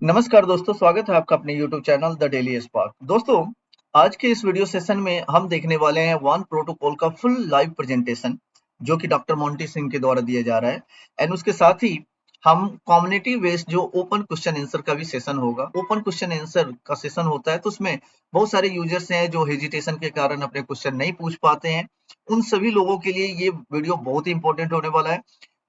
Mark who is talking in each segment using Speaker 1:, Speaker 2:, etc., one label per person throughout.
Speaker 1: नमस्कार दोस्तों, स्वागत है आपका अपने YouTube channel the daily spark. दोस्तों, आज के इस वीडियो सेशन में हम देखने वाले हैं वन प्रोटोकॉल का फुल लाइव प्रेजेंटेशन, जो कि डॉक्टर मोंटी सिंह के द्वारा दिया जा रहा है। एंड उसके साथ ही हम कम्युनिटी बेस्ड जो ओपन क्वेश्चन आंसर का भी सेशन होगा। ओपन क्वेश्चन आंसर का सेशन होता है तो उसमें बहुत सारे यूजर्स हैं जो हेजिटेशन के कारण अपने क्वेश्चन नहीं पूछ पाते हैं। उन सभी लोगों के लिए ये वीडियो बहुत ही इंपॉर्टेंट होने वाला है,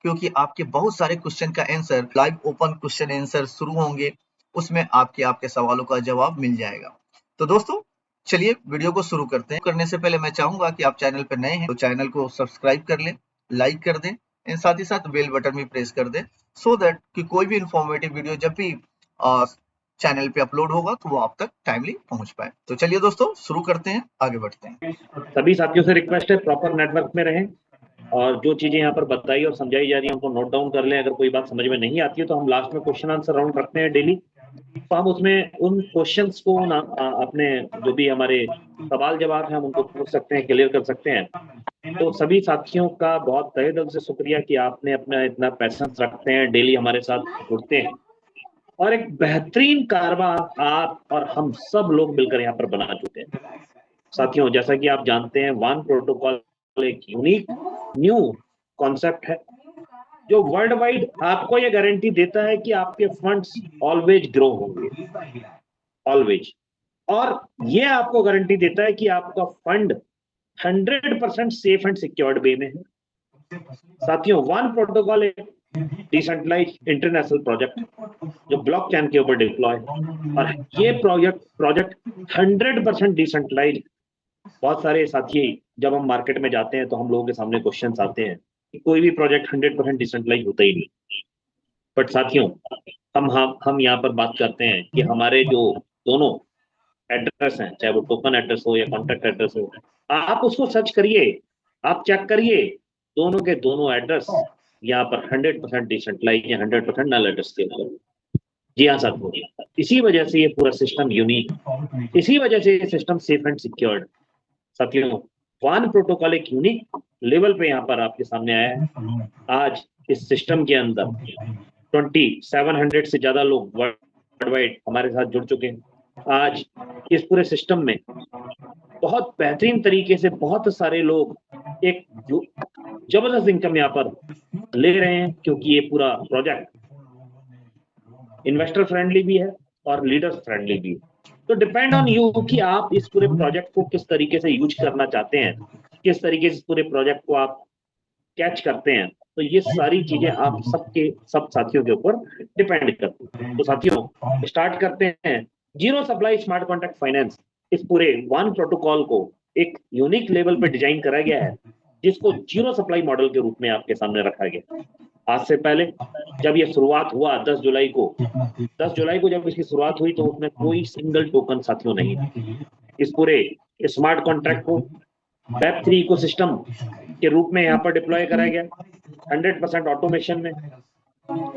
Speaker 1: क्योंकि आपके बहुत सारे क्वेश्चन का answer live open question answer शुरू होंगे, उसमें आपके सवालों का जवाब मिल जाएगा। तो दोस्तों, चलिए वीडियो को शुरू करते हैं। करने से पहले मैं चाहूंगा कि आप चैनल पर नए हैं तो चैनल को सब्सक्राइब कर लें, लाइक कर दें एंड साथ ही साथ बेल बटन भी प्रेस कर दें, सो दैट कि कोई भी इंफॉर्मेटिव वीडियो जब भी चैनल पे अपलोड होगा तो वो आप तक टाइमली पहुंच पाए। तो चलिए दोस्तों, शुरू करते हैं, आगे बढ़ते हैं।
Speaker 2: सभी साथियों से रिक्वेस्ट है प्रॉपर नेटवर्क में रहें और जो चीजें यहाँ पर बताई और समझाई जा रही है उनको नोट डाउन कर लें। अगर कोई बात समझ में नहीं आती है तो हम लास्ट में क्वेश्चन आंसर राउंड रखते हैं डेली, तो हम उसमें उन क्वेश्चंस को अपने जो भी हमारे सवाल जवाब हैं हम उनको पूछ सकते हैं, क्लियर कर सकते हैं। तो सभी साथियों का बहुत तहे दिल से शुक्रिया कि आपने अपना इतना पैसेंस रखते हैं, डेली हमारे साथ जुड़ते हैं और एक बेहतरीन कारवा आप और हम सब लोग मिलकर यहाँ पर बना चुके हैं। साथियों, जैसा कि आप जानते हैं, वन प्रोटोकॉल एक यूनिक न्यू कॉन्सेप्ट है जो वर्ल्ड वाइड आपको यह गारंटी देता है कि आपके फंड्स ऑलवेज ग्रो होंगे, ऑलवेज। और ये आपको गारंटी देता है कि आपका फंड 100% सेफ एंड सिक्योर्ड वे में है। साथियों, वन प्रोटोकॉल एक डिसेंट्रलाइज्ड इंटरनेशनल प्रोजेक्ट जो ब्लॉकचेन के ऊपर डिप्लॉय, और ये प्रोजेक्ट 100% डिसेंट्रलाइज्ड। बहुत सारे साथी जब हम मार्केट में जाते हैं तो हम लोगों के सामने क्वेश्चंस आते हैं कि कोई भी प्रोजेक्ट 100% डिसेंट्रलाइज होता ही नहीं। बट साथियों, हम यहाँ पर बात करते हैं कि हमारे जो दोनों एड्रेस हैं, चाहे वो टोकन एड्रेस हो या कॉन्ट्रैक्ट एड्रेस हो, आप उसको सर्च करिए, आप चेक करिए, दोनों के दोनों एड्रेस यहाँ पर 100% डिसेंट्रलाइज या 100% नल एड्रेस के ऊपर। जी हाँ साथियों, इसी वजह से ये पूरा सिस्टम यूनिक, इसी वजह से ये सिस्टम सेफ एंड सिक्योर्ड। साथियों, वन प्रोटोकॉल एक यूनिक लेवल पे यहाँ पर आपके सामने आया है। आज इस सिस्टम के अंदर 2700 से ज्यादा लोग वर्ल्ड वाइड हमारे साथ जुड़ चुके हैं। आज इस पूरे सिस्टम में बहुत बेहतरीन तरीके से बहुत सारे लोग एक जबरदस्त इनकम यहाँ पर ले रहे हैं, क्योंकि ये पूरा प्रोजेक्ट इन्वेस्टर फ्रेंडली भी है और लीडर्स फ्रेंडली भी है। तो डिपेंड ऑन यू कि आप इस पूरे प्रोजेक्ट को किस तरीके से यूज करना चाहते हैं, किस तरीके से इस पूरे प्रोजेक्ट को आप कैच करते हैं। तो ये सारी चीजें आप सबके सब साथियों के ऊपर डिपेंड करती हैं। तो साथियों, स्टार्ट करते हैं। Zero supply smart contract finance, इस पूरे वन प्रोटोकॉल को एक यूनिक लेवल पे डिजाइन करा गया है, जिसको जीरो सप्लाई मॉडल के रूप में आपके सामने रखा गया। आज से पहले जब ये शुरुआत हुआ 10 जुलाई को जब इसकी शुरुआत हुई तो उसमें कोई सिंगल टोकन साथियों नहीं था। इस पूरे स्मार्ट कॉन्ट्रैक्ट को वेब3 इकोसिस्टम के रूप में यहाँ पर डिप्लॉय कराया गया 100% ऑटोमेशन में।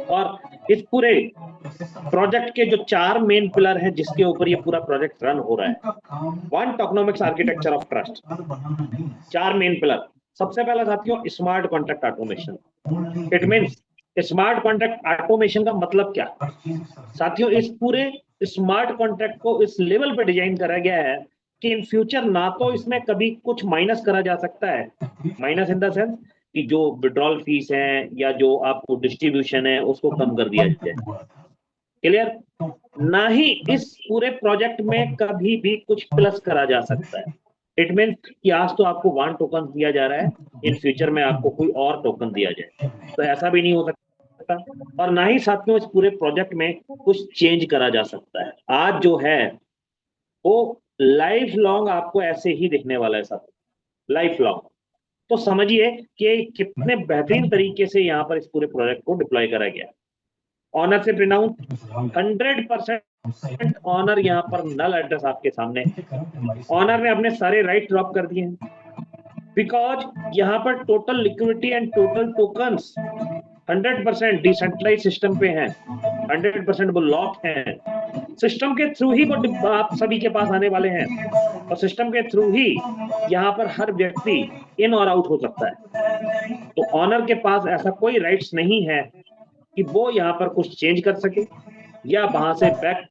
Speaker 2: और इस पूरे प्रोजेक्ट के जो 4 मेन पिलर हैं जिसके ऊपर ये पूरा प्रोजेक्ट रन हो रहा है, one tokenomics architecture of trust, 4 main pillar. सबसे पहला साथियों, smart contract automation. It means smart contract automation का मतलब क्या साथियों, इस पूरे स्मार्ट कॉन्ट्रैक्ट को इस लेवल पे डिजाइन करा गया है कि इन फ्यूचर ना तो इसमें कभी कुछ माइनस करा जा सकता है, माइनस इन द सेंस कि जो विड्रॉल फीस है या जो आपको डिस्ट्रीब्यूशन है उसको कम कर दिया जाए, क्लियर। ना ही इस पूरे प्रोजेक्ट में कभी भी कुछ प्लस करा जा सकता है। इट मीन्स कि आज तो आपको 1 टोकन दिया जा रहा है, इन फ्यूचर में आपको कोई और टोकन दिया जाए, तो ऐसा भी नहीं हो सकता। और ना ही साथियों इस पूरे प्रोजेक्ट में कुछ चेंज करा जा सकता है। आज जो है वो लाइफ लॉन्ग आपको ऐसे ही दिखने वाला है साथियों, लाइफ लॉन्ग। तो समझिए कि कितने बेहतरीन तरीके से यहाँ पर इस पूरे प्रोजेक्ट को डिप्लॉय करा गया। ऑनर से प्रिनाउंस 100% ऑनर यहाँ पर नल एड्रेस आपके सामने, ऑनर ने अपने सारे राइट ड्रॉप कर दिए हैं, बिकॉज यहाँ पर total liquidity and total tokens 100% decentralize system पे हैं, 100% वो लॉक हैं। सिस्टम के थ्रू ही वो आप सभी के पास आने वाले हैं और सिस्टम के थ्रू ही यहाँ पर हर व्यक्ति इन और आउट हो सकता है। तो ऑनर के पास ऐसा कोई राइट्स नहीं है कि वो यहाँ पर कुछ चेंज कर सके, या वहां से बैक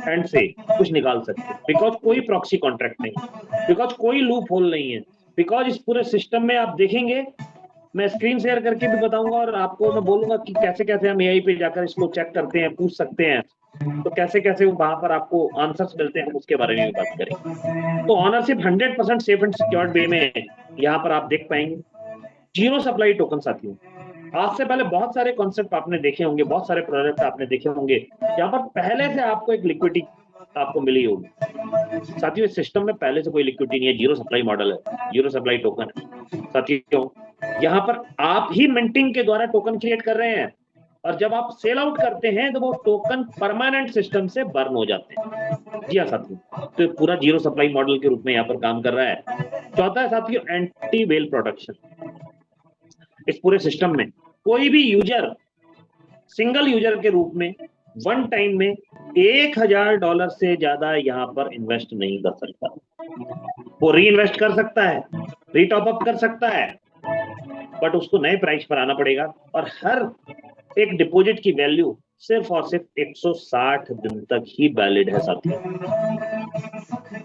Speaker 2: एंड से कुछ निकाल सकते हैं, बिकॉज कोई प्रॉक्सी कॉन्ट्रैक्ट नहीं, बिकॉज कोई लूप होल नहीं है, बिकॉज इस पूरे सिस्टम में आप देखेंगे, मैं स्क्रीन शेयर करके भी बताऊंगा और आपको मैं बोलूंगा कि कैसे कैसे हम एआई पे जाकर इसको चेक करते हैं, पूछ सकते हैं, तो कैसे कैसे वहां पर आपको आंसर्स मिलते हैं, हम उसके बारे में भी बात करेंगे। तो ऑनरशिप 100% सेफ एंड सिक्योर्ड वे में यहाँ पर आप देख पाएंगे। जीरो सप्लाई टोकन साथियों, आज से पहले बहुत सारे कॉन्सेप्ट आपने देखे होंगे, बहुत सारे प्रोजेक्ट आपने देखे होंगे, यहाँ पर पहले से आपको एक लिक्विडिटी आपको मिली होगी। साथियों इस सिस्टम में पहले से कोई लिक्विडिटी नहीं है, जीरो सप्लाई मॉडल है, जीरो सप्लाई टोकन है। साथियों यहाँ पर आप ही मिंटिंग के द्वारा टोकन क्रिएट कर रहे हैं, और जब आप सेल आउट करते हैं तो वो टोकन परमानेंट सिस्टम से बर्न हो जाते हैं। जी हाँ साथियों, तो पूरा जीरो सप्लाई मॉडल के रूप में यहाँ पर काम कर रहा है। चौथा है साथियों एंटी वेल प्रोटेक्शन। इस पूरे सिस्टम में कोई भी यूजर सिंगल यूजर के रूप में वन टाइम में $1000 से ज्यादा यहाँ पर इन्वेस्ट नहीं कर सकता। वो री इन्वेस्ट कर सकता है, रीटॉप अप कर सकता है, बट उसको नए प्राइस पर आना पड़ेगा, और हर एक डिपॉजिट की वैल्यू सिर्फ और सिर्फ 160 दिन तक ही वैलिड है साथियों।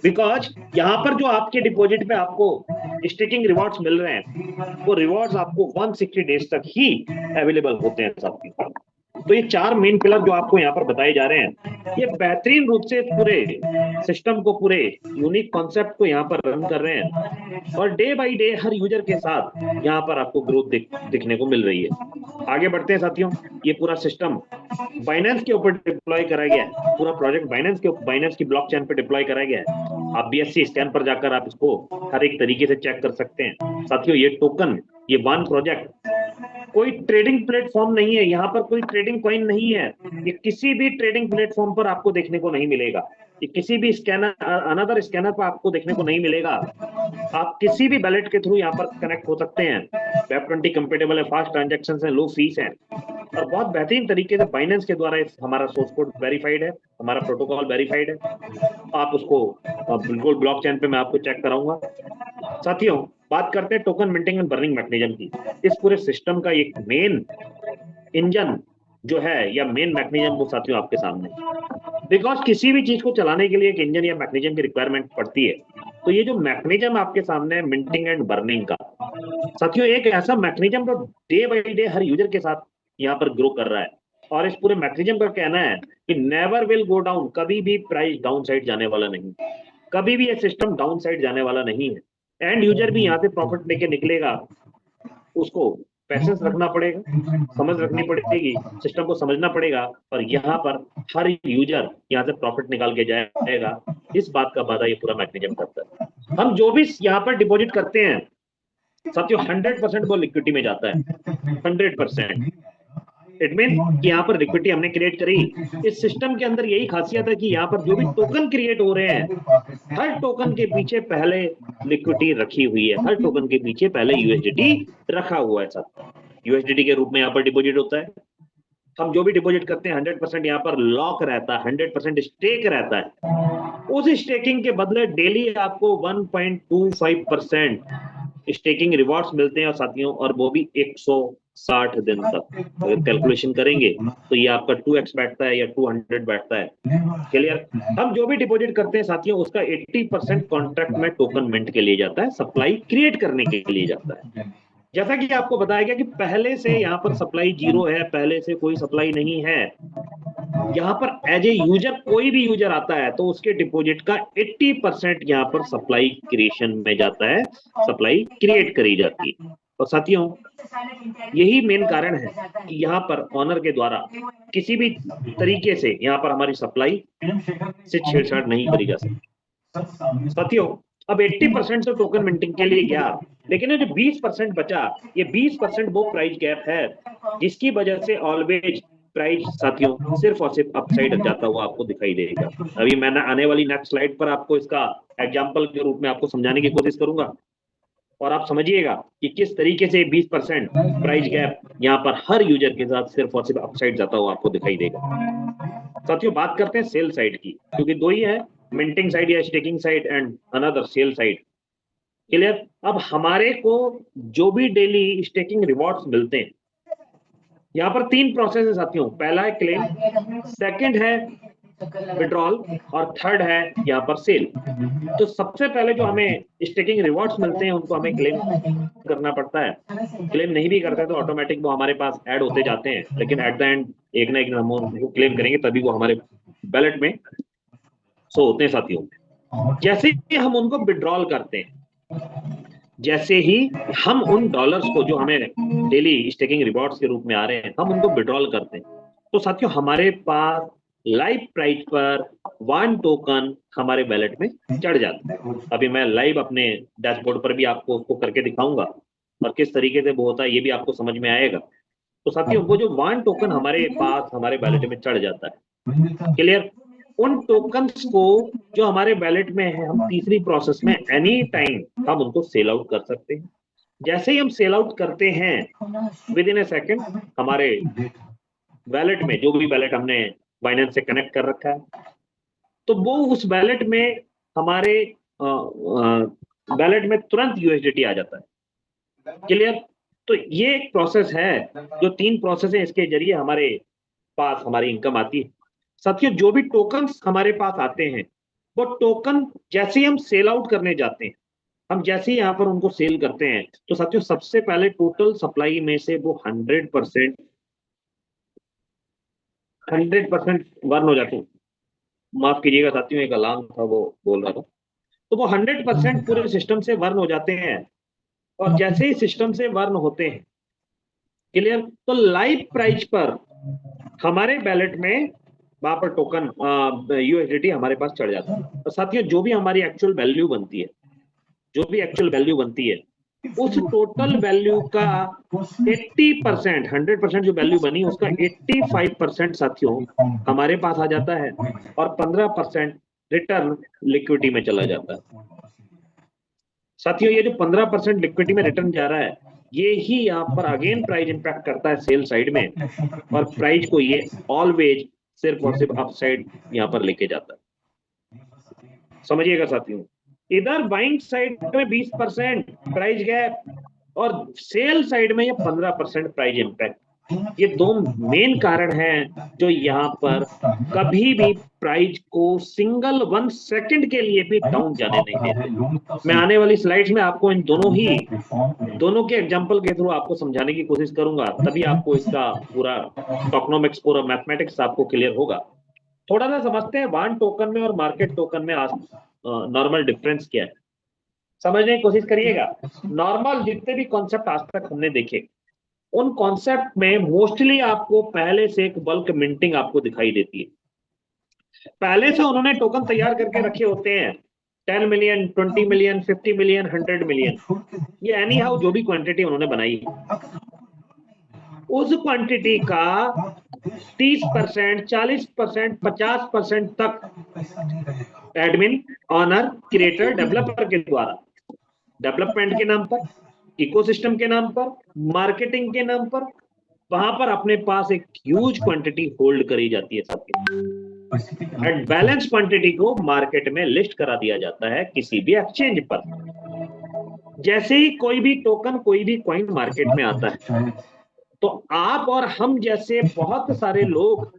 Speaker 2: बिकॉज यहाँ पर जो आपके डिपॉजिट पे आपको स्टेकिंग रिवॉर्ड्स मिल रहे हैं, वो रिवॉर्ड्स आपको 160 डेज तक ही अवेलेबल होते हैं साथियों। तो ये चार मेन पिलर जो आपको यहाँ पर बताए जा रहे हैं, ये बेहतरीन रूप से पूरे सिस्टम को, पूरे यूनिक कॉन्सेप्ट को यहाँ पर रन कर रहे हैं, और day by day her user के साथ यहाँ पर आपको ग्रोथ दिखने को मिल रही है। आगे बढ़ते हैं साथियों, ये पूरा सिस्टम बाइनेंस के ऊपर डिप्लॉय करा गया है, पूरा प्रोजेक्ट बाइनेंस की ब्लॉकचेन पे डिप्लॉय कराया गया है। आप BSC स्कैन पर जाकर आप इसको हर एक तरीके से चेक कर सकते हैं। साथियों ये टोकन, ये वन प्रोजेक्ट कोई ट्रेडिंग प्लेटफॉर्म नहीं है, यहाँ पर कोई ट्रेडिंग कॉइन नहीं है, ये किसी भी ट्रेडिंग प्लेटफॉर्म पर आपको देखने को नहीं मिलेगा, ये किसी भी स्कैनर अनदर स्कैनर पर आपको देखने को नहीं मिलेगा। आप किसी भी वैलेट के थ्रू यहाँ पर कनेक्ट हो सकते हैं। Web20 कंपेटेबल है, फास्ट ट्रांजैक्शन है, लो फीस है, और बहुत बेहतरीन तरीके से बाइनेंस के द्वारा हमारा सोर्स कोड वेरीफाइड है, हमारा प्रोटोकॉल वेरीफाइड है। आप उसको बिल्कुल ब्लॉकचेन पे मैं आपको चेक कराऊंगा। साथियों बात करते हैं token minting and burning mechanism की। इस पूरे सिस्टम का एक मेन इंजन जो है या मेन मैकेनिज्म वो साथियों आपके सामने, बिकॉज किसी भी चीज को चलाने के लिए एक इंजन या मैकेनिज्म की रिक्वायरमेंट पड़ती है। तो ये जो मैकेनिज्म आपके सामने है मिंटिंग एंड बर्निंग का, साथियों एक ऐसा मैकेनिज्म जो day by day her user के साथ यहाँ पर ग्रो कर रहा है, और इस पूरे मैकेनिज्म का कहना है कि नेवर विल गो डाउन, कभी भी प्राइस डाउन साइड जाने वाला नहीं, कभी भी ये सिस्टम डाउन साइड जाने वाला नहीं है। एंड यूजर भी यहाँ से प्रॉफिट लेके निकलेगा, उसको पैसेंस रखना पड़ेगा, समझ रखनी पड़ेगी, सिस्टम को समझना पड़ेगा, और यहाँ पर हर यूजर यहाँ से प्रॉफिट निकाल के जाएगा। इस बात का वादा ये पूरा मैकेनिज्म करता है। हम जो भी यहाँ पर डिपॉजिट करते हैं साथियों 100% वो लिक्विडिटी में जाता है, 100%। इट मीन कि यहाँ पर लिक्विडिटी हमने क्रिएट करी। इस सिस्टम के अंदर यही खासियत है कि यहाँ पर जो भी टोकन क्रिएट हो रहे हैं, हर टोकन के पीछे पहले लिक्विडिटी रखी हुई है, हर टोकन के पीछे पहले USDT रखा हुआ है साथ। USDT के रूप में यहाँ पर डिपॉजिट होता है। हम जो भी डिपॉजिट करते हैं 100% यहाँ पर लॉक रहता है, 100% स्टेक रहता है। उस स्टेकिंग के बदले डेली आपको 1.25% स्टेकिंग रिवॉर्ड्स मिलते हैं, और साथियों और वो भी 160 दिन तक। अगर कैलकुलेशन करेंगे तो ये आपका 2x बैठता है या 200 बैठता है। क्लियर? हम जो भी डिपॉजिट करते हैं साथियों उसका 80% कॉन्ट्रैक्ट में टोकन मिंट के लिए जाता है, सप्लाई क्रिएट करने के लिए जाता है। जैसा कि आपको बताया गया कि पहले से यहाँ पर सप्लाई जीरो है, पहले से कोई सप्लाई नहीं है। यहाँ पर एज ए यूजर कोई भी यूजर आता है तो उसके डिपॉजिट का 80% यहाँ पर सप्लाई क्रिएशन में जाता है, सप्लाई क्रिएट करी जाती है। और साथियों यही मेन कारण है कि यहाँ पर ऑनर के द्वारा किसी भी तरीके से यहाँ पर हमारी सप्लाई से छेड़छाड़ नहीं करी जा सकती। साथियों अब 80% तो टोकन मिंटिंग के लिए गया, लेकिन ये जो 20% बचा, ये 20% वो प्राइस गैप है जिसकी वजह से ऑलवेज प्राइस साथियों सिर्फ और सिर्फ अपसाइड जाता हुआ आपको दिखाई देगा। अभी मैंने आने वाली नेक्स्ट स्लाइड पर आपको इसका एग्जांपल के रूप में आपको समझाने की कोशिश करूंगा, और आप समझिएगा कि किस तरीके से 20% प्राइस गैप यहाँ पर हर यूजर के साथ सिर्फ और सिर्फ अपसाइड जाता हुआ आपको दिखाई देगा। साथियों बात करते हैं सेल साइड की, क्योंकि दो ही है, मिंटिंग साइड या staking side and another sell side. Clear? अब हमारे को जो भी डेली स्टेकिंग रिवॉर्ड्स मिलते हैं, यहाँ पर 3 प्रोसेस है साथियों, पहला है क्लेम, सेकंड है विड्रॉल और थर्ड है यहाँ पर सेल। तो सबसे पहले जो हमें स्टेकिंग रिवॉर्ड्स मिलते हैं उनको हमें क्लेम करना पड़ता है। क्लेम नहीं भी करते तो ऑटोमेटिक वो हमारे पास ऐड होते जाते हैं, लेकिन एट द एंड एक ना एक हम उनको क्लेम करेंगे तभी वो हमारे बैलेट में शो होते हैं साथियों। जैसे ही हम उनको विड्रॉल करते हैं, जैसे ही हम उन डॉलर्स को जो हमें डेली स्टेकिंग रिवॉर्ड्स के रूप में आ रहे हैं हम उनको विड्रॉल करते हैं, तो साथियों हमारे पास लाइव प्राइस पर 1 टोकन हमारे वैलेट में चढ़ जाता है। अभी मैं लाइव अपने डैशबोर्ड पर भी आपको उसको करके दिखाऊंगा और किस तरीके से वो होता है ये भी आपको समझ में आएगा। तो साथियों वो जो 1 टोकन हमारे पास हमारे वैलेट में चढ़ जाता है, क्लियर। उन टोकन्स को जो हमारे वैलेट में है हम तीसरी प्रोसेस में एनी टाइम हम उनको सेल आउट कर सकते हैं। जैसे ही हम सेल आउट करते हैं विद इन ए सेकेंड हमारे वैलेट में जो भी वैलेट हमने बाइनेंस से कनेक्ट कर रखा है तो वो उस वैलेट में हमारे वैलेट में तुरंत यूएसडीटी आ जाता है, क्लियर। तो ये एक प्रोसेस है, जो 3 प्रोसेस है इसके जरिए हमारे पास हमारी इनकम आती है। साथियों जो भी टोकन्स हमारे पास आते हैं वो टोकन जैसे ही हम सेल आउट करने जाते हैं, हम जैसे ही यहाँ पर उनको सेल करते हैं तो साथियों सबसे पहले टोटल सप्लाई में से वो 100% वर्न हो जाते हैं। माफ कीजिएगा साथियों एक अलार्म था वो बोल रहा था। तो वो 100% पूरे सिस्टम से वर्न हो जाते हैं और जैसे ही सिस्टम से वर्न होते हैं, क्लियर, तो लाइव प्राइस पर हमारे बैलेट में वहां पर टोकन यूएसडीटी हमारे पास चढ़ जाता है। और साथियों जो भी हमारी एक्चुअल वैल्यू बनती है, जो भी एक्चुअल वैल्यू बनती है उस टोटल वैल्यू का 80%, 100% जो वैल्यू बनी उसका 85% साथियों हमारे पास आ जाता है और 15% रिटर्न लिक्विडिटी में चला जाता है। साथियों ये जो 15% लिक्विडिटी में रिटर्न जा रहा है ये ही यहाँ पर अगेन प्राइस इंपैक्ट करता है सेल साइड में, और प्राइस को ये ऑलवेज सिर्फ और सिर्फ अपसाइड यहाँ पर लेके जाता है। समझिएगा साथियों, इधर बाइंग साइड में 20% प्राइस गैप और सेल साइड में ये 15% प्राइस इंपैक्ट। ये 2 मेन कारण हैं जो यहाँ पर कभी भी प्राइस को सिंगल 1 सेकंड के लिए भी डाउन जाने नहीं देते। मैं आने वाली स्लाइड्स में आपको इन दोनों के एग्जांपल के थ्रू आपको समझाने की कोशिश करूंगा, तभी आपको इसका पूरा टोकनोमिक्स पूरा मैथमेटिक्स आपको क्लियर होगा। थोड़ा सा समझते हैं वन टोकन में और मार्केट टोकन में नॉर्मल डिफरेंस क्या है, समझने की कोशिश करिएगा। नॉर्मल जितने भी कॉन्सेप्ट आज तक हमने देखे उन कॉन्सेप्ट में मोस्टली आपको पहले से एक बल्क मिंटिंग आपको दिखाई देती है। पहले से उन्होंने टोकन तैयार करके रखे होते हैं 10 मिलियन, 20 मिलियन, 50 मिलियन, 100 मिलियन, ये एनी हाउ जो भी क्वांटिटी उन्होंने बनाई उस क्वांटिटी का 30%, 40%, 50% तक एडमिन, ऑनर, क्रिएटर, डेवलपर के द्वारा डेवलपमेंट के नाम पर, इकोसिस्टम के नाम पर, मार्केटिंग के नाम पर वहां पर अपने पास एक ह्यूज क्वांटिटी होल्ड करी जाती है सबके, एंड बैलेंस क्वांटिटी को मार्केट में लिस्ट करा दिया जाता है किसी भी एक्सचेंज पर। जैसे ही कोई भी टोकन कोई भी कॉइन मार्केट में आता है तो आप और हम जैसे बहुत सारे लोग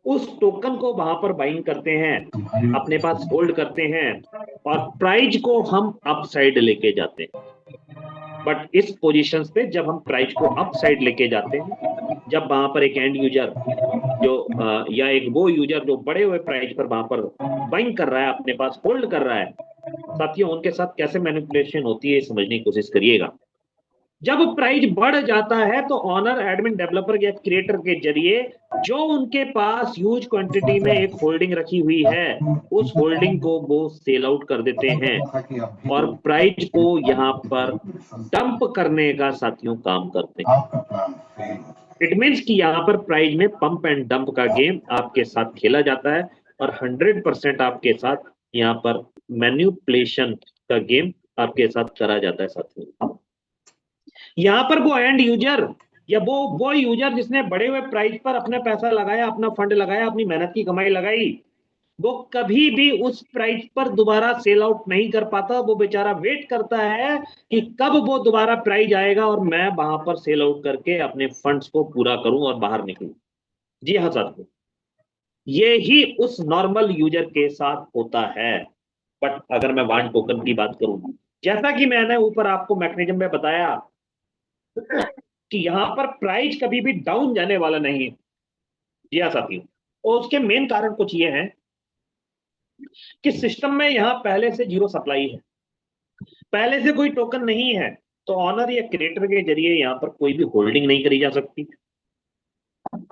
Speaker 2: उस टोकन को वहां पर बाइंग करते हैं, अपने पास होल्ड करते हैं और प्राइस को हम अपसाइड लेके जाते हैं। बट इस पोजीशंस पे जब हम प्राइस को अपसाइड लेके जाते हैं, जब वहां पर एक एंड यूजर जो या एक वो यूजर जो बड़े हुए प्राइस पर वहां पर बाइंग कर रहा है, अपने पास होल्ड कर रहा है, साथियों उनके साथ कैसे मैनिपुलेशन होती है समझने की कोशिश करिएगा। जब प्राइस बढ़ जाता है तो ऑनर, एडमिन, डेवलपर या क्रिएटर के जरिए जो उनके पास ह्यूज क्वांटिटी में एक होल्डिंग रखी हुई है उस होल्डिंग को वो सेल आउट कर देते हैं और प्राइस को यहाँ पर डंप करने का साथियों काम करते हैं। इट मीन्स कि यहाँ पर प्राइस में पंप एंड डंप का गेम आपके साथ खेला जाता है और 100% आपके साथ यहाँ पर मैन्युपुलेशन का गेम आपके साथ करा जाता है साथियों। यहाँ पर वो एंड यूजर या वो यूजर जिसने बड़े हुए प्राइस पर अपना पैसा लगाया, अपना फंड लगाया, अपनी मेहनत की कमाई लगाई, वो कभी भी उस प्राइस पर दोबारा सेल आउट नहीं कर पाता। वो बेचारा वेट करता है कि कब वो दोबारा प्राइस आएगा और मैं वहां पर सेल आउट करके अपने फंड्स को पूरा करूं और बाहर निकलूं। जी हाँ साथियों, ये ही उस नॉर्मल यूजर के साथ होता है। बट अगर मैं वान टोकन की बात करूं, जैसा कि मैंने ऊपर आपको मैकेनिज्म में बताया कि यहां पर प्राइस कभी भी डाउन जाने वाला नहीं है। जी हाँ साथियों, और उसके मेन कारण कुछ ये हैं कि सिस्टम में यहां पहले से जीरो सप्लाई है, पहले से कोई टोकन नहीं है, तो ऑनर या क्रिएटर के जरिए यहां पर कोई भी होल्डिंग नहीं करी जा सकती।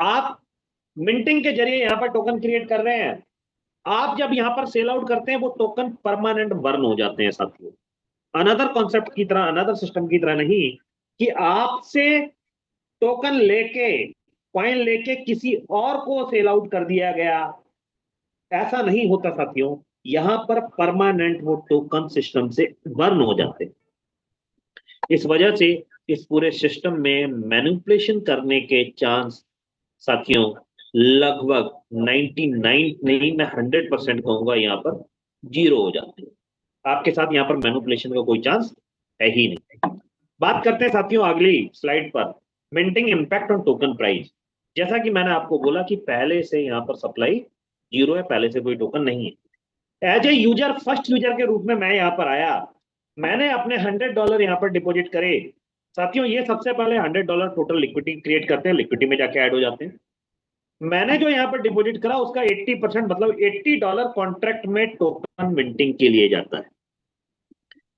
Speaker 2: आप मिंटिंग के जरिए यहां पर टोकन क्रिएट कर रहे हैं, आप जब यहां पर सेल आउट करते हैं वो टोकन परमानेंट बर्न हो जाते हैं साथियों। अनदर कॉन्सेप्ट की तरह, अनदर सिस्टम की तरह नहीं कि आपसे टोकन लेके, कॉइन लेके किसी और को सेल आउट कर दिया गया, ऐसा नहीं होता साथियों। यहां पर परमानेंट वो टोकन सिस्टम से बर्न हो जाते हैं। इस वजह से इस पूरे सिस्टम में मैनिपुलेशन करने के चांस साथियों लगभग 99 नहीं, मैं 100% कहूंगा यहां पर जीरो हो जाते हैं। आपके साथ यहां पर मैनिपुलेशन का कोई चांस है ही नहीं। बात करते हैं साथियों अगली स्लाइड पर, minting impact on token price. जैसा कि मैंने आपको बोला कि पहले से यहां पर सप्लाई जीरो है, पहले से कोई टोकन नहीं है। As a user, first user के रूप में मैं यहां पर आया, मैंने अपने $100 यहां पर डिपॉजिट करे। साथियों ये सबसे पहले $100 टोटल लिक्विडिटी क्रिएट करते हैं, लिक्विडिटी में जाके ऐड हो जाते हैं। मैंने जो यहां पर डिपॉजिट करा उसका 80% मतलब $80 कॉन्ट्रैक्ट में टोकन मिंटिंग के लिए जाता है।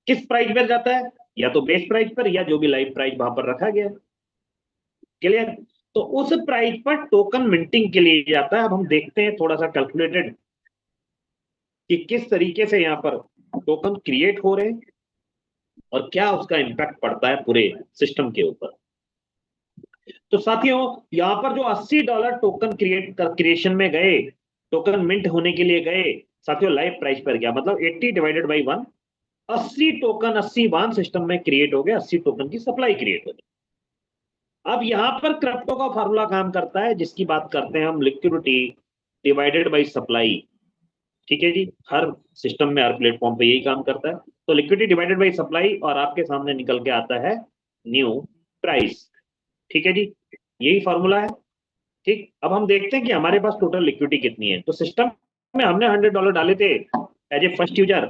Speaker 2: किस प्राइस पर जाता है? या तो बेस प्राइस पर या जो भी लाइव प्राइस वहां पर रखा गया। क्लियर? तो उस प्राइस पर टोकन मिंटिंग के लिए जाता है। अब हम देखते हैं थोड़ा सा कैलकुलेटेड कि किस तरीके से यहां पर टोकन क्रिएट हो रहे हैं और क्या उसका इंपैक्ट पड़ता है पूरे सिस्टम के ऊपर। तो साथियों यहां पर जो $80 टोकन क्रिएशन में गए, टोकन मिंट होने के लिए गए, साथियों लाइव प्राइस पर गया, मतलब 80 divided by 1, 80 token 80 one system में क्रिएट हो गए, 80 टोकन की सप्लाई क्रिएट हो गई। अब यहां पर क्रिप्टो का फार्मूला काम करता है जिसकी बात करते हैं हम, लिक्विडिटी डिवाइडेड बाई सप्लाई। ठीक है जी, हर सिस्टम में, हर प्लेटफॉर्म पे यही काम करता है। तो लिक्विडिटी डिवाइडेड बाई सप्लाई और आपके सामने निकल के आता है न्यू प्राइस। ठीक है जी, यही फॉर्मूला है। ठीक, अब हम देखते हैं कि हमारे पास टोटल लिक्विडिटी कितनी है। तो सिस्टम में हमने $100 डाले थे as a first user,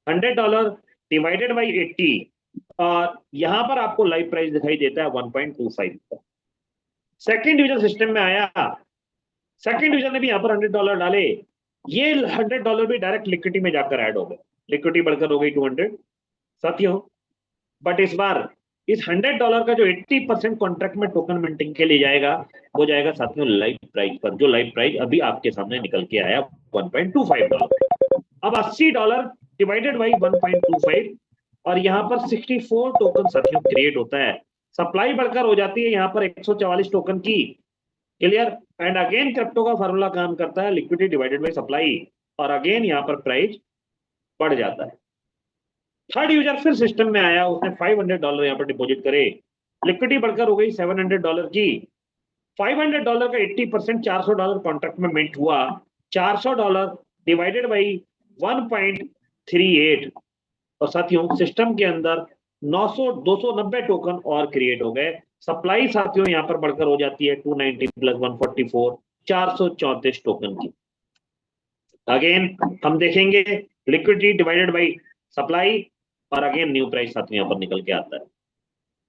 Speaker 2: $100 divided by 80, और यहां पर आपको लाइव प्राइस दिखाई देता है 1.25। सेकेंड यूजर सिस्टम में आया, सेकेंड यूजर ने भी यहाँ पर $100 डाले, ये $100 भी डायरेक्ट लिक्विडिटी में जाकर ऐड हो गए, लिक्विडिटी बढ़कर हो गई 200 साथियों। बट इस बार इस $100 का जो 80% कॉन्ट्रैक्ट में टोकन मिंटिंग के लिए जाएगा, वो जाएगा साथियों लाइव प्राइस पर, जो लाइव प्राइस अभी आपके सामने निकल के आया $1.25। अब $80 डिवाइडेड बाई 1.25, और यहाँ पर 64 टोकन साथियों क्रिएट होता है। सप्लाई बढ़कर हो जाती है यहाँ पर 144 टोकन की। क्लियर? एंड अगेन क्रिप्टो का फार्मूला काम करता है, लिक्विडिटी डिवाइडेड बाई सप्लाई, और अगेन यहाँ पर प्राइस बढ़ जाता है। थर्ड यूजर फिर सिस्टम में आया, उसने $500 यहाँ पर डिपॉजिट करे, लिक्विडिटी बढ़कर हो गई $700 की। $500 का 80% $400 कॉन्ट्रैक्ट में मिंट हुआ, $400 डिवाइडेड बाई 1.38, और साथियों सिस्टम के अंदर 290 टोकन और क्रिएट हो गए। सप्लाई साथियों यहां पर बढ़कर हो जाती है 290 प्लस 144, 434 टोकन की। अगेन हम देखेंगे लिक्विडिटी डिवाइडेड बाई सप्लाई, और अगेन न्यू प्राइस साथियों यहां पर निकल के आता है।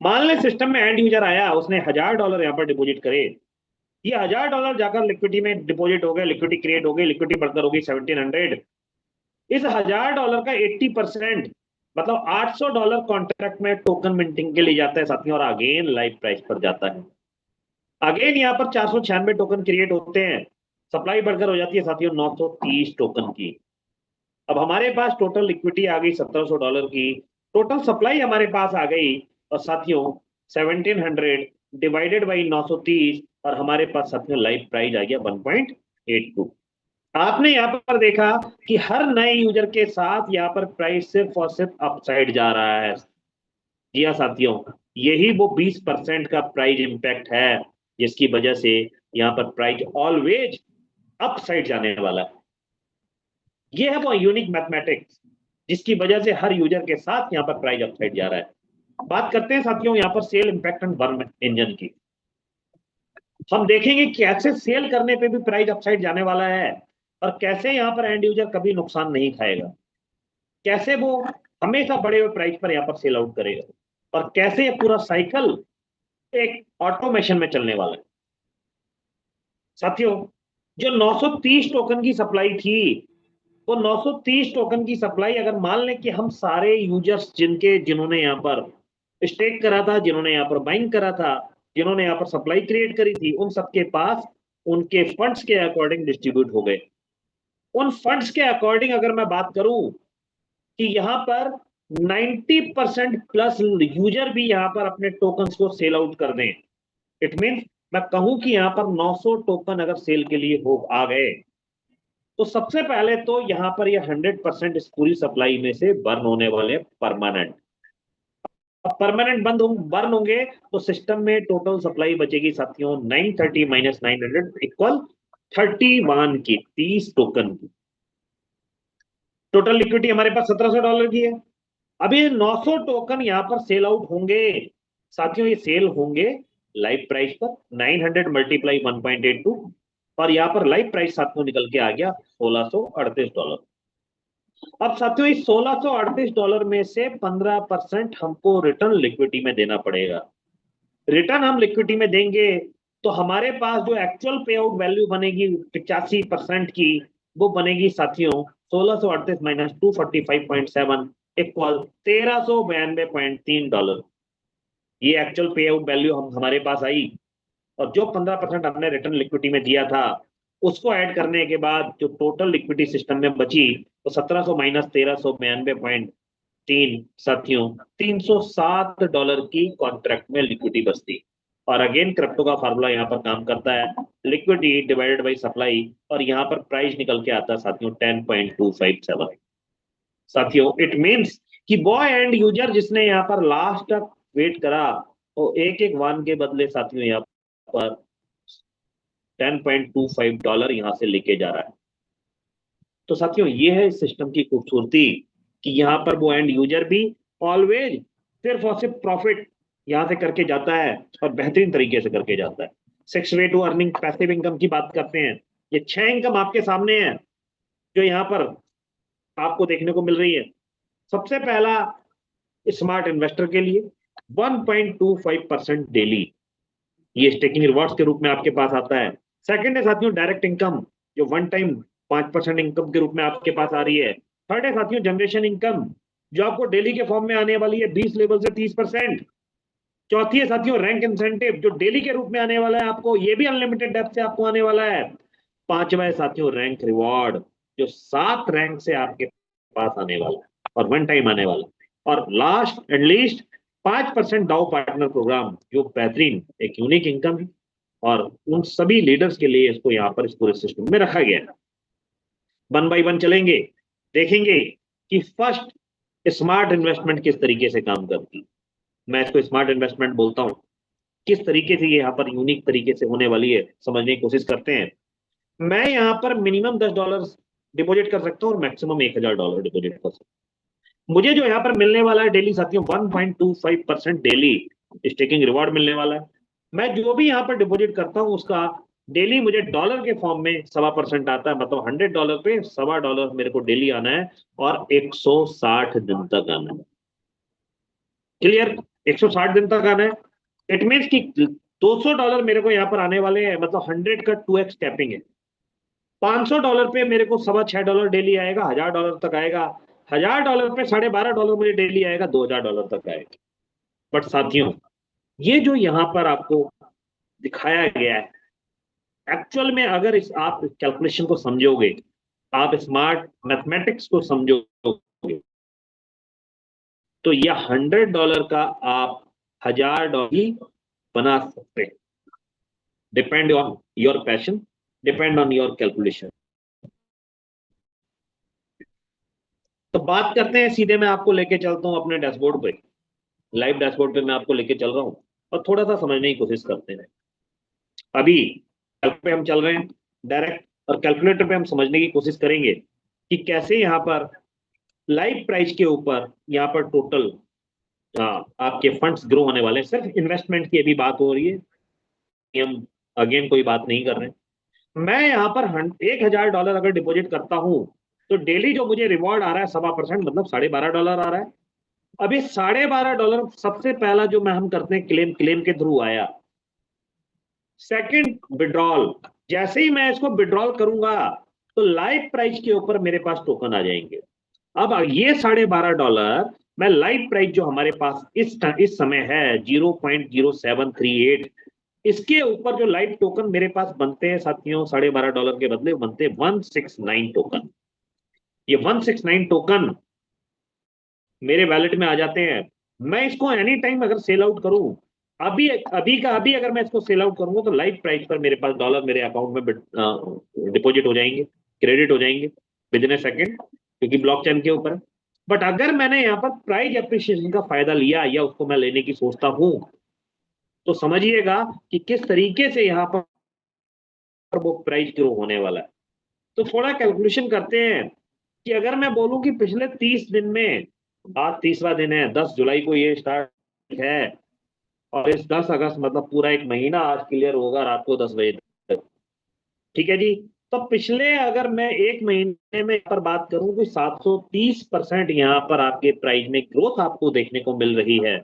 Speaker 2: मान लें सिस्टम में एंड यूजर आया, उसने $1000 यहां पर डिपॉजिट करे, ये $1000 जाकर लिक्विडिटी में डिपॉजिट हो गए, लिक्विडिटी क्रिएट हो गई, लिक्विडिटी बढ़कर हो गई 1700। इस $1000 का 80% मतलब $800 कॉन्ट्रैक्ट में टोकन मिंटिंग के लिए जाता है साथियों, और अगेन लाइव प्राइस पर जाता है। अगेन यहाँ पर 496 टोकन क्रिएट होते हैं, सप्लाई बढ़कर हो जाती है साथियों 930 टोकन की। अब हमारे पास टोटल लिक्विडिटी आ गई $1700 की, टोटल सप्लाई हमारे पास आ गई, और साथियों 1700 डिवाइडेड बाई 930, और हमारे पास साथियों लाइव प्राइस आ गया 1.82। आपने यहाँ पर देखा कि हर नए यूजर के साथ यहाँ पर प्राइस सिर्फ और सिर्फ अपसाइड जा रहा है। जी हाँ साथियों, यही वो 20% का प्राइस इंपैक्ट है जिसकी वजह से यहाँ पर प्राइस ऑलवेज अपसाइड जाने वाला है। ये है वो यूनिक मैथमेटिक्स जिसकी वजह से हर यूजर के साथ यहाँ पर प्राइस अपसाइड जा रहा है। बात करते हैं साथियों यहाँ पर sell impact and burn engine की। हम देखेंगे कैसे सेल करने पे भी प्राइस अपसाइड जाने वाला है और कैसे यहाँ पर एंड यूजर कभी नुकसान नहीं खाएगा, कैसे वो हमेशा बढ़े हुए प्राइस पर यहाँ पर सेल आउट करेगा और कैसे ये पूरा साइकिल एक ऑटोमेशन में चलने वाला है। साथियों जो 930 टोकन की सप्लाई थी, वो 930 टोकन की सप्लाई अगर मान लें कि हम सारे यूजर्स जिन्होंने यहाँ पर स्टेक करा था, जिन्होंने यहाँ पर बाइंग करा था, जिन्होंने यहाँ पर सप्लाई क्रिएट करी थी, उन सबके पास उनके फंड्स के अकॉर्डिंग डिस्ट्रीब्यूट हो गए। उन फंड्स के अकॉर्डिंग अगर मैं बात करूं कि यहाँ पर 90% प्लस यूजर भी यहाँ पर अपने टोकन्स को सेल आउट कर दें, इट मीन्स मैं कहूं कि यहाँ पर 900 टोकन अगर सेल के लिए हो आ गए, तो सबसे पहले तो यहाँ पर ये 100% इस पूरी सप्लाई में से बर्न होने वाले परमानेंट। अब परमानेंट बर्न होंगे तो सिस्टम में टोटल सप्लाई बचेगी साथियों 930 माइनस 900 इक्वल 31 की 30 टोकन की। टोटल लिक्विडिटी हमारे पास $1700 की है। अब ये 900 टोकन यहाँ पर सेल आउट होंगे साथियों, ये सेल होंगे लाइव प्राइस पर 900 मल्टीप्लाई 1.82 और यहाँ पर लाइव प्राइस साथियों निकल के आ गया $1638। अब साथियों इस $1638 में से 15% हमको रिटर्न लिक्विडिटी में देना पड़ेगा। रिटर्न हम लिक्विडिटी में देंगे तो हमारे पास जो एक्चुअल पे आउट वैल्यू बनेगी 85% की, वो बनेगी साथियों 1638 माइनस 245.7 इक्वल $1392.3। ये एक्चुअल पे आउट वैल्यू हमारे पास आई और जो 15% हमने रिटर्न लिक्विडिटी में दिया था उसको ऐड करने के बाद जो टोटल लिक्विडिटी सिस्टम में बची तो 1700 माइनस 1392.3 साथियों $307 की कॉन्ट्रैक्ट में लिक्विडिटी बचती। और अगेन क्रिप्टो का फार्मूला यहाँ पर काम करता है, लिक्विडिटी डिवाइडेड बाय सप्लाई, और यहाँ पर प्राइस निकल के आता है साथियों 10.257। साथियों इट मीन्स कि वो एंड यूजर जिसने यहाँ पर लास्ट तक वेट करा तो एक वन के बदले साथियों यहाँ पर $10.25 यहाँ से लेके जा रहा है। तो साथियों ये है इस सिस्टम की खूबसूरती कि यहाँ पर वो एंड यूजर भी ऑलवेज सिर्फ और सिर्फ प्रॉफिट यहाँ से करके जाता है और बेहतरीन तरीके से करके जाता है। 6 way to earning passive income की बात करते हैं। ये 6 इनकम आपके सामने है जो यहाँ पर आपको देखने को मिल रही है। सबसे पहला स्मार्ट इन्वेस्टर के लिए 1.25% डेली, ये स्टेकिंग रिवॉर्ड्स के रूप में आपके पास आता है। सेकंड है साथियों डायरेक्ट इनकम जो वन टाइम 5% इनकम के रूप में आपके पास आ रही है। थर्ड है साथियों जनरेशन इनकम जो आपको डेली के फॉर्म में आने वाली है 20 लेवल से 30%। चौथी है साथियों रैंक इंसेंटिव जो डेली के रूप में आने वाला है आपको, ये भी अनलिमिटेड डेप्थ से आपको आने वाला है। पांचवा है साथियों रैंक रिवॉर्ड जो 7 रैंक से आपके पास आने वाला है और वन टाइम आने वाला है। और लास्ट एंड लीस्ट 5% डाउ पार्टनर प्रोग्राम जो बेहतरीन एक यूनिक इनकम है और उन सभी लीडर्स के लिए इसको यहाँ पर इस पूरे सिस्टम में रखा गया है। 1 बाय 1 चलेंगे, देखेंगे कि फर्स्ट स्मार्ट इन्वेस्टमेंट किस तरीके से काम करती है। मैं इसको स्मार्ट इन्वेस्टमेंट बोलता हूँ। किस तरीके से ये यहाँ पर यूनिक तरीके से होने वाली है समझने की कोशिश करते हैं। मैं यहाँ पर मिनिमम $10 डिपॉजिट कर सकता हूँ और मैक्सिमम $1000 डिपॉजिट कर सकता हूँ। मुझे जो यहाँ पर मिलने वाला है डेली साथियों 1.25% डेली स्टेकिंग रिवॉर्ड मिलने वाला है। मैं जो भी यहाँ पर डिपॉजिट करता हूँ उसका डेली मुझे डॉलर के फॉर्म में 1.25% आता है, मतलब $100 पे $1.25 मेरे को डेली आना है और 160 दिन तक आना है। क्लियर, 160 दिन तक आना है। इट मीन्स कि $200 मेरे को यहाँ पर आने वाले हैं, मतलब 100 का 2x कैपिंग है। $500 पे मेरे को $6.25 डेली आएगा, $1000 तक आएगा। $1000 पे $12.5 मुझे डेली आएगा, $2000 तक आएगा। बट साथियों ये जो यहाँ पर आपको दिखाया गया है एक्चुअल में अगर इस आप कैलकुलेशन को समझोगे, आप स्मार्ट मैथमेटिक्स को समझोगे तो यह $100 का आप $1000 ही बना सकते हैं। Depend on your passion, depend on your calculation. तो बात करते हैं सीधे, मैं आपको लेके चलता हूं अपने डैशबोर्ड पे, लाइव डैशबोर्ड पे मैं आपको लेके चल रहा हूं और थोड़ा सा समझने की कोशिश करते हैं। अभी पे हम चल रहे हैं डायरेक्ट और कैलकुलेटर पे हम समझने की कोशिश करेंगे कि कैसे यहाँ पर लाइव प्राइस के ऊपर यहाँ पर टोटल आपके फंड्स ग्रो होने वाले हैं। सिर्फ इन्वेस्टमेंट की अभी बात हो रही है, हम अगेन कोई बात नहीं कर रहे हैं। मैं यहाँ पर $1000 अगर डिपॉजिट करता हूँ तो डेली जो मुझे रिवॉर्ड आ रहा है 12.25, मतलब $12.5 आ रहा है। अभी $12.5 सबसे पहला जो मैं हम करते हैं क्लेम के थ्रू आया। सेकंड विड्रॉल, जैसे ही मैं इसको विड्रॉल करूंगा तो लाइव प्राइस के ऊपर मेरे पास टोकन आ जाएंगे। अब ये $12.5 मैं लाइव प्राइस जो हमारे पास इस समय है 0.0738, इसके ऊपर जो लाइव टोकन मेरे पास बनते हैं साथियों, $12.5 के बदले बनते हैं 169 टोकन। ये 169 टोकन मेरे वैलेट में आ जाते हैं। मैं इसको एनी टाइम अगर सेल आउट करूं, अभी अभी का अभी अगर मैं इसको सेल आउट करूंगा तो लाइव प्राइस पर मेरे पास डॉलर मेरे अकाउंट में डिपॉजिट हो जाएंगे, क्रेडिट हो जाएंगे विद इन ए सेकेंड, क्योंकि ब्लॉकचेन के ऊपर। बट अगर मैंने यहाँ पर प्राइस एप्रिसिएशन का फायदा लिया या उसको मैं लेने की सोचता हूं, तो समझिएगा कि किस तरीके से यहाँ पर वो प्राइस ग्रो होने वाला है। तो थोड़ा कैलकुलेशन करते हैं कि अगर मैं बोलूं कि पिछले 30 दिन में, आज तीसरा दिन है, 10 जुलाई को ये स्टार्ट है, और इस 10 अगस्त मतलब पूरा एक महीना आज क्लियर होगा रात को 10 बजे तक। ठीक है जी। तो पिछले अगर मैं एक महीने में पर बात करूं तो 730% यहाँ पर आपके प्राइस में ग्रोथ आपको देखने को मिल रही है।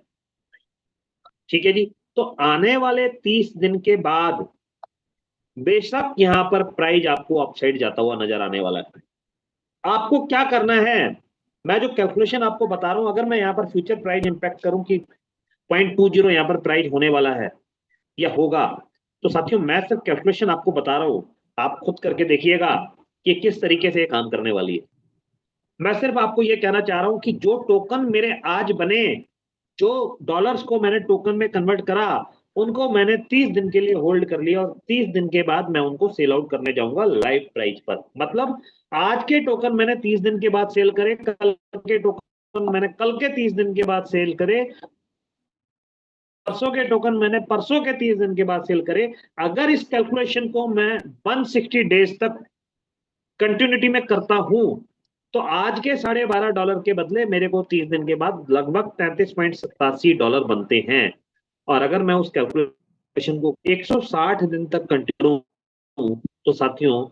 Speaker 2: ठीक है जी। तो आने वाले 30 दिन के बाद बेशक यहाँ पर प्राइस आपको अपसाइड जाता हुआ नजर आने वाला है। आपको क्या करना है, मैं जो कैलकुलेशन आपको बता रहा हूं, अगर मैं यहाँ पर फ्यूचर प्राइस इंपैक्ट करूं कि 0.20 यहाँ पर प्राइस होने वाला है या होगा, तो साथियों मैं सिर्फ कैलकुलेशन आपको बता रहा हूं, आप खुद करके देखिएगा कि किस तरीके से ये काम करने वाली है। मैं सिर्फ आपको ये कहना चाह रहा हूं कि जो टोकन मेरे आज बने, जो डॉलर्स को मैंने टोकन में कन्वर्ट करा, उनको मैंने 30 दिन के लिए होल्ड कर लिया, और 30 दिन के बाद मैं उनको सेल आउट करने जाऊंगा लाइव प्राइस पर। मतलब आज के टोकन मैंने 30 दिन के बाद सेल करे, कल के टोकन मैंने कल के 30 दिन के बाद सेल करे, परसों के टोकन मैंने परसों के 30 दिन के बाद सेल करे। अगर इस कैलकुलेशन को मैं 160 डेज तक कंटिन्यूटी में करता हूं, तो आज के $12.5 के बदले मेरे को 30 दिन के बाद लगभग $33.87 बनते हैं। और अगर मैं उस कैलकुलेशन को 160 दिन तक कंटिन्यू, तो साथियों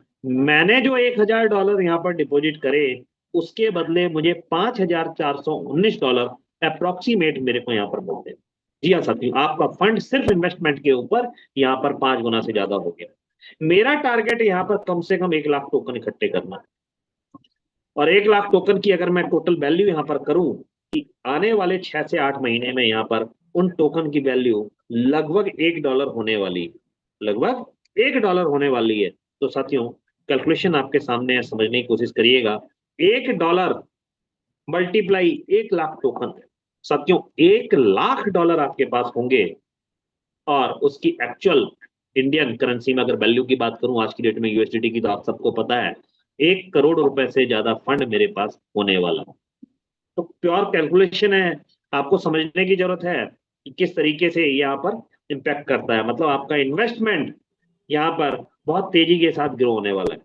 Speaker 2: मैंने जो $1000 यहाँ पर डिपॉजिट करे, उसके बदले मुझे $5419 अप्रोक्सीमेट मेरे को यहाँ पर मिलते हैं। जी हाँ साथियों, आपका फंड सिर्फ इन्वेस्टमेंट के ऊपर यहाँ पर 5 गुना से ज्यादा हो गया। मेरा टारगेट यहाँ पर कम से कम 1 लाख टोकन इकट्ठे करना है, और 1 लाख टोकन की अगर मैं टोटल वैल्यू यहाँ पर करूं कि आने वाले 6 से 8 महीने में यहाँ पर उन टोकन की वैल्यू लगभग $1 होने वाली, लगभग $1 होने वाली है। तो साथियों कैलकुलेशन आपके सामने है, समझने की कोशिश करिएगा। $1 मल्टीप्लाई 1 लाख टोकन, साथियों $1 लाख आपके पास होंगे, और उसकी एक्चुअल इंडियन करेंसी में अगर वैल्यू की बात करूं आज की डेट में यूएसडीटी की, तो आप सबको पता है 1 करोड़ रुपए से ज्यादा फंड मेरे पास होने वाला है। तो प्योर कैलकुलेशन है, आपको समझने की जरूरत है कि किस तरीके से यहाँ पर इम्पैक्ट करता है। मतलब आपका इन्वेस्टमेंट यहाँ पर बहुत तेजी के साथ ग्रो होने वाला है।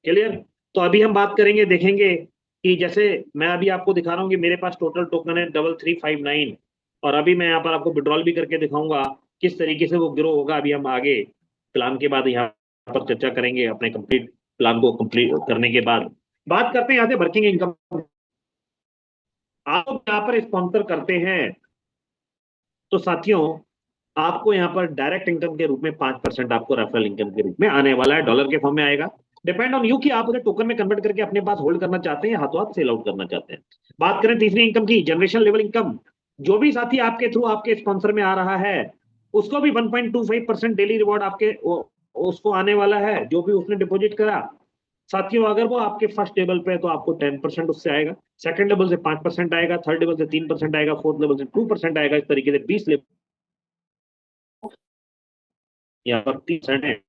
Speaker 2: क्लियर? तो अभी हम बात करेंगे, देखेंगे कि जैसे मैं अभी आपको दिखा रहा हूँ कि मेरे पास टोटल टोकन है 3359, और अभी मैं यहाँ पर आपको विड्रॉल भी करके दिखाऊंगा किस तरीके से वो ग्रो होगा। अभी हम आगे प्लान के बाद यहाँ पर चर्चा करेंगे, अपने कंप्लीट प्लान को कंप्लीट करने के बाद बात करते हैं यहाँ से वर्किंग इनकम। आप यहाँ पर स्पॉन्सर करते हैं तो साथियों आपको यहाँ पर डायरेक्ट इनकम के रूप में 5% आपको रेफरल इनकम के रूप में आने वाला है, डॉलर के फॉर्म में आएगा। डिपेंड ऑन यू कि आप उसे टोकन में कन्वर्ट करके अपने पास होल्ड करना चाहते हैं, हाथों हाथ सेल आउट करना चाहते हैं। बात करें तीसरी इनकम की, जनरेशन लेवल इनकम। जो भी साथी आपके थ्रू आपके स्पॉन्सर में आ रहा है, उसको भी 1.25% डेली रिवॉर्ड आपके उसको आने वाला है, जो भी उसने डिपॉजिट करा। साथियों अगर वो आपके फर्स्ट लेवल पे है तो आपको 10% उससे आएगा, सेकंड लेवल से 5% आएगा, थर्ड लेवल से 3% आएगा, फोर्थ लेवल से 2% आएगा। इस तरीके से 20 लेवल यहाँ पर 30% है।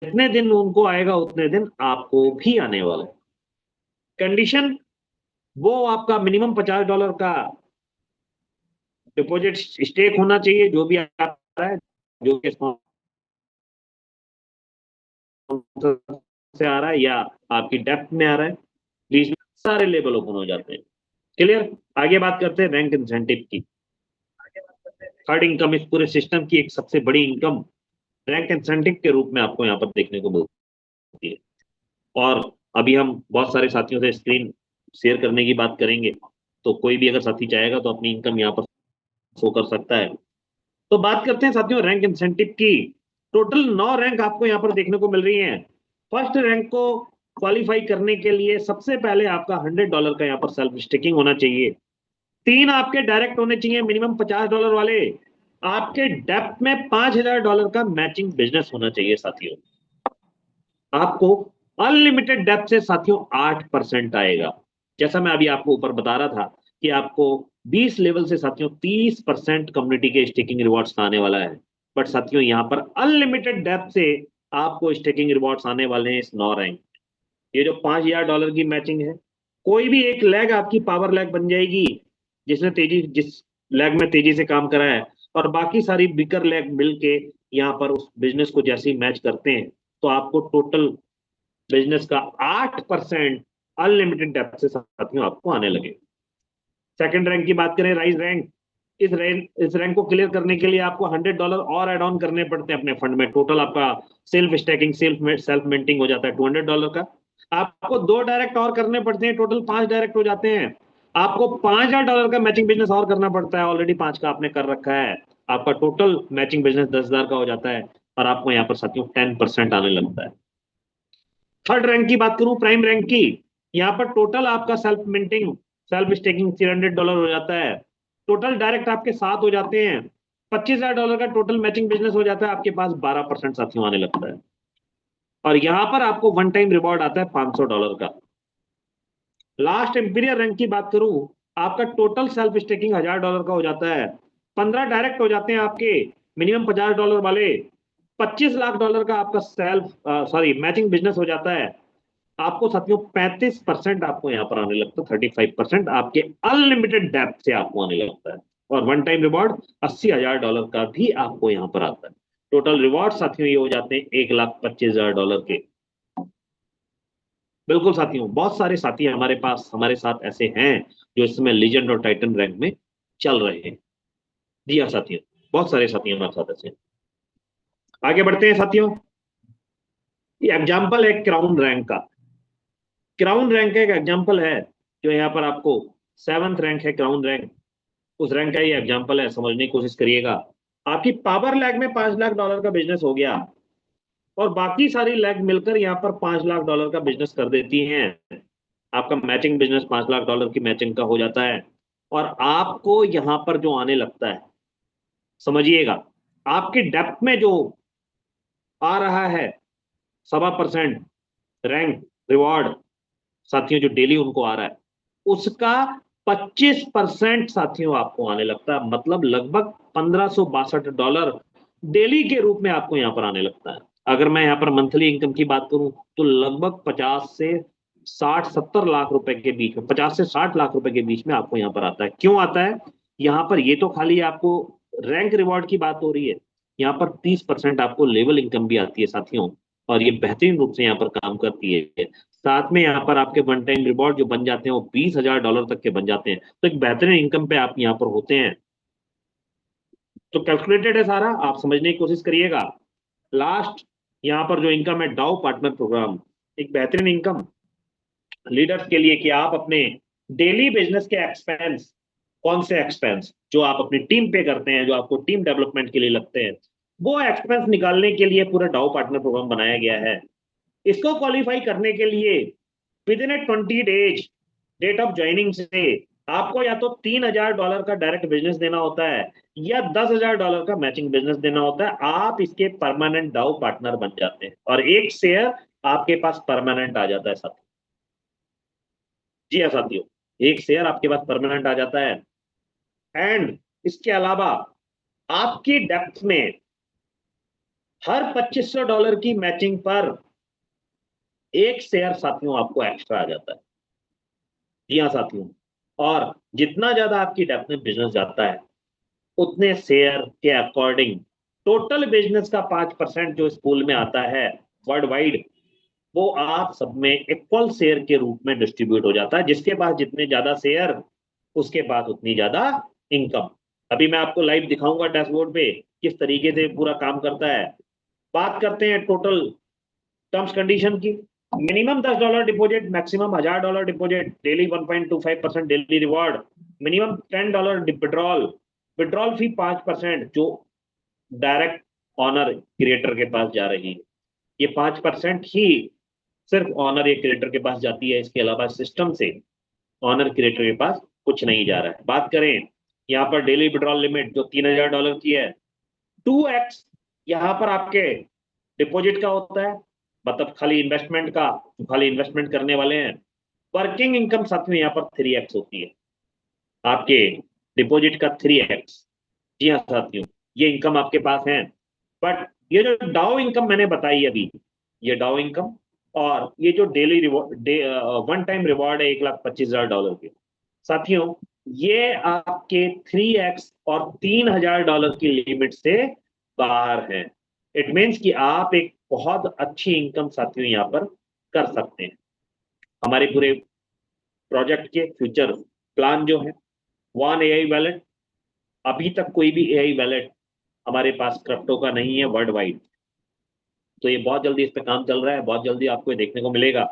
Speaker 2: जितने दिन उनको आएगा उतने दिन आपको भी आने वाला है। कंडीशन वो आपका मिनिमम $50 का डिपॉजिट स्टेक होना चाहिए, जो भी आप रहा है, जो कि से आ रहा है या आपकी डेप्थ में आ रहा है, बीच में सारे लेवल ओपन हो जाते हैं। क्लियर? आगे बात करते हैं रैंक इंसेंटिव की। थर्ड इनकम इस पूरे सिस्टम की एक सबसे बड़ी इनकम रैंक इंसेंटिव के रूप में आपको यहाँ पर देखने को मिलती है। और अभी हम बहुत सारे साथियों से स्क्रीन शेयर करने की बात करेंगे, तो कोई भी अगर साथी चाहेगा तो अपनी इनकम यहाँ पर शो कर सकता है। तो बात करते हैं साथियों रैंक इंसेंटिव की। टोटल 9 रैंक आपको यहाँ पर देखने को मिल रही हैं। फर्स्ट रैंक को क्वालिफाई करने के लिए सबसे पहले आपका $100 का यहाँ पर सेल्फ स्टेकिंग होना चाहिए। 3 आपके डायरेक्ट होने चाहिए मिनिमम $50 वाले। आपके डेप्थ में $5000 का मैचिंग बिजनेस होना चाहिए साथियों। आपको अनलिमिटेड डेप्थ से साथियों 8% आएगा। जैसा मैं अभी आपको ऊपर बता रहा था कि आपको 20 लेवल से साथियों 30% कम्युनिटी के स्टेकिंग रिवॉर्ड्स आने वाला है। बट साथियों यहाँ पर अनलिमिटेड डेप्थ से आपको स्टेकिंग रिवॉर्ड्स आने वाले हैं इस 9 रैंक। ये जो $5000 की मैचिंग है, कोई भी एक लेग आपकी पावर लेग बन जाएगी जिस लेग में तेजी से काम करा है, और बाकी सारी बिकर लेग मिलके यहाँ पर उस बिजनेस को जैसे ही मैच करते हैं तो आपको टोटल बिजनेस का 8% अनलिमिटेड डेप्थ से साथियों आपको आने लगे। सेकंड रैंक की बात करें, राइज रैंक। इस रैंक को क्लियर करने के लिए आपको $100 और एड ऑन करने पड़ते हैं अपने फंड में। टोटल आपका सेल्फ स्टैकिंग सेल्फ मिंटिंग हो जाता है $200 का। आपको 2 डायरेक्ट और करने पड़ते हैं, टोटल 5 डायरेक्ट हो जाते हैं। आपको $5000 का मैचिंग बिजनेस और करना पड़ता है, ऑलरेडी 5 का आपने कर रखा है। आपका टोटल मैचिंग बिजनेस 10,000 का हो जाता है और आपको यहाँ पर साथियों 10% आने लगता है। थर्ड रैंक की बात करूं, प्राइम रैंक की, यहाँ पर टोटल आपका सेल्फ स्टेकिंग $300 हो जाता है। टोटल डायरेक्ट आपके 7 हो जाते हैं। $25,000 का टोटल मैचिंग बिजनेस हो जाता है, आपके पास 12% साथियों आने लगता है। और यहाँ पर आपको वन टाइम रिवॉर्ड आता है $500 का। लास्ट इंपीरियर रैंक की बात करूं, आपका टोटल सेल्फ स्टेकिंग $1000 का हो जाता है। 15 डायरेक्ट हो जाते हैं आपके मिनिमम $50 वाले। $25 लाख का आपका मैचिंग बिजनेस हो जाता है। आपको साथियों 35% आपको यहाँ पर आने लगता है, 35% आपके अनलिमिटेड डेप्थ से आपको आने लगता है। और वन टाइम रिवॉर्ड $80,000 का भी आपको यहाँ पर आता है। टोटल रिवॉर्ड साथियों ये हो जाते हैं $1,25,000 के। बिल्कुल साथियों, बहुत सारे साथी हमारे साथ ऐसे हैं जो इस समय लीजेंड और टाइटन रैंक में चल रहे हैं। जी हाँ साथियों, बहुत सारे साथी हमारे साथ ऐसे हैं। आगे बढ़ते हैं साथियों। ये एग्जाम्पल है क्राउन रैंक का। क्राउन रैंक का एक एग्जाम्पल है जो यहाँ पर आपको 7th रैंक है क्राउन रैंक, उस रैंक का ये एग्जाम्पल है, समझने की कोशिश करिएगा। आपकी पावर लैग में $5 लाख का बिजनेस हो गया और बाकी सारी लैग मिलकर यहाँ पर $5 लाख का बिजनेस कर देती हैं। आपका मैचिंग बिजनेस $5 लाख की मैचिंग का हो जाता है और आपको यहाँ पर जो आने लगता है, समझिएगा, आपकी डेप्थ में जो आ रहा है 1.25% रैंक रिवॉर्ड साथियों जो डेली उनको आ रहा है, उसका 25% साथियों आपको आने लगता है। मतलब लगभग $1562 डेली के रूप में आपको यहाँ पर आने लगता है। अगर मैं यहाँ पर मंथली इनकम की बात करूं तो लगभग 50 से 60-70 लाख रुपए के बीच में, 50 से 60 लाख रुपए के बीच में आपको यहाँ पर आता है। क्यों आता है? यहाँ पर ये तो खाली आपको रैंक रिवॉर्ड की बात हो रही है, यहाँ पर 30% आपको लेवल इनकम भी आती है साथियों, और ये बेहतरीन रूप से यहाँ पर काम करती है। साथ में यहाँ पर आपके वन टाइम रिवॉर्ड जो बन जाते हैं वो $20,000 तक के बन जाते हैं। तो एक बेहतरीन इनकम पे आप यहाँ पर होते हैं। तो कैलकुलेटेड है सारा, आप समझने की कोशिश करिएगा। लास्ट यहाँ पर जो इनकम है, डाउ पार्टनर प्रोग्राम, एक बेहतरीन इनकम लीडर्स के लिए कि आप अपने डेली बिजनेस के एक्सपेंस, कौन से एक्सपेंस जो आप अपनी टीम पे करते हैं, जो आपको टीम डेवलपमेंट के लिए लगते हैं, वो एक्सपेंस निकालने के लिए पूरा डाउ पार्टनर प्रोग्राम बनाया गया है। इसको क्वालिफाई करने के लिए within 20 days date of joining से आपको या तो $3,000 का डायरेक्ट बिजनेस देना होता है या $10,000 का मैचिंग बिजनेस देना होता है। आप इसके परमानेंट डाउ पार्टनर बन जाते हैं और एक शेयर आपके पास परमानेंट आ जाता है साथियों। जी हाँ साथियों, एक शेयर आपके पास परमानेंट आ जाता है। एंड इसके अलावा आपकी डेप्थ में हर $2500 की मैचिंग पर एक शेयर साथियों आपको एक्स्ट्रा आ जाता है। जी हाँ साथियों, और जितना ज्यादा आपकी डेप्थ में बिजनेस जाता है उतने शेयर के अकॉर्डिंग टोटल बिजनेस का 5% जो इस पूल में आता है, वर्ल्ड वाइड, वो आप सब में इक्वल शेयर के रूप में डिस्ट्रीब्यूट हो जाता है। जिसके पास जितने ज्यादा शेयर, उसके पास उतनी ज्यादा इनकम। अभी मैं आपको लाइव दिखाऊंगा डैशबोर्ड पे किस तरीके से पूरा काम करता है। बात करते हैं टोटल टर्म्स कंडीशन की। Minimum $10 deposit, maximum $1000 deposit, daily 1.25% daily reward, minimum $10 withdrawal, withdrawal fee 5% जो डायरेक्ट ऑनर क्रिएटर के पास जा रही है। ये 5% ही सिर्फ ऑनर या क्रिएटर के पास जाती है, इसके अलावा सिस्टम से ऑनर क्रिएटर के पास कुछ नहीं जा रहा है। बात करें यहाँ पर डेली विड्रॉल लिमिट जो $3000 की है, 2x यहाँ पर आपके डिपॉजिट का होता है, मतलब खाली इन्वेस्टमेंट का, खाली इन्वेस्टमेंट करने वाले हैं। वर्किंग इनकम साथ में यहाँ पर 3x होती है, आपके डिपॉजिट का 3x। जी हाँ साथियों, ये इनकम आपके पास है। बट ये जो डाउ इनकम मैंने बताई अभी, ये डाउ इनकम और ये जो daily reward, one time reward है $1,25,000 के, साथियों ये आपके 3x और $3,000 की लिमिट से बाहर है। इट मीन्स कि आप एक बहुत अच्छी इनकम साथियों यहाँ पर कर सकते हैं। हमारे पूरे प्रोजेक्ट के फ्यूचर प्लान जो है, वन एआई वैलेट, अभी तक कोई भी एआई वैलेट हमारे पास क्रिप्टो का नहीं है वर्ल्ड वाइड। तो ये बहुत जल्दी इस पे काम चल रहा है, बहुत जल्दी आपको ये देखने को मिलेगा।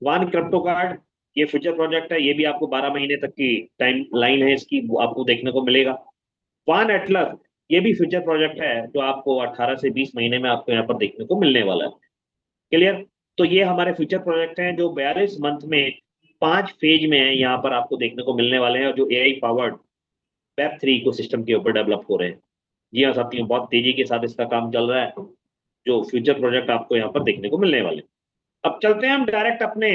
Speaker 2: वन क्रिप्टो कार्ड, ये फ्यूचर प्रोजेक्ट है, ये भी आपको 12 महीने तक की टाइम लाइन है इसकी, वो आपको देखने को मिलेगा। वन एटलस, ये भी फ्यूचर प्रोजेक्ट है जो आपको 18 से 20 महीने में आपको यहाँ पर देखने को मिलने वाला है। क्लियर? तो ये हमारे फ्यूचर प्रोजेक्ट हैं जो 42 मंथ में 5 फेज में है, यहाँ पर आपको देखने को मिलने वाले हैं, और जो एआई पावर्ड वेब 3 इकोसिस्टम के ऊपर डेवलप हो रहे हैं। जी हाँ साथियों, बहुत तेजी के साथ इसका काम चल रहा है, जो फ्यूचर प्रोजेक्ट आपको यहाँ पर देखने को मिलने वाले। अब चलते हैं हम डायरेक्ट अपने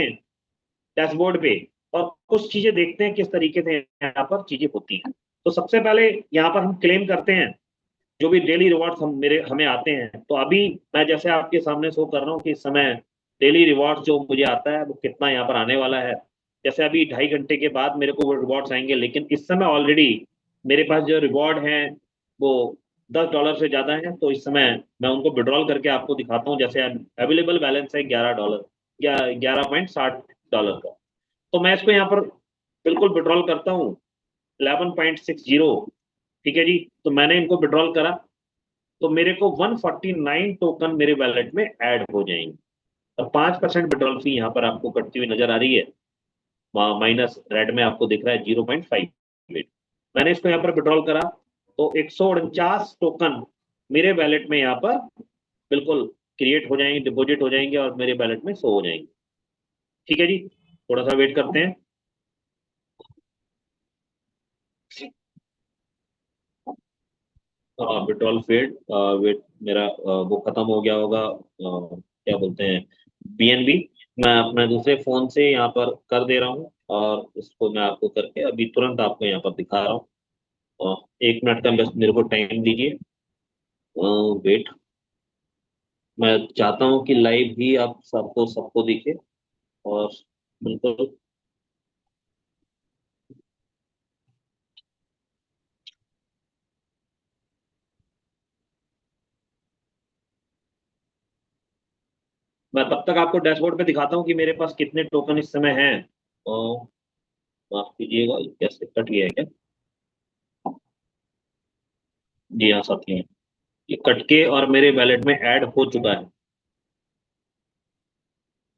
Speaker 2: डैशबोर्ड पे और कुछ चीजें देखते हैं किस तरीके से यहाँ पर चीजें होती हैं। तो सबसे पहले यहाँ पर हम क्लेम करते हैं जो भी डेली रिवॉर्ड्स हमें आते हैं। तो अभी मैं जैसे आपके सामने शो कर रहा हूँ कि इस समय डेली रिवॉर्ड्स जो मुझे आता है वो कितना यहाँ पर आने वाला है। जैसे अभी 2.5 घंटे के बाद मेरे को वो रिवॉर्ड्स आएंगे, लेकिन इस समय ऑलरेडी मेरे पास जो रिवॉर्ड है वो $10 से ज्यादा है। तो इस समय मैं उनको विड्रॉल करके आपको दिखाता हूँ। जैसे अवेलेबल बैलेंस है $11 या $11.60 का, तो मैं इसको यहाँ पर बिल्कुल विड्रॉल करता हूँ 11.60। ठीक है जी, तो मैंने इनको विड्रॉल करा तो मेरे को 149 टोकन मेरे वैलेट में ऐड हो जाएंगे। और 5% विड्रॉल फी यहाँ पर आपको कटती हुई नजर आ रही है, माइनस रेड में आपको दिख रहा है 0.58। मैंने इसको यहाँ पर विड्रॉल करा तो 149 टोकन मेरे वैलेट में यहाँ पर बिल्कुल क्रिएट हो जाएंगे, डिपॉजिट हो जाएंगे और मेरे वैलेट में शो हो जाएंगे। ठीक है जी, थोड़ा सा वेट करते हैं। विड्रॉल फेल्ड, वेट मेरा वो खत्म हो गया होगा, क्या बोलते हैं, बीएनबी। मैं अपने दूसरे फोन से यहाँ पर कर दे रहा हूँ और इसको मैं आपको करके अभी तुरंत आपको यहाँ पर दिखा रहा हूँ। 1 मिनट का बस मेरे को टाइम दीजिए, वेट। मैं चाहता हूँ कि लाइव ही आप सबको सबको दिखे और बिल्कुल। मैं तब तक आपको डैशबोर्ड पे दिखाता हूँ कि मेरे पास कितने टोकन इस समय हैं। माफ कीजिएगा, ये कैसे कट गया है क्या? जी हाँ साथियों, ये कट के और मेरे वैलेट में ऐड हो चुका है।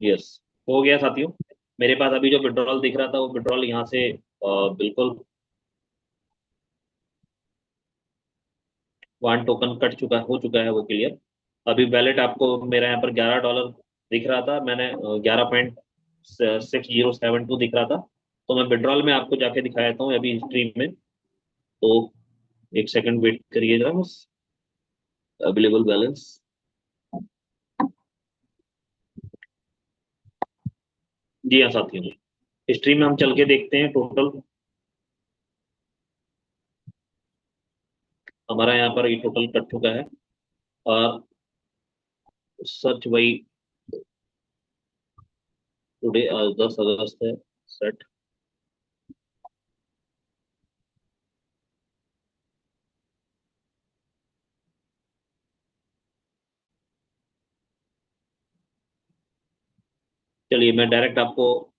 Speaker 2: यस, हो गया साथियों। मेरे पास अभी जो विड्रॉल दिख रहा था वो विड्रॉल यहाँ से बिल्कुल 1 टोकन कट चुका, हो चुका है वो क्लियर। अभी वैलेट आपको मेरा यहाँ पर $11 दिख रहा था, मैंने 11.6072 दिख रहा था। तो मैं विड्रॉल में आपको जाके दिखा देता हूँ अभी हिस्ट्री में। तो 1 सेकंड वेट करिए जरा बस। अवेलेबल बैलेंस, जी हाँ साथियों, हिस्ट्री में हम चल के देखते हैं टोटल। हमारा यहाँ पर ये टोटल कट चुका है और सच वही टुडे 10 अगस्त है। सेट, चलिए मैं डायरेक्ट आपको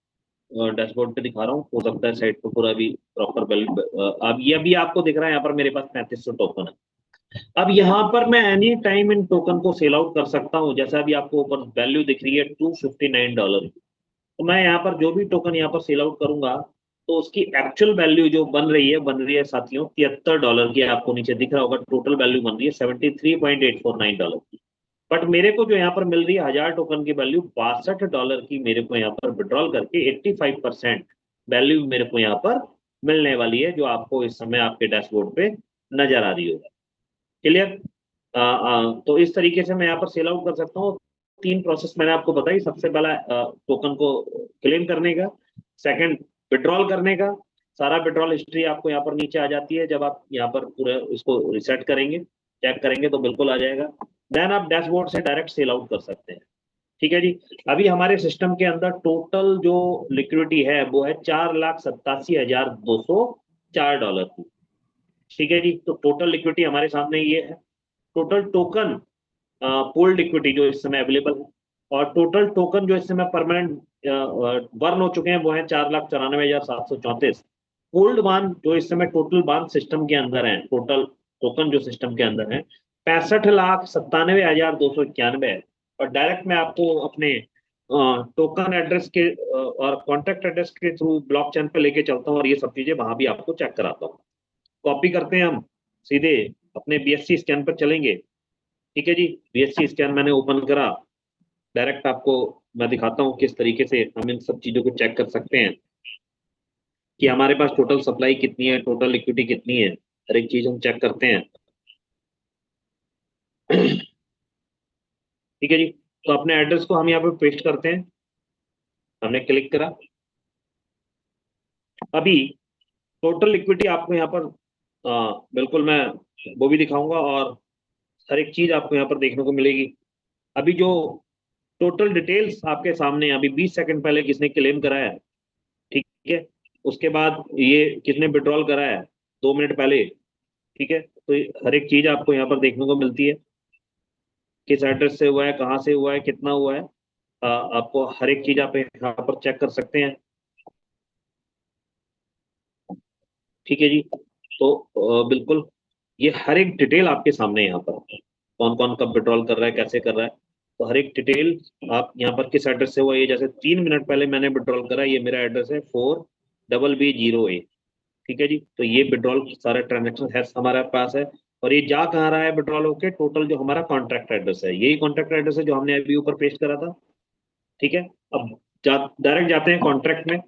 Speaker 2: डैशबोर्ड पे दिखा रहा हूँ, हो सकता है साइट पे पूरा भी प्रॉपर अब ये भी आपको दिख रहा है, यहाँ पर मेरे पास 3500 टोकन है। अब यहाँ पर मैं एनी टाइम इन टोकन को सेल आउट कर सकता हूँ, जैसा अभी आपको ऊपर वैल्यू दिख रही है $259। तो मैं यहाँ पर जो भी टोकन यहाँ पर सेल आउट करूंगा तो उसकी एक्चुअल वैल्यू जो बन रही है साथियों $73 की, आपको नीचे दिख रहा होगा। टोटल वैल्यू बन रही है $73.849 की। बट मेरे को जो यहाँ पर मिल रही है 1000 टोकन की वैल्यू $62 की, मेरे को यहाँ पर विड्रॉल करके 85% वैल्यू मेरे को यहाँ पर मिलने वाली है, जो आपको इस समय आपके डैशबोर्ड पे नजर आ रही होगा। क्लियर? तो इस तरीके से मैं यहाँ पर सेल आउट कर सकता हूँ। 3 प्रोसेस मैंने आपको बताई। सबसे पहला टोकन को क्लेम करने का, सेकंड विड्रॉल करने का। सारा विड्रॉल हिस्ट्री आपको यहाँ पर नीचे आ जाती है। जब आप यहाँ पर पूरा इसको रिसेट करेंगे, चेक करेंगे तो बिल्कुल आ जाएगा। देन आप डैशबोर्ड से डायरेक्ट सेल आउट कर सकते हैं। ठीक है जी। अभी हमारे सिस्टम के अंदर टोटल जो लिक्विडिटी है वो है $4,87,204 की। ठीक है जी। तो टोटल लिक्विडिटी हमारे सामने ये है। टोटल टोकन पोल्ड इक्विटी जो इस समय अवेलेबल है, और टोटल टोकन जो इस समय परमानेंट बर्न हो चुके हैं वो है 4,94,734। पोल्ड बांड जो इस समय टोटल बांड सिस्टम के अंदर है, टोटल टोकन जो सिस्टम के अंदर है 65,97,291 है। और डायरेक्ट मैं आपको अपने टोकन एड्रेस के और कॉन्टैक्ट एड्रेस के थ्रू ब्लॉकचेन पे लेके चलता हूँ और ये सब चीजें वहां भी आपको चेक कराता हूँ। कॉपी करते हैं हम, सीधे अपने BSC स्कैन पर चलेंगे। ठीक है जी। BSC स्कैन मैंने ओपन करा, डायरेक्ट आपको मैं दिखाता हूँ किस तरीके से हम इन सब चीजों को चेक कर सकते हैं कि हमारे पास टोटल सप्लाई कितनी है, टोटल लिक्विडिटी कितनी है, हर एक चीज हम चेक करते हैं। ठीक है जी। तो अपने एड्रेस को हम यहाँ पे पेस्ट करते हैं। हमने क्लिक करा। अभी टोटल लिक्विडिटी आपको यहाँ पर बिल्कुल मैं वो भी दिखाऊंगा और हर एक चीज आपको यहाँ पर देखने को मिलेगी। अभी जो टोटल डिटेल्स आपके सामने, अभी 20 सेकंड पहले किसने क्लेम करा है, ठीक है, उसके बाद ये किसने विड्रॉल करा है 2 मिनट पहले। ठीक है। तो हर एक चीज आपको यहाँ पर देखने को मिलती है, किस एड्रेस से हुआ है, कहाँ से हुआ है, कितना हुआ है। आपको हर एक चीज आप यहाँ पर चेक कर सकते हैं। ठीक है जी। तो बिल्कुल ये हर एक डिटेल आपके सामने यहाँ पर, कौन कौन कब विड्रॉल कर रहा है, कैसे कर रहा है, तो हर एक डिटेल आप यहाँ पर किस एड्रेस से हुआ। ये जैसे 3 मिनट पहले मैंने विड्रॉल करा, ये मेरा एड्रेस है 4BB0A। ठीक है जी। तो ये विड्रॉल सारा ट्रांजेक्शन है हमारे पास है। और ये जा कहाँ रहा है विड्रॉल होके, टोटल जो हमारा कॉन्ट्रैक्ट एड्रेस है, यही कॉन्ट्रैक्ट एड्रेस है जो हमने अभी ऊपर पेस्ट करा था। ठीक है। अब डायरेक्ट जाते हैं कॉन्ट्रैक्ट में।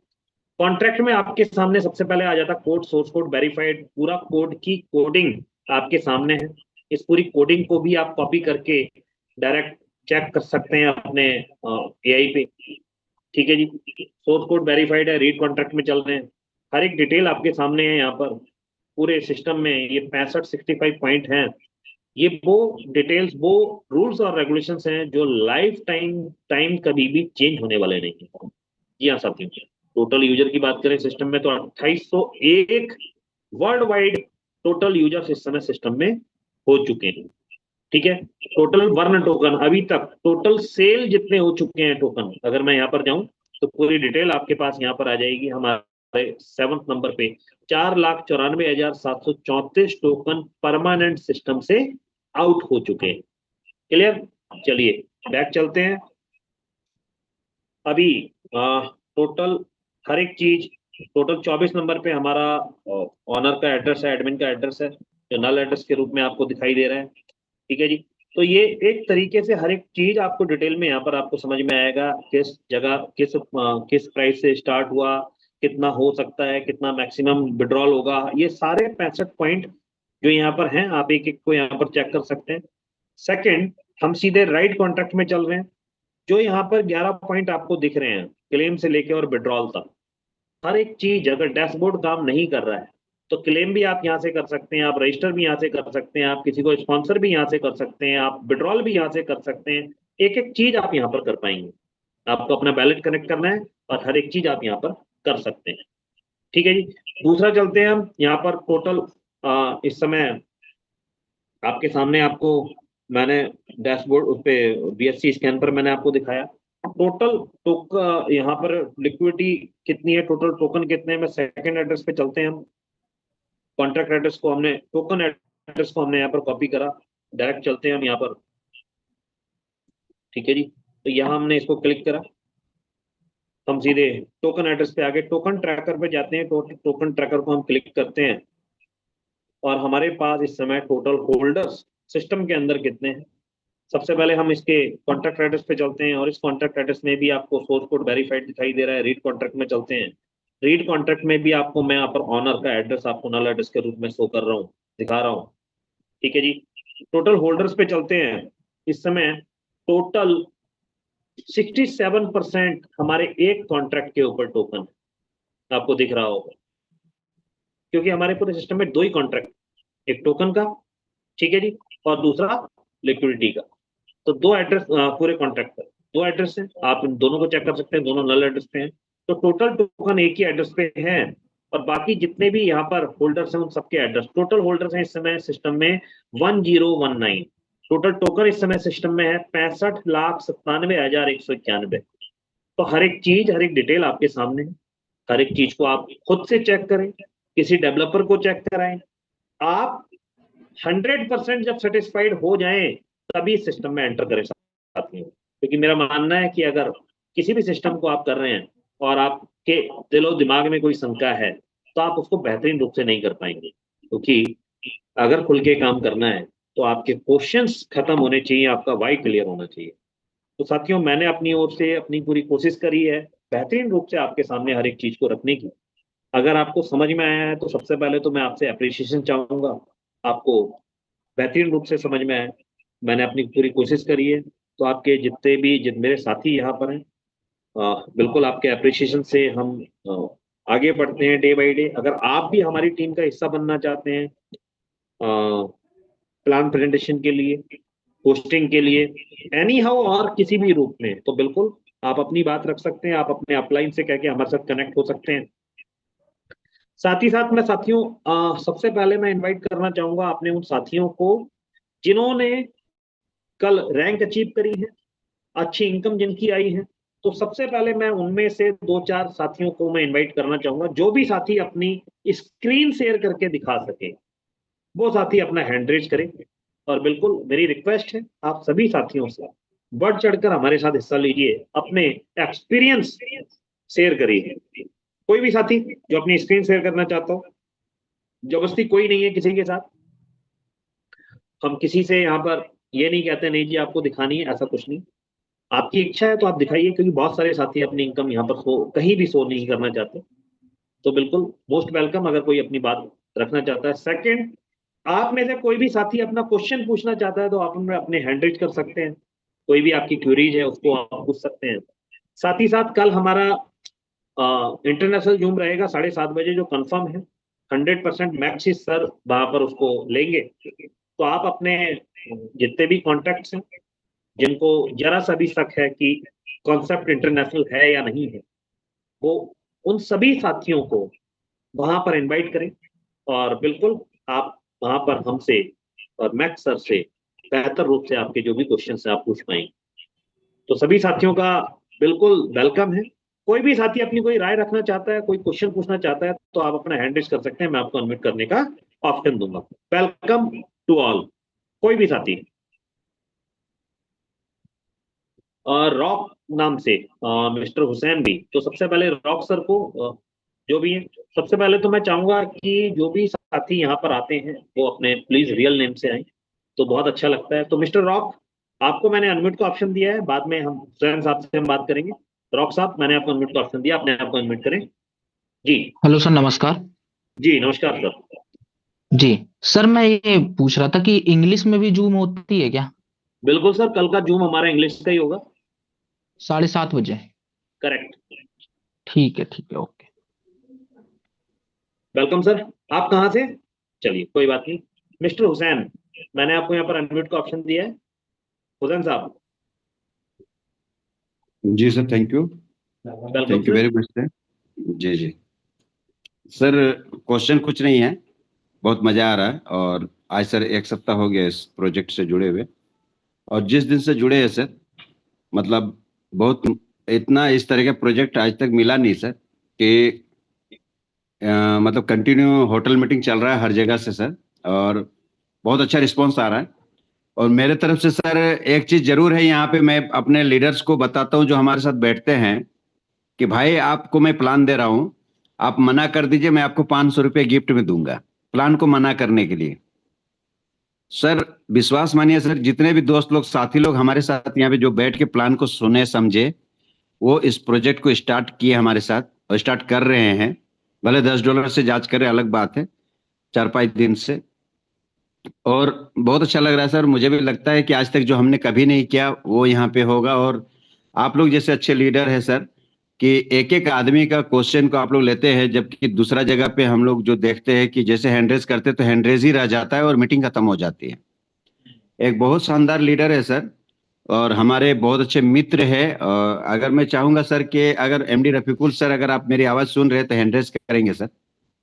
Speaker 2: कॉन्ट्रैक्ट में आपके सामने सबसे पहले आ जाता कोड, सोर्स कोड वेरीफाइड, पूरा कोड की कोडिंग आपके सामने है। इस पूरी कोडिंग को भी आप कॉपी करके डायरेक्ट चेक कर सकते हैं अपने AI पे। ठीक है जी। सोर्स कोड वेरीफाइड है, रीड कॉन्ट्रैक्ट में चल रहे हैं, हर एक डिटेल आपके सामने है। यहाँ पर पूरे सिस्टम में ये 65 पॉइंट हैं। ये वो डिटेल्स, वो रूल्स और रेगुलेशंस हैं जो लाइफ टाइम कभी भी चेंज होने वाले नहीं है। जी हाँ साथियों। टोटल यूजर की बात करें सिस्टम में तो 2801 वर्ल्ड वाइड टोटल यूजर्स इस समय सिस्टम में हो चुके हैं। ठीक है। टोटल वर्न टोकन अभी तक टोटल सेल जितने हो चुके हैं टोकन, अगर मैं यहाँ पर जाऊं तो पूरी डिटेल आपके पास यहाँ पर आ जाएगी। हमारे 7th नंबर पे 4,94,734 टोकन परमानेंट सिस्टम से आउट हो चुके हैं। क्लियर? चलिए बैक चलते हैं। अभी टोटल हर एक चीज, टोटल 24 नंबर पे हमारा ऑनर का एड्रेस है, एडमिन का एड्रेस है, जो नल एड्रेस के रूप में आपको दिखाई दे रहा है। ठीक है जी। तो ये एक तरीके से हर एक चीज आपको डिटेल में यहाँ पर आपको समझ में आएगा, किस जगह किस प्राइस से स्टार्ट हुआ, कितना हो सकता है, कितना मैक्सिमम विड्रॉल होगा। ये सारे 65 पॉइंट जो यहाँ पर हैं, आप एक एक को यहाँ पर चेक कर सकते हैं। सेकंड, हम सीधे राइट कॉन्ट्रैक्ट में चल रहे हैं। जो यहाँ पर 11 पॉइंट आपको दिख रहे हैं क्लेम से लेके और विड्रॉल तक, हर एक चीज अगर डैशबोर्ड काम नहीं कर रहा है तो क्लेम भी आप यहाँ से कर सकते हैं, आप रजिस्टर भी यहाँ से कर सकते हैं, आप किसी को स्पॉन्सर भी यहाँ से कर सकते हैं, आप विड्रॉल भी यहाँ से कर सकते हैं। एक एक चीज आप यहाँ पर कर पाएंगे। आपको अपना बैलेट कनेक्ट करना है और हर एक चीज आप यहाँ पर कर सकते हैं। ठीक है जी। दूसरा चलते हैं हम यहाँ पर टोटल इस समय आपके सामने, आपको मैंने डैशबोर्ड उस पे BSC स्कैन पर मैंने आपको दिखाया टोटल टोकन यहाँ पर लिक्विडिटी कितनी है, टोटल टोकन कितने हैं, मैं सेकंड एड्रेस पे चलते हैं हम। कॉन्ट्रैक्ट एड्रेस को हमने, टोकन एड्रेस को हमने यहाँ पर कॉपी करा, डायरेक्ट चलते हैं हम यहाँ पर। ठीक है जी, तो यहाँ हमने इसको क्लिक करा, हम सीधे टोकन एड्रेस पे आ गए। टोकन ट्रैकर पे जाते हैं, टोकन ट्रैकर को हम क्लिक करते हैं और हमारे पास इस समय टोटल होल्डर्स सिस्टम के अंदर कितने हैं। सबसे पहले हम इसके कॉन्ट्रैक्ट एड्रेस पे चलते हैं और इस कॉन्ट्रैक्ट एड्रेस में भी आपको सोर्स कोड वेरीफाइड दिखाई दे रहा है। रीड कॉन्ट्रैक्ट में चलते हैं, रीड कॉन्ट्रैक्ट में भी आपको मैं यहाँ पर ऑनर का एड्रेस आपको नल एड्रेस के रूप में शो कर रहा हूँ, दिखा रहा हूँ। ठीक है जी, टोटल होल्डर्स पे चलते हैं। इस समय टोटल 67% हमारे एक कॉन्ट्रैक्ट के ऊपर टोकन आपको दिख रहा होगा, क्योंकि हमारे पूरे सिस्टम में दो ही कॉन्ट्रैक्ट, एक टोकन का, ठीक है जी, और दूसरा लिक्विडिटी का। तो दो एड्रेस पूरे कॉन्ट्रैक्ट पर दो एड्रेस हैं, आप इन दोनों को चेक कर सकते हैं, दोनों नल एड्रेस पे हैं। तो टोटल टोकन एक ही एड्रेस पे हैं और बाकी जितने भी यहाँ पर होल्डर्स हैं उन सबके एड्रेस, टोटल होल्डर्स हैं इस समय सिस्टम में 1019। टोटल टोकन इस समय सिस्टम में है 65,97,191। तो हर एक चीज, हर एक डिटेल आपके सामने है। हर एक चीज को आप खुद से चेक करें, किसी डेवलपर को चेक कराएं। आप 100% जब सेटिस्फाइड हो जाएं तभी सिस्टम में एंटर करें साथियों, क्योंकि मेरा मानना है कि अगर किसी भी सिस्टम को आप कर रहे हैं और आपके दिलो दिमाग में कोई शंका है तो आप उसको बेहतरीन रूप से नहीं कर पाएंगे। क्योंकि अगर खुल के काम करना है तो आपके क्वेश्चंस खत्म होने चाहिए, आपका वाई क्लियर होना चाहिए। तो साथियों, मैंने अपनी ओर से अपनी पूरी कोशिश करी है बेहतरीन रूप से आपके सामने हर एक चीज को रखने की। अगर आपको समझ में आया है तो सबसे पहले तो मैं आपसे अप्रिशिएशन चाहूंगा, आपको बेहतरीन रूप से समझ में आए, मैंने अपनी पूरी कोशिश करी है। तो आपके जितने मेरे साथी यहाँ पर हैं, बिल्कुल आपके अप्रिशिएशन से हम आगे बढ़ते हैं डे बाय डे। अगर आप भी हमारी टीम का हिस्सा बनना चाहते हैं प्लान प्रेजेंटेशन के लिए, पोस्टिंग के लिए, एनी हाउ और किसी भी रूप में, तो बिल्कुल आप अपनी बात रख सकते हैं, आप अपने अपलाइन से कह के हमारे साथ कनेक्ट हो सकते हैं। साथ ही साथ मैं साथियों, सबसे पहले मैं इनवाइट करना चाहूंगा अपने उन साथियों को जिन्होंने कल रैंक अचीव करी है, अच्छी इनकम जिनकी आई है। तो सबसे पहले मैं उनमें से दो चार साथियों को मैं इनवाइट करना चाहूंगा, जो भी साथी अपनी स्क्रीन शेयर करके दिखा सके वो साथी अपना हैंड रेज करें। और बिल्कुल मेरी रिक्वेस्ट है आप सभी साथियों से, बढ़ चढ़कर हमारे साथ हिस्सा लीजिए, अपने एक्सपीरियंस शेयर करिए। कोई भी साथी जो अपनी स्क्रीन शेयर करना चाहता हो, जबरदस्ती कोई नहीं है किसी के साथ, हम किसी से यहाँ पर ये नहीं कहते नहीं जी आपको दिखानी है, ऐसा कुछ नहीं। आपकी इच्छा है तो आप दिखाइए, क्योंकि बहुत सारे साथी अपनी इनकम यहाँ पर कहीं भी शो नहीं करना चाहते। तो बिल्कुल मोस्ट वेलकम अगर कोई अपनी बात रखना चाहता है। सेकंड, आप में से कोई भी साथी अपना क्वेश्चन पूछना चाहता है तो आप उनमें अपने हैंड रेज कर सकते हैं, कोई भी आपकी क्वेरीज है उसको आप पूछ सकते हैं। साथ ही साथ कल हमारा इंटरनेशनल जूम रहेगा 7:30 बजे, जो कंफर्म है। 100% मैक्सिस सर वहां पर उसको लेंगे। तो आप अपने जितने भी कॉन्टैक्ट्स हैं जिनको जरा सा भी शक है कि कॉन्सेप्ट इंटरनेशनल है या नहीं है, वो उन सभी साथियों को वहां पर इनवाइट करें और बिल्कुल आप वहां पर हमसे और मैक्स सर से बेहतर रूप से आपके जो भी क्वेश्चन है आप पूछ पाएंगे। तो सभी साथियों का बिल्कुल वेलकम है। कोई भी साथी अपनी कोई राय रखना चाहता है, कोई क्वेश्चन पूछना चाहता है तो आप अपना हैंड रेज कर सकते हैं, मैं आपको अनम्यूट करने का ऑप्शन दूंगा। वेलकम टू ऑल, कोई भी साथी। रॉक नाम से मिस्टर हुसैन भी, तो सबसे पहले रॉक सर को जो भी है, सबसे पहले तो मैं चाहूंगा कि जो भी साथी यहाँ पर आते हैं वो अपने प्लीज रियल नेम से आए, तो बहुत अच्छा लगता है। तो मिस्टर रॉक, आपको मैंने अनम्यूट का ऑप्शन दिया है, बाद में हम हुसैन साहब से हम बात करेंगे। रॉक साहब, मैंने आपको अनम्यूट का ऑप्शन दिया, अपने आप को अनम्यूट करें। जी।
Speaker 3: हेलो सर, नमस्कार।
Speaker 2: जी नमस्कार सर।
Speaker 3: जी सर, मैं ये पूछ रहा था कि इंग्लिश में भी जूम होती है क्या?
Speaker 2: बिल्कुल सर, कल का जूम हमारा इंग्लिश का ही होगा।
Speaker 3: 7:30 बजे?
Speaker 2: करेक्ट।
Speaker 3: ठीक है, ओके।
Speaker 2: Welcome sir. आप कहाँ से? चलिए कोई बात नहीं। मिस्टर हुसैन, मैंने आपको यहाँ पर अनम्यूट का ऑप्शन दिया है। हुसैन साहब।
Speaker 4: जी sir, thank you
Speaker 2: welcome
Speaker 4: very much sir. जी जी सर, क्वेश्चन कुछ नहीं है, बहुत मजा आ रहा है। और आज सर 1 सप्ताह हो गया इस प्रोजेक्ट से जुड़े हुए, और जिस दिन से जुड़े हैं सर, मतलब बहुत इतना इस तरह का प्रोजेक्ट आज तक मिला नहीं सर कि मतलब कंटिन्यू होटल मीटिंग चल रहा है हर जगह से सर, और बहुत अच्छा रिस्पॉन्स आ रहा है। और मेरे तरफ से सर एक चीज जरूर है, यहाँ पे मैं अपने लीडर्स को बताता हूँ जो हमारे साथ बैठते हैं कि भाई आपको मैं प्लान दे रहा हूँ, आप मना कर दीजिए, मैं आपको 500 रुपये गिफ्ट में दूंगा प्लान को मना करने के लिए। सर विश्वास मानिए सर, जितने भी दोस्त लोग साथी लोग हमारे साथ यहाँ पे जो बैठ के प्लान को सुने समझे, वो इस प्रोजेक्ट को स्टार्ट किए हमारे साथ और स्टार्ट कर रहे हैं। भले $10 से जांच करें अलग बात है, 4-5 दिन से। और बहुत अच्छा लग रहा है सर, मुझे भी लगता है कि आज तक जो हमने कभी नहीं किया वो यहाँ पे होगा। और आप लोग जैसे अच्छे लीडर हैं सर, कि एक एक आदमी का क्वेश्चन को आप लोग लेते हैं, जबकि दूसरा जगह पे हम लोग जो देखते हैं कि जैसे हैंडरेज करते हैं तो हैंडरेज ही रह जाता है और मीटिंग खत्म हो जाती है। एक बहुत शानदार लीडर है सर, और हमारे बहुत अच्छे मित्र है। अगर मैं चाहूंगा सर कि अगर एमडी रफीकुल सर, अगर आप मेरी आवाज सुन रहे हैं तो हैंडरेज करेंगे सर।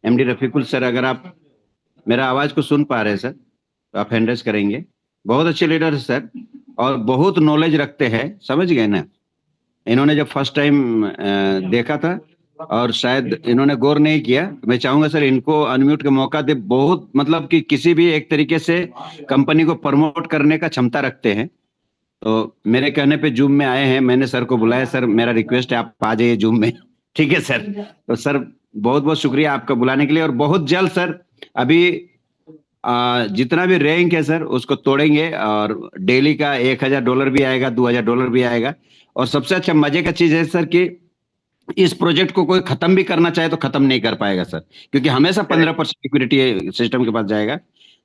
Speaker 4: एमडी रफीकुल सर, अगर आप मेरा आवाज को सुन पा रहे हैं सर तो आप हैंडरेज करेंगे। बहुत अच्छे लीडर है सर, और बहुत नॉलेज रखते हैं, समझ गए ना। इन्होंने जब फर्स्ट टाइम देखा था और शायद इन्होंने गौर नहीं किया, मैं चाहूंगा सर इनको अनम्यूट का मौका दे। बहुत मतलब कि किसी भी एक तरीके से कंपनी को प्रमोट करने का क्षमता रखते हैं। तो मेरे कहने पे जूम में आए हैं, मैंने सर को बुलाया, सर मेरा रिक्वेस्ट है आप आ जाइए जूम में। ठीक है सर। तो सर बहुत बहुत शुक्रिया आपका बुलाने के लिए, और बहुत जल्द सर अभी जितना भी रैंक है सर उसको तोड़ेंगे, और डेली का $1000 भी आएगा, $2000 भी आएगा। और सबसे अच्छा मजे का चीज है सर कि इस प्रोजेक्ट को कोई खत्म भी करना चाहे तो खत्म नहीं कर पाएगा सर, क्योंकि हमेशा 15% इक्विटी सिस्टम के पास जाएगा।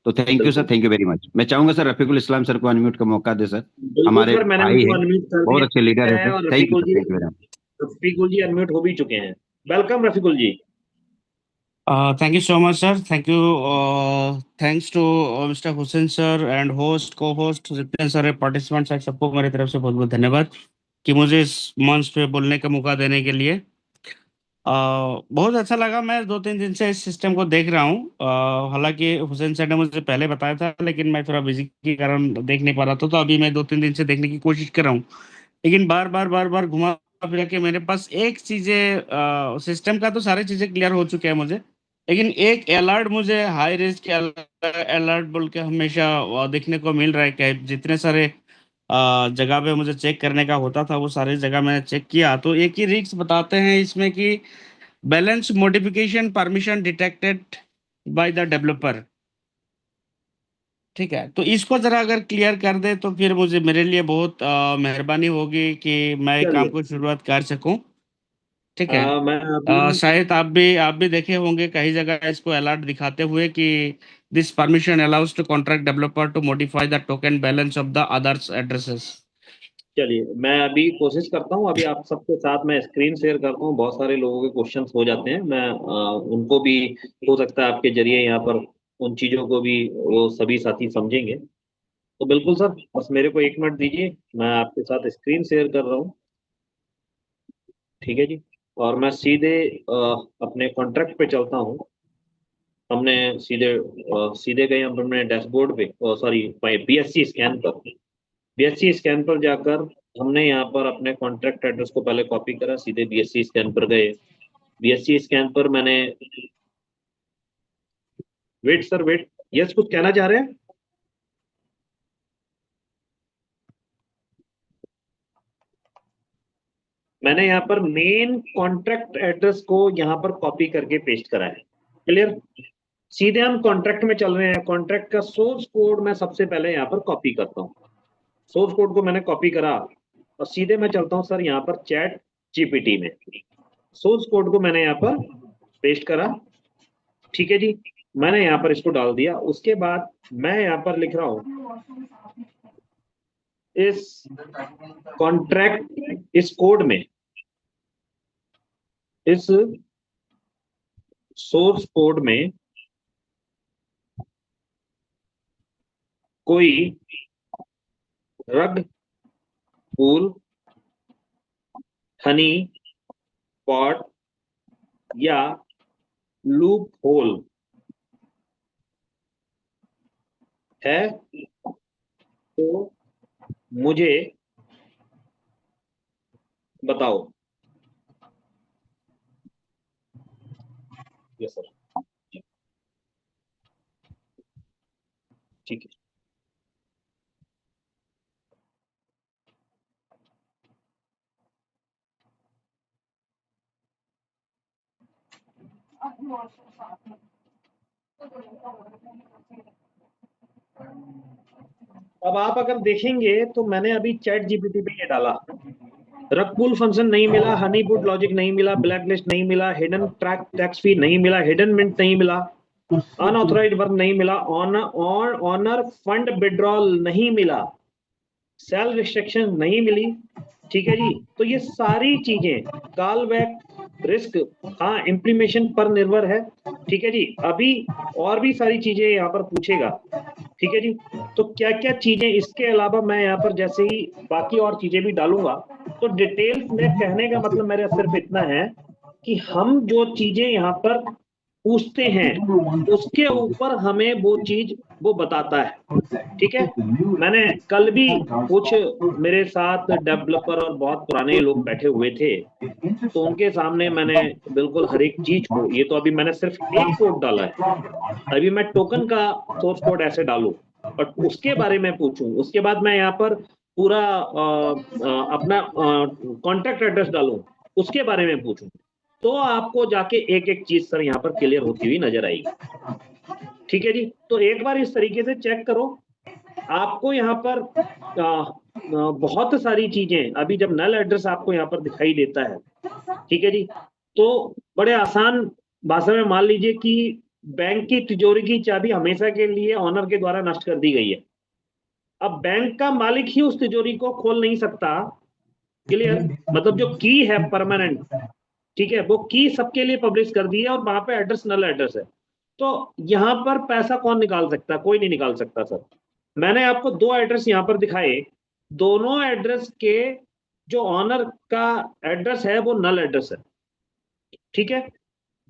Speaker 4: तो थैंक यू सर,
Speaker 2: बिल्कुल
Speaker 4: थैंक यू वेरी मच। मैं चाहूंगा सर रफीकुल इस्लाम सर को अनम्यूट का मौका दे सर,
Speaker 2: बिल्कुल
Speaker 4: हमारे
Speaker 2: सर, मैंने
Speaker 4: भाई
Speaker 2: उनको
Speaker 4: है,
Speaker 2: अनम्यूट कर
Speaker 4: बहुत अच्छे लीडर
Speaker 2: दिया
Speaker 4: है
Speaker 2: है
Speaker 4: सर।
Speaker 2: और
Speaker 4: thank you sir, thank you very much.
Speaker 2: Rafiqul ji unmute हो भी चुके हैं। Welcome Rafiqul ji.
Speaker 5: Thank you so much, sir. Thank you. Thanks to Mr. Hussain sir and host, co-host जितने सारे participants हैं सबको मेरी तरफ से बहुत बहुत धन्यवाद कि मुझे इस मंच पे बोलने का मौका देने के लिए। बहुत अच्छा लगा। मैं 2-3 दिन से इस सिस्टम को देख रहा हूँ। हालांकि हुसैन सर ने मुझे पहले बताया था, लेकिन मैं थोड़ा बिजी के कारण देख नहीं पा रहा था। तो अभी मैं 2-3 दिन से देखने की कोशिश कर रहा हूँ, लेकिन बार बार घुमा फिरा के मेरे पास एक चीजें, सिस्टम का तो सारी चीजें क्लियर हो चुके हैं मुझे, लेकिन एक अलर्ट मुझे हाई रिस्क अलर्ट बोल के हमेशा देखने को मिल रहा है कि जितने सारे जगह पे मुझे चेक करने का होता था वो सारी जगह मैंने चेक किया, तो एक ही रिस्क बताते हैं इसमें कि balance modification permission detected by the developer. ठीक है, तो इसको जरा अगर क्लियर कर दे तो फिर मुझे मेरे लिए बहुत मेहरबानी होगी कि मैं काम
Speaker 2: चलिए,
Speaker 5: को शुरुआत कर सकूं। ठीक है।
Speaker 2: मैं अभी
Speaker 5: शायद आप भी देखे होंगे कई जगह इसको अलर्ट दिखाते हुए कि this permission allows to contract developer to modify the token balance of the others addresses.
Speaker 2: चलिए, मैं अभी कोशिश करता हूँ, अभी आप सबके साथ मैं स्क्रीन शेयर करता हूँ। बहुत सारे लोगों के क्वेश्चंस हो जाते हैं, मैं उनको भी हो सकता है आपके जरिए यहाँ पर उन चीज़ों को भी वो सभी साथी समझेंगे। तो बिल्कुल सर, बस मेरे को 1 मिनट दीजिए, मैं आपके साथ स्क्रीन शेयर कर रहा हूँ। ठीक है जी। और मैं सीधे अपने कॉन्ट्रैक्ट पे चलता हूँ। हमने सीधे गए हम अपने डैशबोर्ड पे, सॉरी बीएससी स्कैन पर। बीएससी स्कैन पर जाकर हमने यहाँ पर अपने कॉन्ट्रैक्ट एड्रेस को पहले कॉपी करा, सीधे बीएससी स्कैन पर गए। बीएससी स्कैन पर मैंने, वेट सर वेट, यस कुछ कहना चाह रहे हैं? मैंने यहाँ पर मेन कॉन्ट्रैक्ट एड्रेस को यहाँ पर कॉपी करके पेस्ट करा है। क्लियर? सीधे हम कॉन्ट्रैक्ट में चल रहे हैं। कॉन्ट्रैक्ट का सोर्स कोड मैं सबसे पहले यहाँ पर कॉपी करता हूँ। सोर्स कोड को मैंने कॉपी करा और सीधे मैं चलता हूँ सर यहाँ पर चैट जीपीटी में। सोर्स कोड को मैंने यहाँ पर पेस्ट करा। ठीक है जी, मैंने यहाँ पर इसको डाल दिया। उसके बाद मैं यहाँ पर लिख रहा हूँ इस कॉन्ट्रैक्ट, इस कोड में, इस सोर्स कोड में कोई रग पूल, हनी पॉट या लूप होल है तो मुझे बताओ। यस सर, ठीक है। अब आप अगर देखेंगे तो मैंने अभी चैट जीपीटी पे ये डाला, रग पुल फंक्शन नहीं मिला, हनी पुट लॉजिक नहीं मिला, ब्लैक लिस्ट नहीं मिला, हिडन ट्रैक टैक्स फी नहीं मिला, हिडन मिंट नहीं मिला, अनऑथराइज्ड वर्क नहीं मिला, ऑनर फंड विड्रॉल नहीं मिला, सेल रिस्ट्रिक्शन नहीं मिली। ठीक है जी, तो ये सारी चीजें कॉल बैक रिस्क, हाँ इम्प्लीमेशन पर निर्भर है। ठीक है जी, अभी और भी सारी चीजें यहाँ पर पूछेगा। ठीक है जी, तो क्या क्या चीजें इसके अलावा मैं यहाँ पर जैसे ही बाकी और चीजें भी डालूंगा, तो डिटेल्स में कहने का मतलब मेरा सिर्फ इतना है कि हम जो चीजें यहाँ पर पूछते हैं उसके ऊपर हमें वो चीज वो बताता है। ठीक है, मैंने कल भी कुछ मेरे साथ डेवलपर और बहुत पुराने लोग बैठे हुए थे, तो उनके सामने मैंने बिल्कुल हर एक चीज को, ये तो अभी मैंने सिर्फ एक कोड डाला है, अभी मैं टोकन का सोर्स कोड ऐसे डालूं और उसके बारे में पूछूं, उसके बाद मैं यहाँ पर पूरा अपना कॉन्टैक्ट एड्रेस डालूं, उसके बारे में पूछूं, तो आपको जाके एक एक चीज सर यहाँ पर क्लियर होती हुई नजर आएगी। ठीक है जी, तो एक बार इस तरीके से चेक करो, आपको यहाँ पर बहुत सारी चीजें, अभी जब नल एड्रेस आपको यहाँ पर दिखाई देता है, ठीक है जी, तो बड़े आसान भाषा में मान लीजिए कि बैंक की तिजोरी की चाबी हमेशा के लिए ऑनर के द्वारा नष्ट कर दी गई है। अब बैंक का मालिक ही उस तिजोरी को खोल नहीं सकता, क्लियर, मतलब जो की है परमानेंट, ठीक है, वो की सबके लिए पब्लिश कर दी है और वहां पे एड्रेस नल एड्रेस है, तो यहां पर पैसा कौन निकाल सकता है? कोई नहीं निकाल सकता सर। मैंने आपको दो एड्रेस यहां पर दिखाए, दोनों एड्रेस के जो ऑनर का एड्रेस है वो नल एड्रेस है। ठीक है,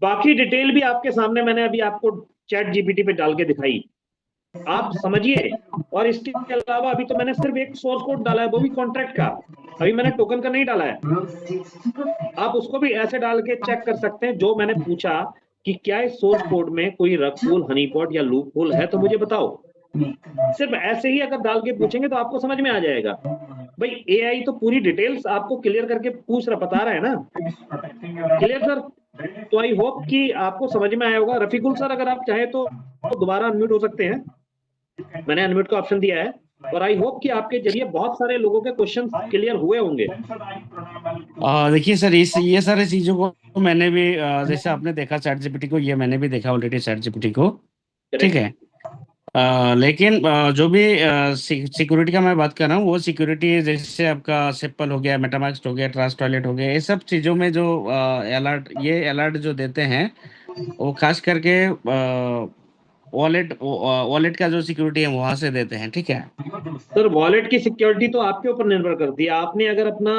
Speaker 2: बाकी डिटेल भी आपके सामने मैंने अभी आपको चैट जीपीटी पे डाल के दिखाई, आप समझिए। और इसके अलावा अभी तो मैंने सिर्फ एक सोर्स कोड डाला है, वो भी कॉन्ट्रैक्ट का, अभी मैंने टोकन का नहीं डाला है। आप उसको भी ऐसे डाल के चेक कर सकते हैं, जो मैंने पूछा कि क्या इस सोर्स कोड में कोई रग पुल, हनी पॉट या लूप पुल है तो मुझे बताओ। सिर्फ ऐसे ही अगर डाल के पूछेंगे तो आपको समझ में आ जाएगा। भाई एआई तो पूरी डिटेल्स आपको क्लियर करके पूछ रहा, बता रहा है ना। क्लियर सर, तो आई होप कि आपको समझ में आया होगा। रफीकुल सर अगर आप चाहे तो दोबारा अनम्यूट हो सकते हैं, मैंने अनम्यूट का ऑप्शन दिया है, और आई होप कि आपके जरिए बहुत सारे लोगों के क्वेश्चन क्लियर हुए होंगे।
Speaker 5: देखिए सर, इस ये सारी चीजों को मैंने भी जैसे आपने देखा चैट जीपीटी को, ये मैंने भी देखा ऑलरेडी चैट जीपीटी को। ठीक है, लेकिन जो भी सिक्योरिटी का मैं बात कर रहा हूँ, वो सिक्योरिटी जैसे आपका सिंपल हो गया, मेटामास्क हो गया, ट्रस्ट टॉयलेट हो गया, ये सब चीज़ों में जो अलर्ट जो देते हैं, वो खास करके वॉलेट का जो सिक्योरिटी है वहां से देते हैं। ठीक है
Speaker 2: सर, वॉलेट की सिक्योरिटी तो आपके ऊपर निर्भर करती है, आपने अगर अपना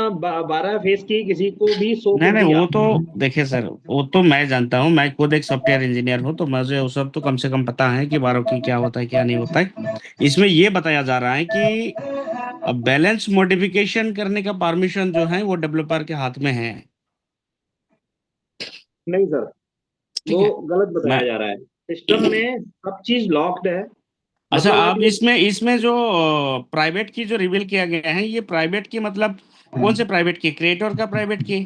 Speaker 2: 12 फेस की किसी को भी 100
Speaker 5: नहीं
Speaker 2: कर
Speaker 5: नहीं,
Speaker 2: दिया।
Speaker 5: वो तो देखिए सर, वो तो मैं जानता हूँ, मैं खुद एक सॉफ्टवेयर इंजीनियर हूँ, तो मुझे वो सब तो कम से कम पता है कि 12 की क्या होता है क्या नहीं होता है। इसमें ये बताया जा रहा है कि अब बैलेंस मॉडिफिकेशन करने का परमिशन जो है वो डेवलपर के हाथ में है।
Speaker 2: नहीं सर,
Speaker 5: ठीक
Speaker 2: वो
Speaker 5: है,
Speaker 2: गलत
Speaker 5: मैं
Speaker 2: बताया जा रहा है, सिस्टम में सब चीज लॉक्ड है।
Speaker 5: अच्छा,
Speaker 2: मतलब आप
Speaker 5: आप इसमें इसमें जो प्राइवेट की जो रिवील किया गया है, ये प्राइवेट की मतलब कौन से प्राइवेट की, क्रिएटर का प्राइवेट की?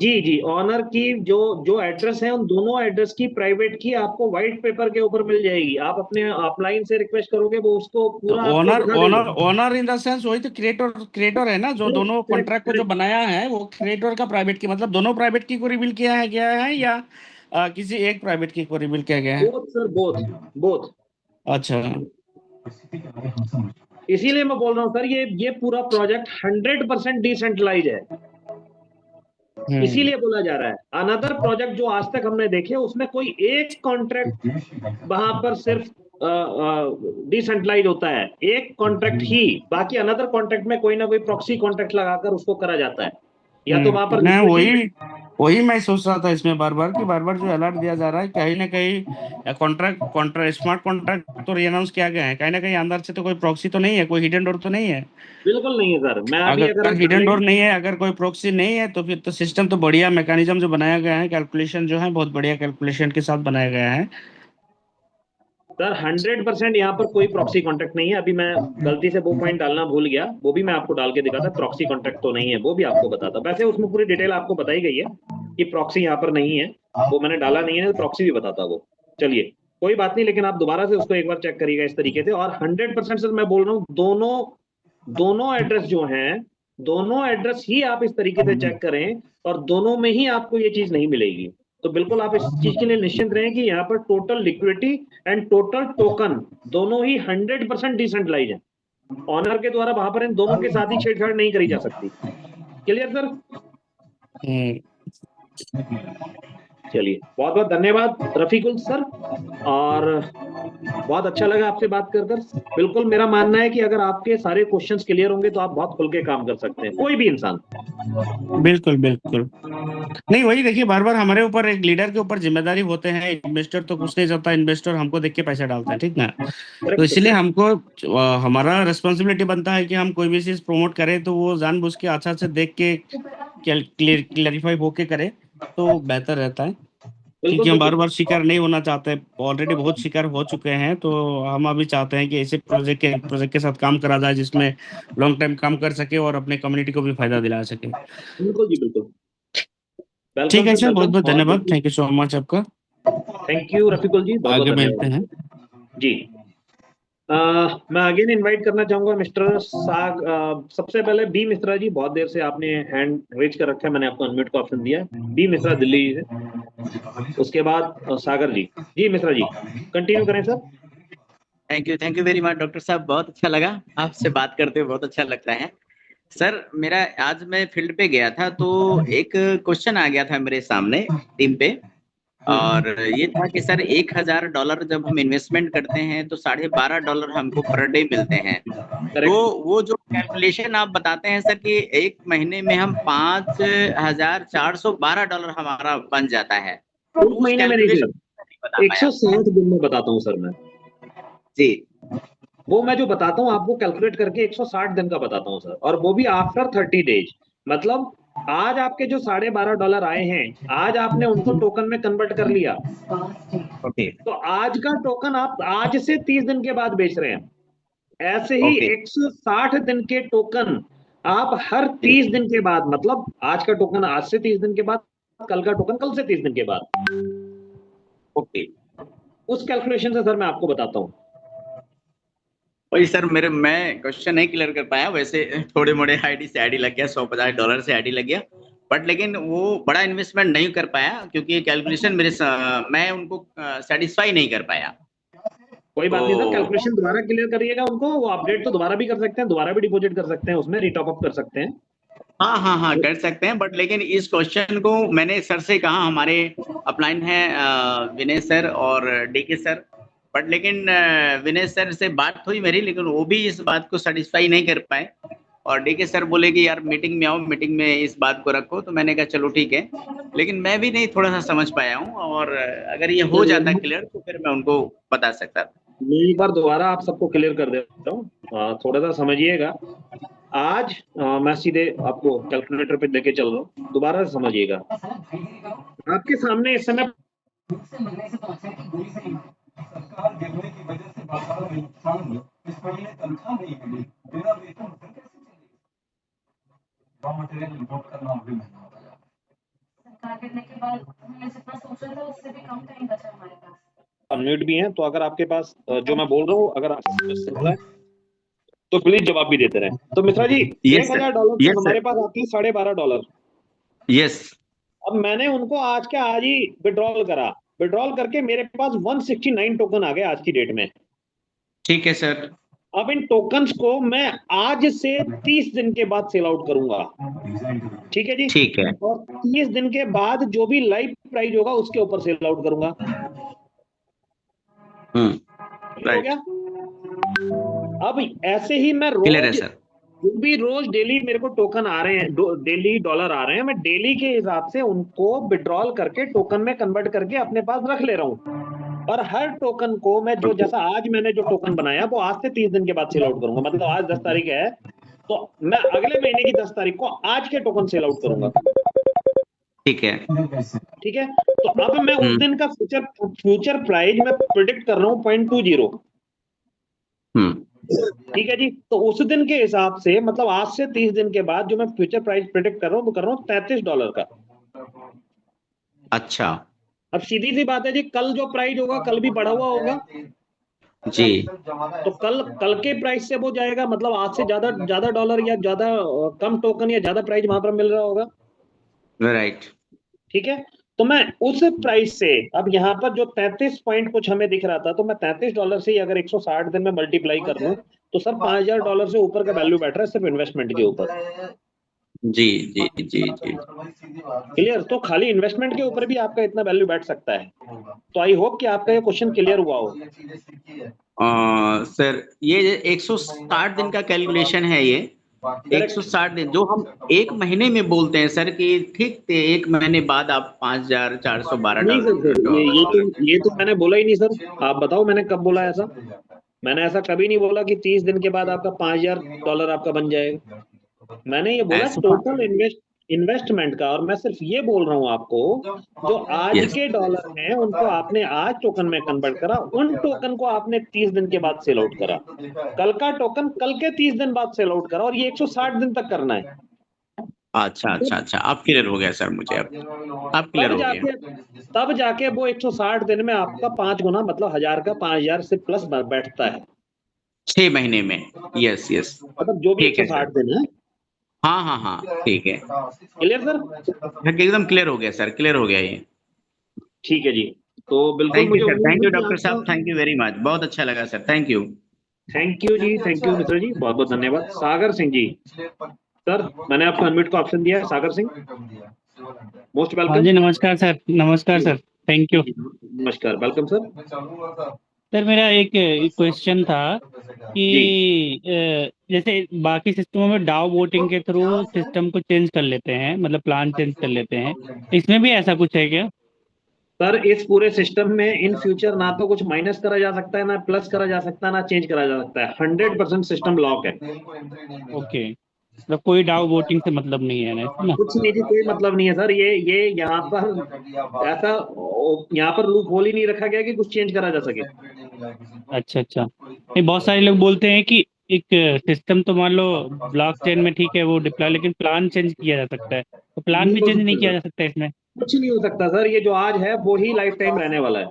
Speaker 2: जी जी, ऑनर की जो जो एड्रेस है, उन दोनों एड्रेस की प्राइवेट की आपको व्हाइट पेपर के ऊपर मिल जाएगी, आप अपने ऑफलाइन से रिक्वेस्ट करोगे वो उसको
Speaker 5: तो
Speaker 2: पूरा आपको
Speaker 5: ओनर
Speaker 2: दिखा
Speaker 5: ओनर
Speaker 2: देगा।
Speaker 5: ओनर इन द सेंस वही तो क्रिएटर क्रिएटर है ना, जो दोनों
Speaker 2: करेक्ट
Speaker 5: कॉन्ट्रैक्ट को जो
Speaker 2: करेक्ट,
Speaker 5: बनाया है वो क्रिएटर का प्राइवेट की, मतलब दोनों प्राइवेट की को रिवील किया है गया है, या किसी एक प्राइवेट की को रिवील किया गया है?
Speaker 2: Both sir, both both.
Speaker 5: अच्छा।
Speaker 2: इसीलिए मैं बोल रहा हूँ सर, ये पूरा प्रोजेक्ट 100% डिसेंट्रलाइज है,
Speaker 5: हम्म
Speaker 2: इसीलिए बोला जा रहा है। अनदर प्रोजेक्ट जो आज तक हमने देखे, उसमें कोई एक कॉन्ट्रैक्ट वहां पर सिर्फ डिसेंट्रलाइज होता है, एक कॉन्ट्रैक्ट ही, बाकी अनदर कॉन्ट्रैक्ट में कोई ना कोई प्रॉक्सी कॉन्ट्रैक्ट लगाकर उसको करा जाता है, या तो वहां पर
Speaker 5: नहीं,
Speaker 2: लिक्विडिटी।
Speaker 5: वही मैं सोच रहा था इसमें बार बार जो अलर्ट दिया जा रहा है कहीं ना कहीं कॉन्ट्रैक्ट स्मार्ट कॉन्ट्रैक्ट तो अनाउंस किया गया है, कहीं ना कहीं अंदर से तो कोई प्रॉक्सी तो नहीं है, कोई हिडन डोर तो नहीं है।
Speaker 2: बिल्कुल नहीं है सर। मैं अभी
Speaker 5: अगर
Speaker 2: आप
Speaker 5: हिडन डोर
Speaker 2: डालेंगे
Speaker 5: नहीं है, अगर कोई प्रॉक्सी नहीं है, तो फिर तो सिस्टम तो बढ़िया, मैकेनिज्म जो बनाया गया है, कैलकुलेशन जो है बहुत बढ़िया कैलकुलेशन के साथ बनाया गया है।
Speaker 2: सर 100% यहाँ पर कोई प्रॉक्सी कॉन्ट्रैक्ट नहीं है। अभी मैं गलती से वो पॉइंट डालना भूल गया, वो भी मैं आपको डाल के दिखाता। प्रॉक्सी कॉन्ट्रैक्ट तो नहीं है, वो भी आपको बताता। वैसे उसमें पूरी डिटेल आपको बताई गई है कि प्रॉक्सी यहाँ पर नहीं है, वो मैंने डाला नहीं है, प्रॉक्सी भी बताता वो। चलिए कोई बात नहीं, लेकिन आप दोबारा से उसको एक बार चेक करिएगा इस तरीके से। और 100% सर मैं बोल रहा हूँ, दोनों एड्रेस जो हैं, दोनों एड्रेस ही आप इस तरीके से चेक करें, और दोनों में ही आपको ये चीज नहीं मिलेगी। तो बिल्कुल आप इस चीज के लिए निश्चिंत रहें कि यहाँ पर total liquidity and total token दोनों ही 100% डिसेंट्रलाइज है। ऑनर के द्वारा वहां पर इन दोनों के साथ ही छेड़छाड़ नहीं करी जा सकती। Clear sir? चलिए बहुत बहुत धन्यवाद रफीकुल सर, और बहुत अच्छा लगा आपसे बात कर कर। बिल्कुल मेरा मानना है कि अगर आपके सारे क्वेश्चंस क्लियर होंगे तो आप बहुत खुल के काम कर सकते हैं, कोई भी इंसान।
Speaker 5: बिल्कुल बिल्कुल। नहीं, वही देखिए, बार बार हमारे ऊपर, एक लीडर के ऊपर जिम्मेदारी होते हैं। इन्वेस्टर तो कुछ नहीं चाहता, इन्वेस्टर हमको देख के पैसा डालता है, ठीक ना। तो इसलिए हमको हमारा रिस्पॉन्सिबिलिटी बनता है कि हम कोई भी चीज प्रमोट करें तो वो जानबूझ के अच्छा से देख के क्लियरिफाई होके करें तो बेहतर रहता है, क्योंकि हम बार बार शिकार नहीं होना चाहते। ऑलरेडी बहुत शिकार हो चुके हैं, तो हम अभी चाहते हैं कि ऐसे प्रोजेक्ट के साथ काम करा जाए जिसमें लॉन्ग टाइम काम कर सके और अपने कम्युनिटी को भी फायदा दिला सके।
Speaker 2: बिल्कुल जी बिल्कुल।
Speaker 5: ठीक है सर, बहुत बहुत
Speaker 2: वेलकम।
Speaker 5: धन्यवाद, थैंक यू सो मच आपका।
Speaker 2: थैंक यू रफीकुल जी, बहुत
Speaker 5: आगे
Speaker 2: बहुत
Speaker 5: मिलते
Speaker 2: धन्यवाद
Speaker 5: हैं।
Speaker 2: जी। मैं अगेन इनवाइट करना चाहूंगा मिस्टर साग। सबसे पहले बी मिश्रा जी, बहुत देर से आपने हैंड रेज कर रखा है, मैंने आपको अनम्यूट का ऑप्शन दिया है। बी मिश्रा दिल्ली से। उसके बाद सागर जी। जी मिश्रा जी कंटिन्यू करें sir.
Speaker 6: Thank you very much doctor साहब, बहुत अच्छा लगा आपसे बात करते हुए, बहुत अच्छा लगता है सर। मेरा आज मैं फील्ड पे गया था तो एक क्वेश्चन आ गया था मेरे सामने टीम पे, और ये था कि सर $1000 जब हम इन्वेस्टमेंट करते हैं तो $12.5 हमको पर डे मिलते हैं। तो वो जो कैलकुलेशन आप बताते हैं सर कि एक महीने में हम $5412 हमारा बन जाता है, तो
Speaker 2: एक
Speaker 6: उस
Speaker 2: महीने में नहीं
Speaker 6: कैलकुलेशन
Speaker 2: सर,
Speaker 6: बता पाया
Speaker 2: 160 दिन में बताता हूँ सर मैं
Speaker 6: जी।
Speaker 2: वो मैं जो बताता हूँ आपको कैलकुलेट करके 160 दिन का बताता हूँ सर, और वो भी आफ्टर 30 डेज। मतलब आज आपके जो $12.5 आए हैं, आज आपने उनको टोकन में कन्वर्ट कर लिया,
Speaker 6: ओके
Speaker 2: तो आज का टोकन आप आज से 30 दिन के बाद बेच रहे हैं। ऐसे ही
Speaker 6: ओके
Speaker 2: 160 दिन के टोकन आप हर 30 दिन के बाद, मतलब आज का टोकन आज से 30 दिन के बाद, कल का टोकन कल से 30 दिन के बाद,
Speaker 6: ओके।
Speaker 2: उस कैलकुलेशन से सर मैं आपको बताता हूँ।
Speaker 6: वही सर, मैं क्वेश्चन नहीं क्लियर कर पाया, वैसे थोड़े मोड़े आईडी से आईडी लग गया, $150 से आईडी लग गया, बट लेकिन वो बड़ा इन्वेस्टमेंट नहीं कर पाया क्योंकि कैलकुलेशन मैं उनको सेटिस्फाई नहीं कर पाया।
Speaker 2: कोई बात नहीं सर,
Speaker 6: तो
Speaker 2: कैलकुलेशन दोबारा क्लियर करिएगा उनको, वो अपडेट तो दोबारा भी कर सकते हैं, दोबारा भी डिपॉजिट कर सकते हैं, उसमें रिटॉप अप कर सकते हैं।
Speaker 6: हाँ कर सकते हैं, बट लेकिन इस क्वेश्चन को मैंने सर से कहा, हमारे अपलाइन है विनय सर और डीके सर, बट लेकिन विनय सर से बात हुई मेरी, लेकिन वो भी इस बात को सेटिस्फाई नहीं कर पाए, और डीके सर बोले कि यार मीटिंग में आओ, मीटिंग में इस बात को रखो, तो मैंने कहा चलो ठीक है, लेकिन मैं भी नहीं थोड़ा सा समझ पाया हूँ, और अगर ये हो जाता क्लियर तो फिर मैं उनको बता सकता था।
Speaker 2: मैं एक बार दोबारा आप सबको क्लियर कर देता हूँ, थोड़ा सा समझिएगा। आज मैं सीधे आपको कैलकुलेटर पे लेके चल रहा हूँ, दोबारा से समझिएगा। आपके सामने इस समय
Speaker 7: सरकार गिरने की वजह से बाजारों में नुकसान हुआ, इस महीने तनख्वाह नहीं मिली, बिना वेतन कैसे चलेगी? रॉ मटेरियल इंपोर्ट करना भी महंगा हो गया।
Speaker 8: सरकार गिरने के बाद हमने जितना सोचा था उससे भी कम टाइम बचा हमारे पास।
Speaker 2: अनम्यूट भी हैं, तो अगर आपके पास जो मैं बोल रहा हूँ अगर आप सुन रहे हैं तो प्लीज जवाब भी देते रहें। तो मिश्रा जी, $1000 हमारे पास आते हैं $12.5।
Speaker 6: यस।
Speaker 2: अब मैंने उनको आज के आज ही विड्रॉल करा, विड्रॉल करके मेरे पास 169 टोकन आ गए आज की डेट में।
Speaker 6: ठीक है सर।
Speaker 2: अब इन टोकन्स को मैं आज से 30 दिन के बाद सेल आउट करूंगा, ठीक है जी?
Speaker 6: ठीक है।
Speaker 2: और 30 दिन के बाद जो भी लाइव प्राइस होगा उसके ऊपर सेल आउट करूंगा। हो
Speaker 6: राइट।
Speaker 2: गया? अब ऐसे ही मैं
Speaker 6: क्लियर है
Speaker 2: रोज
Speaker 6: सर।
Speaker 2: जो भी रोज डेली मेरे को टोकन आ रहे हैं, डेली डॉलर आ रहे हैं, मैं डेली के हिसाब से उनको विड्रॉल करके टोकन में कन्वर्ट करके अपने पास रख ले रहा हूँ। और हर टोकन को मैं जो, जैसा आज मैंने जो टोकन बनाया वो आज से 30 दिन के बाद सेल आउट करूंगा। मतलब आज 10 तारीख है तो मैं अगले महीने की 10 तारीख को आज के टोकन सेल आउट करूंगा।
Speaker 6: ठीक है।
Speaker 2: ठीक है, तो अब मैं उस दिन का फ्यूचर प्राइस मैं प्रिडिक्ट कर रहा हूँ 0.20। ठीक है जी, तो उस दिन के हिसाब से मतलब आज से 30 दिन के बाद जो मैं फ्यूचर प्राइस प्रिडिक्ट कर रहा हूँ वो कर रहा हूँ $33 का।
Speaker 6: अच्छा
Speaker 2: अब सीधी सी बात है जी, कल जो प्राइस होगा कल भी बढ़ा हुआ होगा
Speaker 6: जी।
Speaker 2: तो कल के प्राइस से वो जाएगा, मतलब आज से ज्यादा डॉलर या ज्यादा कम टोकन या ज्यादा प्राइस वहां पर मिल रहा होगा।
Speaker 6: राइट।
Speaker 2: ठीक है, तो मैं उस प्राइस से अब यहाँ पर जो 33 पॉइंट कुछ हमें दिख रहा था, तो मैं $33 से ही अगर 160 दिन में मल्टीप्लाई कर लूं तो सर $5000 से ऊपर का वैल्यू बैठ रहा है सिर्फ इन्वेस्टमेंट के ऊपर।
Speaker 6: जी जी जी जी।
Speaker 2: क्लियर? तो खाली इन्वेस्टमेंट के ऊपर भी आपका इतना वैल्यू बैठ सकता है। तो आई होप कि आपका ये क्वेश्चन क्लियर हुआ हो।
Speaker 6: सर ये 160 दिन का कैलकुलेशन है ये। 160 दिन जो हम एक महीने में बोलते हैं सर कि ठीक थे, एक महीने बाद आप $5412
Speaker 2: नहीं सर, ये तो मैंने बोला ही नहीं सर। आप बताओ मैंने कब बोला ऐसा? मैंने ऐसा कभी नहीं बोला कि 30 दिन के बाद आपका $5000 आपका बन जाएगा। मैंने ये बोला
Speaker 6: ऐसा
Speaker 2: टोटल इन्वेस्टमेंट का, और मैं सिर्फ ये बोल रहा हूँ आपको जो आज
Speaker 6: Yes.
Speaker 2: के डॉलर हैं उनको आपने आज टोकन में कन्वर्ट करा, उन टोकन को आपने 30 दिन के बाद सेल आउट करा, कल का टोकन कल के 30 दिन बाद सेल आउट करा, और ये 160 दिन तक करना है।
Speaker 6: अच्छा अच्छा अच्छा, अब क्लियर हो गया सर मुझे। अब क्लियर
Speaker 2: तब
Speaker 6: हो गया।
Speaker 2: जाके तब जाके वो 160 दिन में आपका 5 गुना मतलब 1000 का 5000 से प्लस बैठता है
Speaker 6: 6 महीने में। यस यस,
Speaker 2: मतलब जो भी
Speaker 6: ठीक है
Speaker 2: 160
Speaker 6: सर।
Speaker 2: दिन है।
Speaker 6: हाँ हाँ हाँ, ठीक है,
Speaker 2: क्लियर सर?
Speaker 6: एकदम क्लियर हो गया सर, क्लियर हो गया ये।
Speaker 2: ठीक है जी, तो बिल्कुल
Speaker 6: थैंक यू
Speaker 2: मुझे
Speaker 6: सर,
Speaker 2: उम्मीद
Speaker 6: थैंक
Speaker 2: है
Speaker 6: यू
Speaker 2: कि
Speaker 6: डॉक्टर साहब,
Speaker 2: आपका।
Speaker 6: थैंक यू वेरी मच, बहुत अच्छा लगा sir, thank you.
Speaker 2: Thank you जी, थैंक यू मिश्रा जी, बहुत बहुत धन्यवाद। सागर सिंह जी, सर मैंने आपको अनम्यूट का ऑप्शन दिया है। सागर सिंह, मोस्ट
Speaker 5: हाँ
Speaker 2: वेलकम।
Speaker 5: जी, नमस्कार सर। नमस्कार सर, थैंक यू।
Speaker 2: नमस्कार, वेलकम सर।
Speaker 5: सर मेरा एक क्वेश्चन था कि
Speaker 2: जी
Speaker 5: जैसे बाकी सिस्टमों में डाउ वोटिंग के थ्रू सिस्टम को चेंज कर लेते हैं, मतलब प्लान चेंज कर लेते हैं, इसमें भी ऐसा कुछ है क्या?
Speaker 2: सर, इस पूरे सिस्टम में इन फ्यूचर ना तो कुछ माइनस करा जा सकता है, ना प्लस करा जा सकता है, ना चेंज करा जा सकता है। 100% सिस्टम लॉक है।
Speaker 5: ओके, मतलब कोई डाउ वोटिंग से मतलब नहीं है ना?
Speaker 2: कुछ नहीं जी, कोई मतलब नहीं है सर। ये यहाँ पर ऐसा यहाँ पर लूप होल ही नहीं रखा गया कि कुछ चेंज करा जा सके।
Speaker 5: अच्छा अच्छा, नहीं बहुत सारे लोग बोलते हैं कि एक सिस्टम तो मान लो ब्लॉकचेन में ठीक है वो डिप्लॉय, लेकिन प्लान चेंज किया जा सकता है, तो प्लान
Speaker 2: नहीं
Speaker 5: भी
Speaker 2: हो
Speaker 5: चेंज नहीं
Speaker 2: सकता
Speaker 5: किया
Speaker 2: सर,
Speaker 5: जा सकता इसमें?
Speaker 2: कुछ नहीं हो सकता सर। ये जो आज है वो ही लाइफ टाइम रहने वाला है।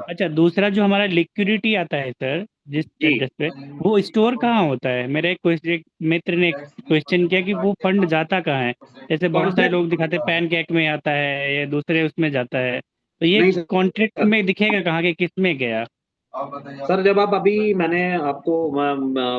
Speaker 5: अच्छा, दूसरा जो हमारा लिक्विडिटी आता है सर, जिस
Speaker 2: जी
Speaker 5: एड्रेस पे वो स्टोर कहाँ होता है? मेरा एक मित्र ने क्वेश्चन किया कि वो फंड जाता कहाँ है। जैसे बहुत सारे लोग
Speaker 2: कॉन्ट्रैक्ट।
Speaker 5: दिखाते हैं पैनकेक में आता है या दूसरे उसमें जाता है, तो ये
Speaker 2: नहीं सर,
Speaker 5: कॉन्ट्रैक्ट में दिखेगा कहाँ के किस में गया?
Speaker 2: सर जब आप अभी मैंने आपको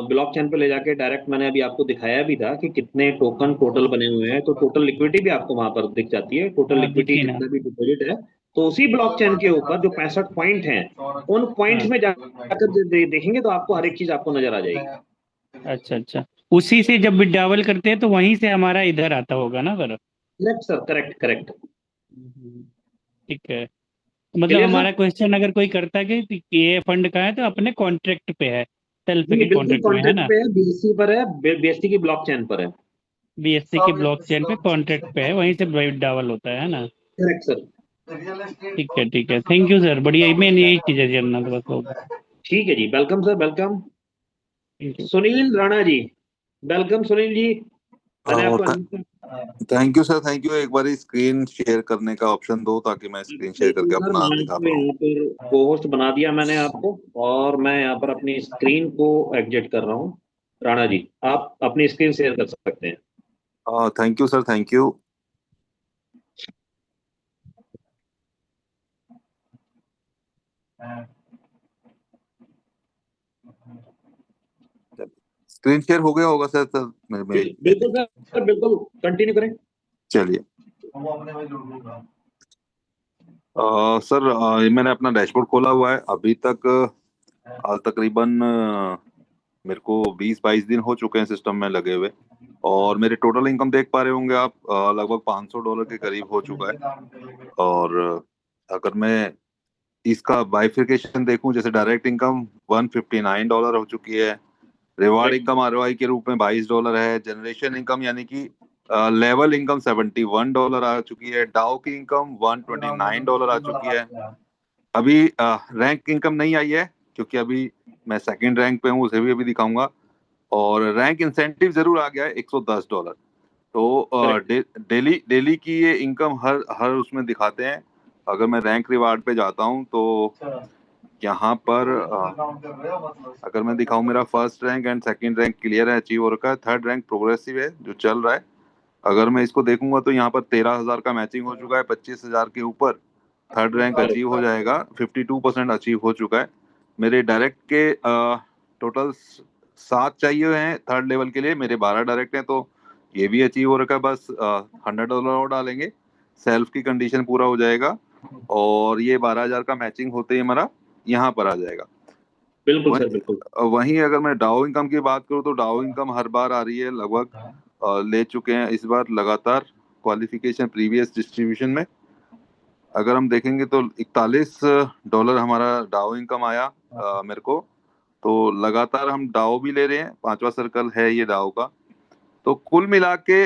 Speaker 2: ब्लॉक चेन पे ले जाके डायरेक्ट मैंने अभी आपको दिखाया भी था कि कितने टोकन टोटल बने हुए हैं, तो टोटल लिक्विडिटी भी आपको वहां पर दिख जाती है। टोटल
Speaker 5: हाँ
Speaker 2: लिक्विडिटी
Speaker 5: दिखी ना।
Speaker 2: जितना भी डिपॉजिट है, तो उसी ब्लॉक चेन के ऊपर जो 65 पॉइंट हैं, उन पॉइंट्स
Speaker 5: हाँ,
Speaker 2: में जाकर देखेंगे तो आपको हर एक चीज आपको नजर आ जाएगी।
Speaker 5: अच्छा अच्छा, उसी से जब विड्रॉवल करते हैं तो वहीं से हमारा इधर आता होगा ना sir?
Speaker 2: Correct sir, correct correct.
Speaker 5: ठीक है, तो मतलब
Speaker 2: क्लियर सर?
Speaker 5: हमारा क्वेश्चन अगर कोई करता है कि ये फंड कहाँ है, तो अपने कॉन्ट्रैक्ट पे है, सेल्फ
Speaker 2: जी
Speaker 5: के
Speaker 2: बिल्कुल
Speaker 5: कॉन्ट्रैक्ट में है
Speaker 2: कॉन्ट्रैक्ट
Speaker 5: ना?
Speaker 2: पे है, बीएससी पर है, बीएससी की ब्लॉक चेन पर है।
Speaker 5: बीएससी के ब्लॉकचेन पे कॉन्ट्रैक्ट पे है, वहीं से विड्रॉवल होता है ना?
Speaker 2: Correct sir.
Speaker 5: ठीक है, थैंक यू सर, बढ़िया, मेन यही चीज़ है जानना था बस होगा।
Speaker 2: ठीक है जी, welcome sir, welcome.
Speaker 5: Thank you.
Speaker 2: Sunil Rana ji, welcome Sunil ji, मैंने आपको
Speaker 9: thank you sir, thank you. एक बार स्क्रीन शेयर करने का ऑप्शन दो ताकि मैं स्क्रीन शेयर करके
Speaker 2: सर
Speaker 9: अपना
Speaker 2: मैं
Speaker 9: दिखा
Speaker 2: आपको
Speaker 9: पाऊँ।
Speaker 2: यहाँ पर को होस्ट बना दिया मैंने आपको, और मैं यहाँ पर अपनी स्क्रीन को एग्जिट कर रहा हूँ। राणा जी, आप अपनी स्क्रीन शेयर कर सकते हैं।
Speaker 9: Thank you sir, thank you. Screen share हो गया होगा सर? सर
Speaker 2: बिल्कुल सर, बिल्कुल कंटिन्यू करें।
Speaker 9: चलिए सर, ये मैंने अपना डैशबोर्ड खोला हुआ है। अभी तक तकरीबन मेरे को 20-22 दिन हो चुके हैं सिस्टम में लगे हुए, और मेरे टोटल इनकम देख पा रहे होंगे आप, लगभग $500 के करीब हो चुका है। और अगर मैं इसका बाइफिकेशन देखूं, जैसे डायरेक्ट इनकम $159 हो चुकी है, रिवार्ड इनकम ROI के रूप में $22 है, जनरेशन इनकम यानी कि लेवल इनकम $71 आ चुकी है, डाउ की इनकम $129 आ चुकी है। अभी रैंक इनकम नहीं आई है क्योंकि अभी मैं सेकंड रैंक पे हूँ, उसे भी अभी दिखाऊंगा। और रैंक इंसेंटिव जरूर आ गया है $110। तो डेली की ये इनकम हर उसमें दिखाते हैं। अगर मैं रैंक रिवार्ड पे जाता हूँ तो यहाँ पर अगर मैं दिखाऊं, मेरा first rank and second rank clear है, अचीव हो रखा है, थर्ड रैंक प्रोग्रेसिव है जो चल रहा है। अगर मैं इसको देखूंगा तो यहाँ पर 13,000 का मैचिंग हो चुका है, 25,000 के ऊपर थर्ड रैंक अचीव हो जाएगा, 52% अचीव हो चुका है। मेरे डायरेक्ट के टोटल 7 चाहिए हैं थर्ड लेवल के लिए, मेरे 12 डायरेक्ट हैं, तो ये भी अचीव हो रखा है। बस $100 और डालेंगे, सेल्फ की कंडीशन पूरा हो जाएगा, और ये 12,000 का मैचिंग होते ही हमारा यहाँ पर आ जाएगा।
Speaker 2: बिल्कुल सर, बिल्कुल।
Speaker 9: वहीं अगर मैं डाउ इनकम की बात करूं तो डाउ इनकम हर बार आ रही है, लगभग ले चुके हैं इस बार लगातार क्वालिफिकेशन प्रीवियस डिस्ट्रीब्यूशन में। अगर हम देखेंगे तो $41 हमारा डाउ इनकम आया मेरे को, तो लगातार हम डाउ भी ले रहे हैं, 5वां सर्कल है ये डाउ का। तो कुल मिला के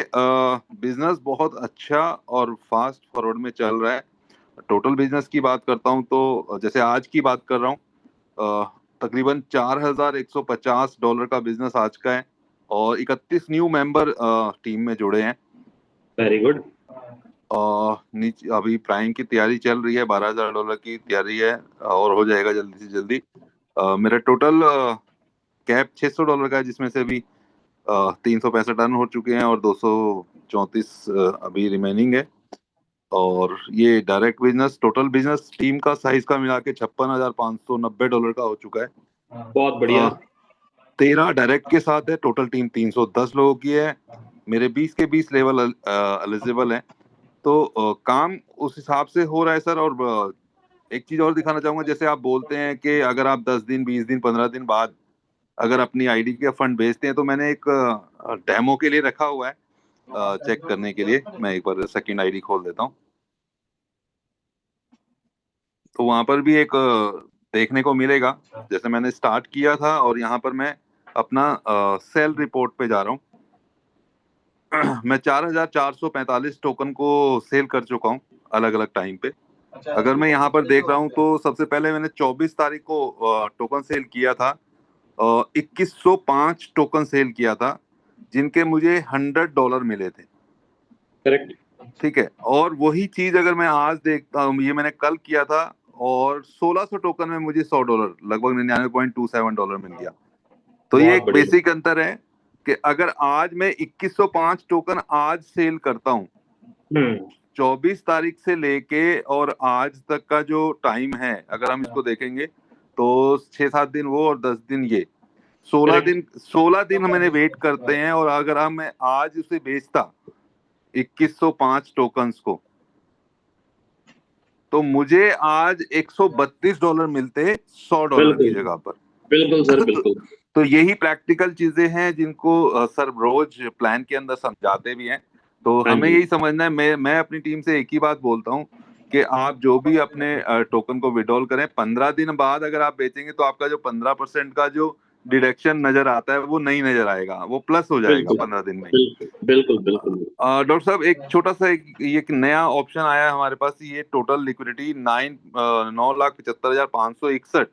Speaker 9: बिजनेस बहुत अच्छा और फास्ट फॉरवर्ड में चल रहा है। टोटल बिजनेस की बात करता हूं तो जैसे आज की बात कर रहा हूं, तकरीबन $4,150 का बिजनेस आज का है, और 31 न्यू मेंबर टीम में जुड़े हैं।
Speaker 2: Very good.
Speaker 9: नीचे अभी प्राइम की तैयारी चल रही है, $12,000 की तैयारी है, और हो जाएगा जल्दी से जल्दी। मेरा टोटल कैप $600 का है, जिसमें से अभी 365 टर्न हो चुके हैं और 234 अभी रिमेनिंग है। और ये direct business, total business team का साइज का मिला के $56,590 का हो चुका है।
Speaker 2: बहुत बढ़िया।
Speaker 9: 13 डायरेक्ट के साथ है, टोटल टीम 310 लोगों की है, मेरे 20 के 20 लेवल एलिजिबल है। तो काम उस हिसाब से हो रहा है सर। और एक चीज और दिखाना चाहूंगा, जैसे आप बोलते हैं कि अगर आप 10 दिन 20 दिन 15 दिन बाद अगर अपनी आईडी का फंड भेजते हैं, तो मैंने एक डेमो के लिए रखा हुआ है, चेक करने के लिए। मैं एक बार सेकंड आईडी खोल देता हूँ, तो वहां पर भी एक देखने को मिलेगा। जैसे मैंने स्टार्ट किया था, और यहाँ पर मैं अपना सेल रिपोर्ट पे जा रहा हूँ। मैं 4,445 टोकन को सेल कर चुका हूँ अलग अलग टाइम पे। अगर मैं यहाँ पर देख रहा हूँ तो सबसे पहले मैंने 24 तारीख को टोकन सेल किया था, 2105 टोकन सेल किया था, जिनके मुझे $100 मिले थे।
Speaker 2: करेक्ट।
Speaker 9: ठीक है, और वही चीज अगर मैं आज देखता हूँ, ये मैंने कल किया था, और 1600 टोकन में मुझे $100 लगभग $99.27 मिल गया। तो ये एक बेसिक अंतर है कि अगर आज मैं 2105 टोकन आज सेल करता हूँ, 24 तारीख से लेके और आज तक का जो टाइम है, अगर हम इसको देखेंगे तो 6-7 दिन वो और 10 दिन ये, 16 दिन मैंने वेट करते हैं। और अगर मैं आज उसे बेचता 2105 टोकन्स को, तो मुझे आज $132 मिलते $100 की जगह पर।
Speaker 2: बिल्कुल सर, बिल्कुल।
Speaker 9: तो यही प्रैक्टिकल चीजें हैं जिनको सर रोज प्लान के अंदर समझाते भी हैं। तो हमें यही समझना है, मैं अपनी टीम से एक ही बात बोलता हूँ कि आप जो भी अपने टोकन को विड्रॉल करें, 15 दिन बाद अगर आप बेचेंगे तो आपका जो 15% का जो डिडक्शन नजर आता है वो नहीं नजर आएगा, वो प्लस हो जाएगा 15 दिन में।
Speaker 2: बिल्कुल बिल्कुल।
Speaker 9: डॉक्टर साहब, एक छोटा सा एक नया ऑप्शन आया है हमारे पास, ये टोटल लिक्विडिटी 9,75,561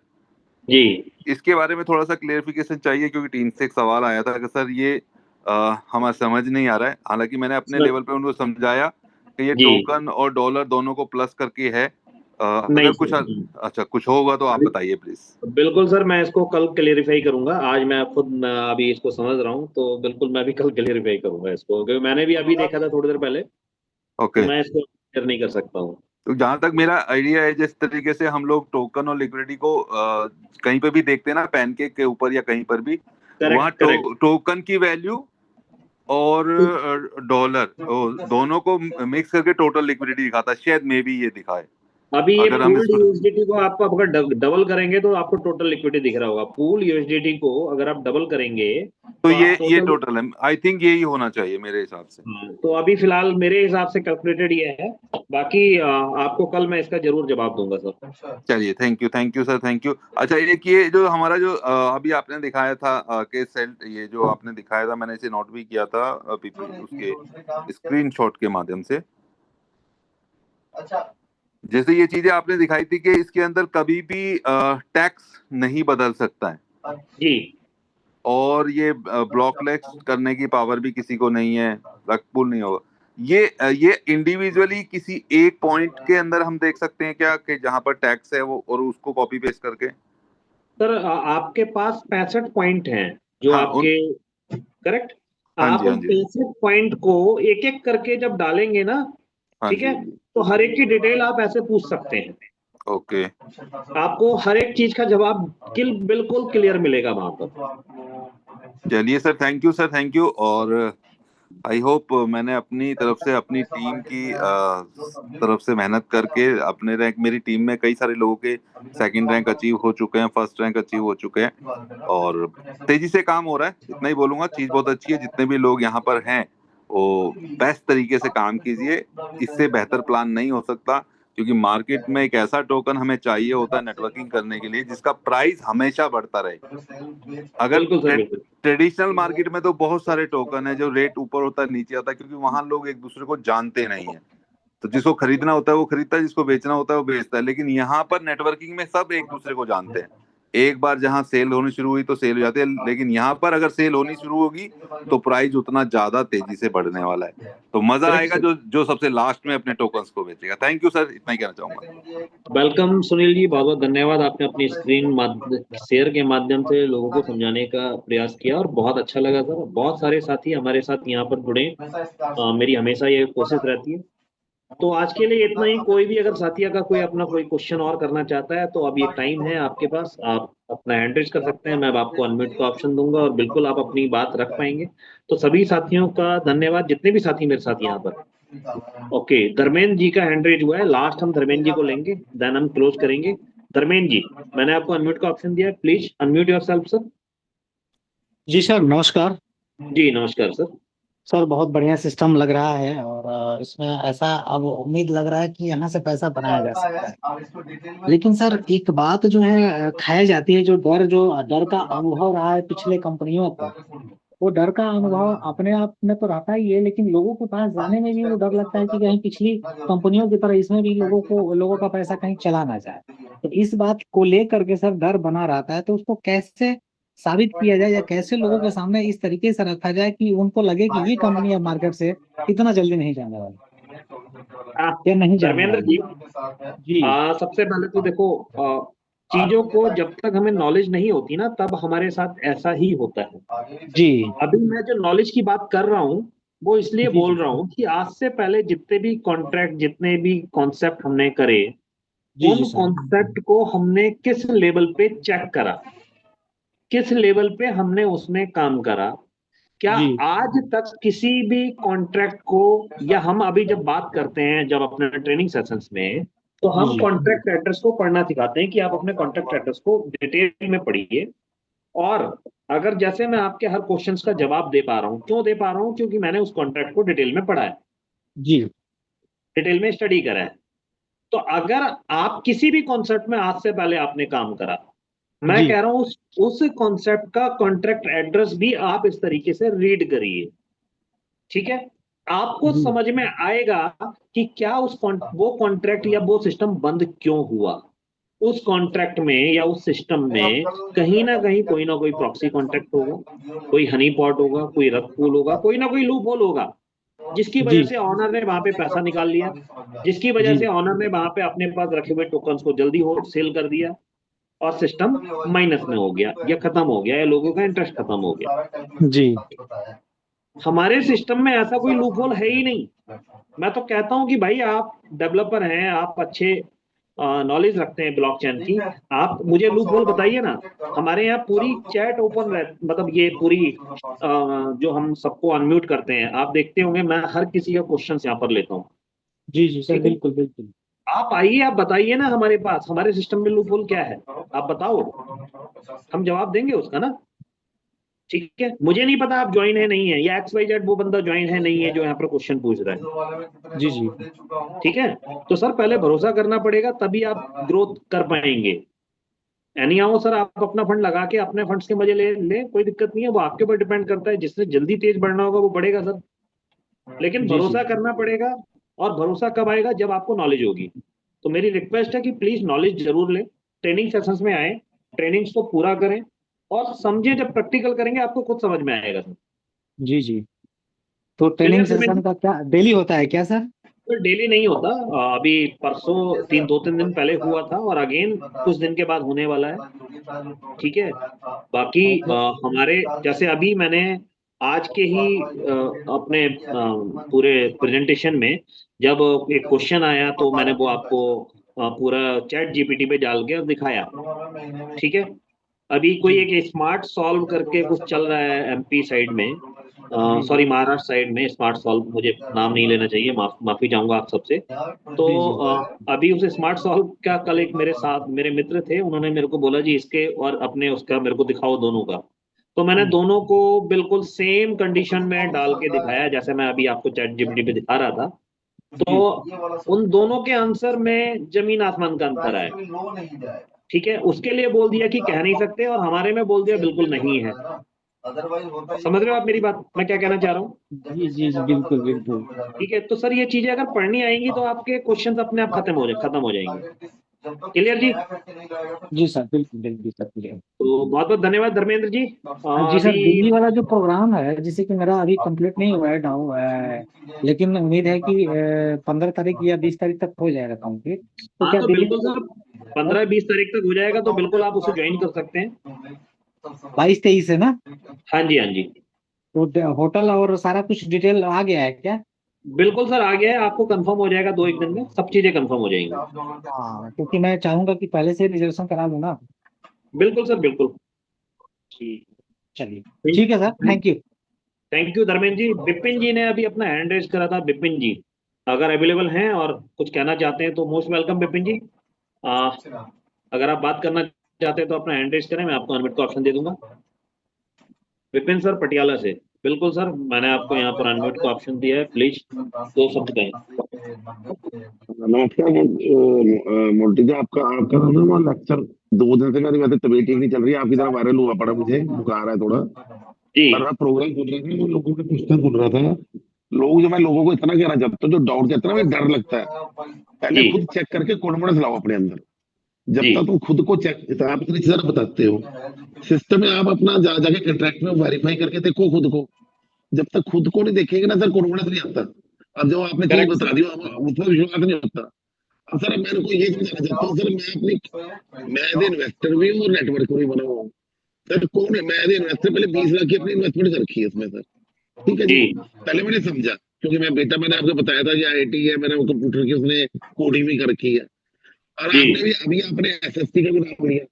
Speaker 2: जी।
Speaker 9: इसके बारे में थोड़ा सा क्लेरिफिकेशन चाहिए, क्योंकि टीम से एक सवाल आया था कि सर ये हमें समझ नहीं आ रहा है। हालांकि मैंने अपने लेवल पे उनको समझाया कि ये टोकन और डॉलर दोनों को प्लस करके है। अगर कुछ अच्छा कुछ होगा तो आप बताइए प्लीज।
Speaker 2: बिल्कुल सर, मैं इसको कल क्लेरिफाई करूंगा। आज मैं खुद अभी इसको समझ रहा हूँ, तो बिल्कुल मैं भी कल क्लेरिफाई करूंगा इसको, क्योंकि मैंने भी अभी देखा था थोड़ी देर पहले।
Speaker 9: ओके,
Speaker 2: तो मैं इसको क्लियर नहीं कर सकता हूँ।
Speaker 9: तो जहां तक मेरा आइडिया है, जिस तरीके से हम लोग टोकन और लिक्विडिटी को कहीं पे भी देखते हैं ना, पैनकेक के ऊपर या कहीं पर भी, वहाँ टोकन की वैल्यू और डॉलर दोनों को मिक्स करके टोटल लिक्विडिटी दिखाता है, शायद मे भी ये दिखाए।
Speaker 2: अभी ये
Speaker 9: अगर हम
Speaker 2: पूल्ड
Speaker 9: इसको
Speaker 2: यूएसडीटी को आप अगर डबल करेंगे तो आपको टोटल लिक्विडिटी दिख रहा होगा। पूल यूएसडीटी को अगर आप डबल करेंगे
Speaker 9: तो
Speaker 2: तो
Speaker 9: ये
Speaker 2: आप टोटल,
Speaker 9: टोटल है, आई थिंक यही होना चाहिए मेरे हिसाब से।
Speaker 2: तो अभी फिलहाल मेरे हिसाब से कैलकुलेटेड ये है। बाकी आपको कल मैं इसका जरूर जवाब दूंगा सर।
Speaker 9: चलिए, thank you sir, thank you. अच्छा, एक ये जो हमारा जो अभी आपने दिखाया था कि सेल, ये जो आपने दिखाया था, मैंने इसे नोट भी किया था उसके स्क्रीनशॉट के माध्यम से। जैसे ये चीजें आपने दिखाई थी कि इसके अंदर कभी भी टैक्स नहीं बदल सकता है
Speaker 2: जी,
Speaker 9: और ये ब्लॉकलेस करने की पावर भी किसी को नहीं है, रग पुल नहीं होगा। ये इंडिविजुअली किसी एक पॉइंट के अंदर हम देख सकते हैं क्या कि जहां पर टैक्स है वो, और उसको कॉपी पेस्ट करके?
Speaker 2: सर आपके पास 65 पॉइंट हैं जो
Speaker 9: हाँ,
Speaker 2: आपके, करेक्ट।
Speaker 9: हाँ
Speaker 2: आप
Speaker 9: जी, हाँ
Speaker 2: उन
Speaker 9: जी,
Speaker 2: 65 पॉइंट को एक एक करके जब डालेंगे ना,
Speaker 9: हाँ
Speaker 2: ठीक
Speaker 9: जी,
Speaker 2: है, तो हर एक की डिटेल आप ऐसे पूछ सकते हैं।
Speaker 9: ओके।
Speaker 2: आपको हर एक चीज का जवाब बिल्कुल क्लियर मिलेगा वहां पर।
Speaker 9: चलिए sir, thank you sir, thank you. और आई होप मैंने अपनी तरफ से, अपनी टीम की तरफ से मेहनत करके अपने रैंक, मेरी टीम में कई सारे लोगों के सेकंड रैंक अचीव हो चुके हैं, फर्स्ट रैंक अचीव हो चुके हैं, और तेजी से काम हो रहा है। इतना ही बोलूंगा, चीज बहुत अच्छी है। जितने भी लोग यहाँ पर हैं वो बेस्ट तरीके से काम कीजिए, इससे बेहतर प्लान नहीं हो सकता, क्योंकि मार्केट में एक ऐसा टोकन हमें चाहिए होता है नेटवर्किंग करने के लिए जिसका प्राइस हमेशा बढ़ता रहे। अगर
Speaker 2: बिल्कुल सर, बिल्कुल।
Speaker 9: ट्रेडिशनल मार्केट में तो बहुत सारे टोकन है जो रेट ऊपर होता है, नीचे आता है, क्योंकि वहां लोग एक दूसरे को जानते नहीं है। तो जिसको खरीदना होता है वो खरीदता है, जिसको बेचना होता है वो बेचता है। लेकिन यहाँ पर नेटवर्किंग में सब एक दूसरे को जानते हैं। एक बार जहाँ सेल होनी शुरू हुई तो सेल हो जाती है, लेकिन यहाँ पर अगर सेल होनी शुरू होगी तो प्राइस उतना ज्यादा तेजी से बढ़ने वाला है। तो मजा
Speaker 2: करेक्ट
Speaker 9: आएगा
Speaker 2: सर।
Speaker 9: जो सबसे लास्ट में अपने टोकन्स को बेचेगा। थैंक यू सर, इतना ही कहना चाहूंगा।
Speaker 2: वेलकम सुनील जी, बहुत बहुत धन्यवाद। आपने अपनी स्क्रीन शेयर के माध्यम से लोगों को समझाने का प्रयास किया और बहुत अच्छा लगा सर। बहुत सारे साथी हमारे साथ यहाँ पर जुड़े, मेरी हमेशा ये कोशिश रहती है। तो आज के लिए इतना ही। कोई भी अगर साथी का कोई अपना कोई क्वेश्चन और करना चाहता है तो अब ये टाइम है आपके पास, आप अपना हैंड रेज कर सकते हैं। मैं अब आपको अनम्यूट का ऑप्शन दूंगा और बिल्कुल आप अपनी बात रख पाएंगे। तो सभी साथियों का धन्यवाद, जितने भी साथी मेरे साथ यहाँ पर। ओके, धर्मेंद्र जी का हैंड रेज हुआ है, लास्ट हम धर्मेंद्र जी को लेंगे, देन हम क्लोज करेंगे। धर्मेंद्र जी, मैंने आपको अनम्यूट का ऑप्शन दिया है, प्लीज अनम्यूट योरसेल्फ सर।
Speaker 10: जी सर, नमस्कार।
Speaker 2: जी नमस्कार सर।
Speaker 10: सर बहुत बढ़िया सिस्टम लग रहा है और इसमें ऐसा अब उम्मीद लग रहा है कि यहाँ से पैसा बनाया जा सकता है। लेकिन सर एक बात जो है खाई जाती है, जो डर का अनुभव रहा है पिछले कंपनियों को, वो डर का अनुभव अपने आप में तो रहता ही है, लेकिन लोगों के पास जाने में भी वो डर लगता है कि कहीं पिछली कंपनियों की तरह इसमें भी लोगों का पैसा कहीं चला ना जाए। तो इस बात को लेकर के सर डर बना रहता है, तो उसको कैसे साबित किया जाए या कैसे लोगों के सामने इस तरीके से रखा जाए कि उनको लगे कि ये कंपनी अब मार्केट से इतना जल्दी नहीं जाने वाली या नहीं जाने
Speaker 2: धर्मेंद्र जी,
Speaker 10: वाली। जी
Speaker 2: सबसे पहले तो देखो, चीजों को जब तक हमें नॉलेज नहीं होती ना, तब हमारे साथ ऐसा ही होता है।
Speaker 10: जी
Speaker 2: अभी मैं जो नॉलेज की बात कर रहा हूँ वो इसलिए
Speaker 10: जी
Speaker 2: बोल रहा हूँ कि आज से पहले जितने भी कॉन्ट्रैक्ट, जितने भी कॉन्सेप्ट हमने करे,
Speaker 10: जी
Speaker 2: उन
Speaker 10: सर।
Speaker 2: कॉन्सेप्ट को हमने किस लेवल पे चेक करा, किस लेवल पे हमने उसमें काम करा। क्या
Speaker 10: जी
Speaker 2: आज तक किसी भी कॉन्ट्रैक्ट को, या हम अभी जब बात करते हैं जब अपने ट्रेनिंग सेशंस में, तो
Speaker 10: जी
Speaker 2: हम कॉन्ट्रैक्ट एड्रेस को पढ़ना सिखाते हैं कि आप अपने कॉन्ट्रैक्ट एड्रेस को डिटेल में पढ़िए। और अगर जैसे मैं आपके हर क्वेश्चंस का जवाब दे पा रहा हूँ, क्यों दे पा रहा हूँ? क्योंकि मैंने उस कॉन्ट्रैक्ट को डिटेल में पढ़ा है,
Speaker 10: जी
Speaker 2: डिटेल में स्टडी करा है। तो अगर आप किसी भी कॉन्सेप्ट में आज से पहले आपने काम करा, मैं
Speaker 10: जी
Speaker 2: कह रहा हूं उस कॉन्सेप्ट का कॉन्ट्रैक्ट एड्रेस भी आप इस तरीके से रीड करिए, ठीक है? आपको
Speaker 10: जी
Speaker 2: समझ में आएगा कि क्या वो कॉन्ट्रैक्ट या वो सिस्टम बंद क्यों हुआ। उस कॉन्ट्रैक्ट में या उस सिस्टम में कहीं ना कहीं कोई ना कोई प्रॉक्सी कॉन्ट्रैक्ट होगा, कोई हनी पॉट होगा, कोई रग पूल होगा, कोई ना कोई लूप होल होगा, जिसकी वजह
Speaker 10: जी
Speaker 2: से ऑनर ने वहां पे पैसा निकाल लिया, जिसकी वजह
Speaker 10: जी
Speaker 2: से ऑनर ने वहां पे अपने पास रखे हुए टोकन्स को जल्दी सेल कर दिया और सिस्टम माइनस में हो गया या खत्म हो गया या लोगों का इंटरेस्ट खत्म हो गया।
Speaker 10: जी
Speaker 2: हमारे सिस्टम में ऐसा कोई लूप होल है ही नहीं। मैं तो कहता हूं कि भाई आप डेवलपर हैं, आप अच्छे नॉलेज रखते हैं ब्लॉकचेन की, आप मुझे लूप होल बताइए ना। हमारे यहाँ पूरी चैट ओपन मतलब ये पूरी जो हम सबको अनम्यूट करते हैं, आप देखते होंगे मैं हर किसी का क्वेश्चन यहाँ पर लेता हूँ,
Speaker 10: जी जी सर,
Speaker 2: ठीक है?
Speaker 10: बिल्कुल बिल्कुल।
Speaker 2: आप आइए, आप बताइए ना हमारे पास, हमारे सिस्टम में लूपहोल क्या है, आप बताओ, हम जवाब देंगे उसका ना। ठीक है, मुझे नहीं पता आप ज्वाइन है नहीं है, या XYZ वो बंदा ज्वाइन है नहीं है जो यहाँ पर क्वेश्चन पूछ रहा है।
Speaker 5: जी जी
Speaker 2: ठीक है, तो सर पहले भरोसा करना पड़ेगा, तभी आप ग्रोथ कर पाएंगे। एनी हाउ सर, आप अपना फंड लगा के अपने फंड्स के मजे ले, कोई दिक्कत नहीं है, वो आपके ऊपर डिपेंड करता है, जिससे जल्दी तेज बढ़ना होगा वो बढ़ेगा सर, लेकिन
Speaker 5: जी जी
Speaker 2: भरोसा करना पड़ेगा। और भरोसा कब आएगा, जब आपको नॉलेज होगी। तो मेरी रिक्वेस्ट है कि प्लीज नॉलेज जरूर लें, ट्रेनिंग सेशंस में आए, ट्रेनिंग्स को पूरा करें और समझें, जब प्रैक्टिकल करेंगे आपको खुद समझ में आएगा सर।
Speaker 5: जी जी। तो ट्रेनिंग
Speaker 2: क्लियर
Speaker 5: सेशन का क्या डेली होता है क्या सर?
Speaker 2: सर? डेली नहीं होता, अभी परसों 2-3 दिन पहले हुआ था और अगेन कुछ दिन के बाद होने वाला है। ठीक है, बाकी हमारे जैसे अभी मैंने आज के ही अपने पूरे प्रेजेंटेशन में जब एक क्वेश्चन आया तो मैंने वो आपको पूरा चैट जीपीटी पे डाल के दिखाया। ठीक है, अभी कोई एक स्मार्ट सॉल्व करके कुछ चल रहा है एमपी साइड में, सॉरी महाराष्ट्र साइड में स्मार्ट सॉल्व, मुझे नाम नहीं लेना चाहिए, माफी चाहूंगा आप सबसे। तो अभी उस स्मार्ट सॉल्व का कल एक मेरे साथ मेरे मित्र थे, उन्होंने मेरे को बोला जी इसके और अपने उसका मेरे को दिखाओ दोनों का। तो मैंने दोनों को बिल्कुल सेम कंडीशन में डाल के दिखाया, जैसे मैं अभी आपको चैट जीपीटी पे दिखा रहा था। तो उन दोनों के आंसर में जमीन आसमान का अंतर है। ठीक है, उसके लिए बोल दिया कि कह नहीं सकते, और हमारे में बोल दिया बिल्कुल नहीं है। समझ रहे हो आप मेरी बात, मैं क्या कहना चाह रहा हूँ?
Speaker 5: जी जी जी, बिल्कुल बिल्कुल।
Speaker 2: ठीक है, तो सर ये चीजें अगर पढ़नी आएंगी तो आपके क्वेश्चंस अपने आप खत्म हो जाएंगे। क्लियर जी?
Speaker 5: जी सर, बिल्कुल बिल्कुल सर, क्लियर।
Speaker 2: तो बहुत बहुत धन्यवाद धर्मेंद्र जी।
Speaker 10: जी सर,
Speaker 2: अभी
Speaker 10: दिल्ली वाला जो प्रोग्राम है जैसे कि मेरा अभी कंप्लीट नहीं हुआ है नाउ, लेकिन उम्मीद है कि 15 तारीख या 20 तारीख तक हो जाएगा कंप्लीट। तो
Speaker 2: हाँ,
Speaker 10: क्या
Speaker 2: तो
Speaker 10: दिल्ली
Speaker 2: बिल्कुल सर 15-20 तारीख तक हो जाएगा, तो बिल्कुल आप उसे ज्वाइन कर सकते हैं।
Speaker 10: 22-23 है ना?
Speaker 2: हाँ जी, हाँ जी,
Speaker 10: तो होटल और सारा कुछ डिटेल आ गया है क्या?
Speaker 2: बिल्कुल सर आ गया है, आपको कंफर्म हो जाएगा 2-1 दिन में, सब चीजें कंफर्म हो जाएंगी।
Speaker 10: हाँ, क्योंकि मैं चाहूंगा कि पहले से रिजर्वेशन करा लूँ ना।
Speaker 2: बिल्कुल सर, बिल्कुल।
Speaker 10: चलिए, ठीक है sir, thank you.
Speaker 2: Thank you Dharmendra ji. Bipin ji ने अभी अपना हैंड रेज करा था, बिपिन जी अगर अवेलेबल हैं और कुछ कहना चाहते हैं तो मोस्ट वेलकम बिपिन जी। अगर आप बात करना चाहते हैं तो अपना हैंड रेज करें, मैं आपको अनम्यूट का ऑप्शन दे दूंगा। विपिन सर पटियाला से, बिल्कुल सर, मैंने आपको यहाँ पर अनम्यूट का ऑप्शन दिया है, प्लीज 2 शब्द कहें।
Speaker 11: नमस्कार मोल्टी जी, आपका आपका ना वो लेक्चर 2 दिन से मेरी वैसे तबीयत ठीक नहीं चल रही है, आपकी तरह वायरल हुआ पड़ा, मुझे बुखार है थोड़ा।
Speaker 2: जी
Speaker 11: पर मैं प्रोग्राम सुन रहा था, वो लोगों के क्वेश्चन सुन रहा था। लोग जो मैं लोगों को इतना कहना चाहता हूँ, जो डाउट कहता है ना, डर लगता है, पहले
Speaker 2: जी
Speaker 11: खुद चेक करके कॉन्फिडेंस लाओ अपने अंदर। जब
Speaker 2: जी
Speaker 11: तक तुम खुद को चेक, आप इतनी चीजें बताते हो सिस्टम में, आप अपना जाके कंट्रैक्ट में वेरीफाई करके देखो खुद को। जब तक खुद को नहीं देखेंगे ना सर, कॉन्फिडेंस नहीं आता। अब जो आपने चीज
Speaker 2: करेक्ट
Speaker 11: बता
Speaker 2: सर।
Speaker 11: दी उसमें विश्वास नहीं होता। अब सर मेरे को ये समझाना चाहता हूँ सर, मैं एज इन्वेस्टर भी हूँ और नेटवर्कर भी बना हुआ हूँ सर। कौन है मैं एज इन्वेस्टर? पहले 20 लाख की अपनी इन्वेस्टमेंट कर रखी है इसमें सर। ठीक है जी,
Speaker 2: जी
Speaker 11: पहले मैंने समझा, क्योंकि मैं बेटा, मैंने आपको बताया था कि IIT है, मैंने वो कंप्यूटर की उसने कोडिंग भी कर रखी है। और
Speaker 2: जी
Speaker 11: आपने भी अभी आपने SST का भी नाम लिया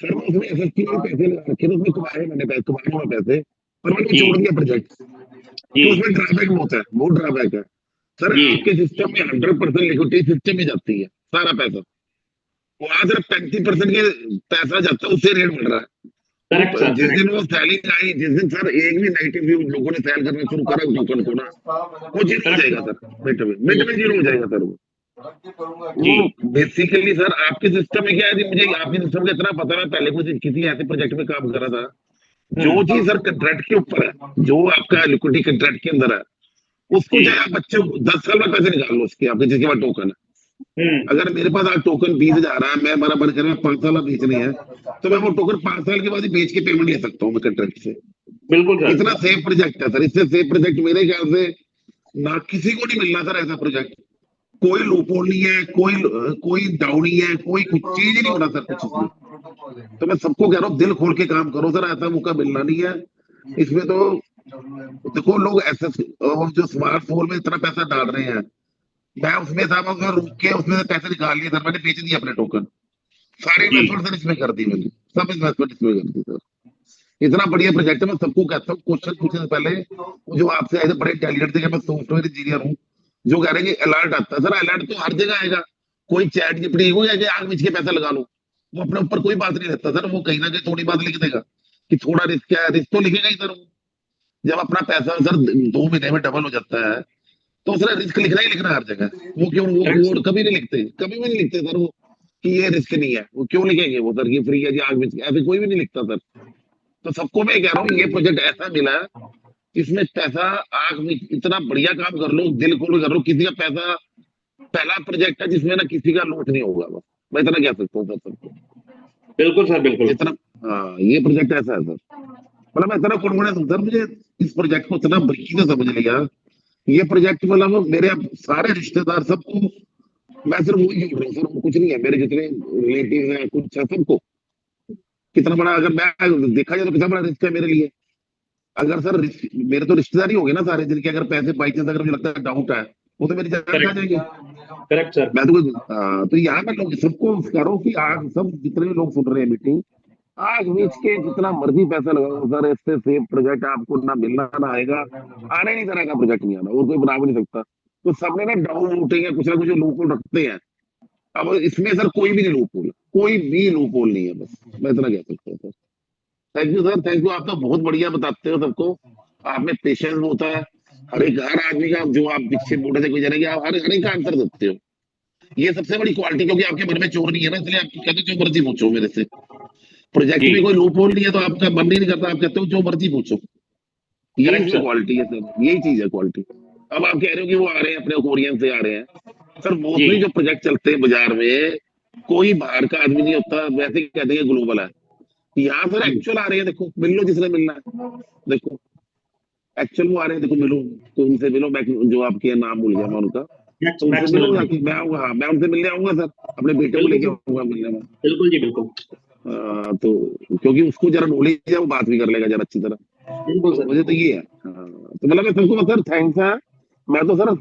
Speaker 11: सर, मैं उसमें SST में पैसे लगा रखे थे, उसमें कमाए मैंने पैसे, कमाए मैं पैसे, पर मैंने
Speaker 2: जी
Speaker 11: छोड़ दिया प्रोजेक्ट।
Speaker 2: जी
Speaker 11: तो उसमें ड्रॉबैक बहुत है, बहुत ड्रॉबैक है सर।
Speaker 2: जी
Speaker 11: आपके सिस्टम में 100% लिक्विडिटी सिस्टम में जाती है सारा पैसा, वहां सिर्फ 35% के पैसा जाता है, उससे रेट बढ़ रहा है।
Speaker 2: करेक्ट
Speaker 11: वो
Speaker 2: सर,
Speaker 11: जिस दिन
Speaker 2: करेक्ट।
Speaker 11: वो सेलिंग आई, जिस दिन सर एक भी नेगेटिव व्यू लोगों ने सेल करना शुरू करा टोकन को ना, वो जीरो हो जाएगा सर, मिनट में जीरो हो जाएगा सर
Speaker 2: जी
Speaker 11: वो बेसिकली सर आपके सिस्टम में क्या है, मुझे आपके सिस्टम का इतना पता है, पहले कुछ किसी ऐसे प्रोजेक्ट में काम करा था। जो चीज सर कंट्रैक्ट के ऊपर है, जो आपका लिक्विडिटी कंट्रैक्ट के अंदर है, उसको
Speaker 2: जी
Speaker 11: चाहे आप बच्चे 10 साल में पैसे निकाल लो उसके, आपके जिसके पास टोकन है। अगर मेरे पास आज टोकन 20,000 है, मैं हमारा मन कर रहा है 5 साल बेचनी है, तो मैं वो टोकन 5 साल के बाद ही बेच के पेमेंट ले सकता हूँ मैं कंट्रैक्ट से।
Speaker 2: बिल्कुल सर।
Speaker 11: इतना सेफ प्रोजेक्ट है सर, इससे सेफ प्रोजेक्ट मेरे ख्याल से ना किसी को नहीं मिलना सर ऐसा प्रोजेक्ट। कोई लूपहोल नहीं है, कोई डाउन नहीं है, कोई कुछ चीज ही नहीं होना सर कुछ इसमें। तो मैं सबको कह रहा हूँ दिल खोल के काम करो सर, ऐसा मौका मिलना नहीं है इसमें। तो देखो लोग जो स्मार्टफोन में इतना पैसा डाल रहे हैं, मैं उसमें था, मैं रुक के उसमें से पैसे निकाल लिए सर, मैंने बेच दिए अपने टोकन, सारी
Speaker 2: जी
Speaker 11: इन्वेस्टमेंट सर इसमें कर दी मैंने, सब इन्वेस्टमेंट इसमें कर दी सर। इतना बढ़िया प्रोजेक्ट है, मैं सबको कहता हूँ क्वेश्चन पूछने से पहले जो आपसे ऐसे बड़े इंटेलिजेंट थे, मैं सॉफ्टवेयर इंजीनियर हूँ, जो कह रहे हैं कि अलर्ट आता है सर, अलर्ट तो हर जगह आएगा, कोई चैट जीपीटी हो या कि आग बीच के पैसा लगा लो, वो अपने ऊपर कोई बात नहीं रखता सर, वो कहीं ना कहीं थोड़ी बात लिख देगा कि थोड़ा रिस्क है, रिस्क तो लिखेगा ही सर। वो जब अपना पैसा सर 2 महीने में डबल हो जाता है तो सर रिस्क लिखना ही लिखना है हर जगह। वो क्यों वो कभी नहीं लिखते, कभी भी नहीं लिखते सर वो कि ये रिस्क नहीं है। वो क्यों लिखेंगे वो सर, कि फ्री है जी आग बीच के, ऐसे कोई भी नहीं लिखता सर। तो सबको मैं कह रहा हूँ ये प्रोजेक्ट ऐसा मिला है, इसमें पैसा आग में इतना बढ़िया काम कर लो, दिल खोल कर लो, किसी का पैसा, पहला प्रोजेक्ट है जिसमें ना किसी का लूट नहीं होगा, बस मैं इतना कह सकता हूँ सर सबको।
Speaker 2: बिल्कुल सर, बिल्कुल।
Speaker 11: इतना, हाँ ये प्रोजेक्ट ऐसा है सर, मतलब मैं इतना कॉन्फिडेंस हूँ सर, मुझे इस प्रोजेक्ट को इतना बारीकी से समझ लिया। ये प्रोजेक्ट मतलब मेरे सारे रिश्तेदार सबको, मैं सिर्फ वही जोड़ रहा हूँ सर, कुछ नहीं है, मेरे जितने रिलेटिव हैं कुछ है सबको। कितना बड़ा, अगर मैं देखा जाए तो कितना बड़ा रिस्क है मेरे लिए। अगर सर मेरे तो रिश्तेदारी हो गए ना सारे, जिनके अगर पैसे बाई चांस अगर मुझे लगता है डाउट है, वो तो मेरी जान खा जाएंगे।
Speaker 2: Correct sir.
Speaker 11: मैं तो तो यहाँ मैं लोग सबको करो कि आग, सब जितने भी लोग सुन रहे हैं मीटिंग, आग बीच के जितना मर्जी पैसा लगाओ सर, इससे सेम प्रोजेक्ट आपको ना मिलना ना आएगा, आने नहीं तरह का प्रोजेक्ट नहीं आना, और कोई बना भी नहीं सकता। तो सबने ना डाउन उठेंगे, कुछ ना कुछ लूप रखते हैं। अब इसमें सर कोई भी नहीं लूप, कोई भी लूप नहीं है, बस मैं इतना कह सकता हूँ sir. Thank you sir, thank you. आप तो बहुत बढ़िया बताते हो सबको, आप में पेशेंस होता है, हर आदमी का, जो आप पीछे बोले थे कोई जाने की, आप हर एक का आंसर देते हो। ये सबसे बड़ी क्वालिटी, क्योंकि आपके मन में चोर नहीं है ना, इसलिए आप कहते हो जो मर्जी पूछो मेरे से। प्रोजेक्ट में कोई लूप होल नहीं है तो आपका मन नहीं करता, आप कहते हो जो मर्जी पूछो। यही क्वालिटी है सर, यही चीज है क्वालिटी। अब आप कह रहे हो कि वो आ रहे हैं अपने कोरियन से आ रहे हैं सर, मोस्टली जो प्रोजेक्ट चलते हैं बाजार में, कोई बाहर का आदमी नहीं होता, वैसे ही कहते हैं ग्लोबल है। यहाँ सर एक्चुअल आ रहे हैं, देखो मिल लो जिसने मिलना है, देखो एक्चुअल वो आ रहे हैं, देखो मिलो, तो उनसे मिलो। मैं जो आपके नाम भूल गया मैं उनका, तो उनसे मिलो जाके, मैं आऊंगा, हाँ मैं उनसे मिलने आऊंगा सर, अपने बेटे को लेके आऊंगा मिलने में।
Speaker 2: बिल्कुल जी, बिल्कुल।
Speaker 11: तो क्योंकि उसको जरा नॉलेज है, वो बात भी कर लेगा जरा अच्छी तरह।
Speaker 2: बिल्कुल सर।
Speaker 11: मुझे तो ये है, तो मतलब मैं सबको सर थैंक्स है, मैं तो सर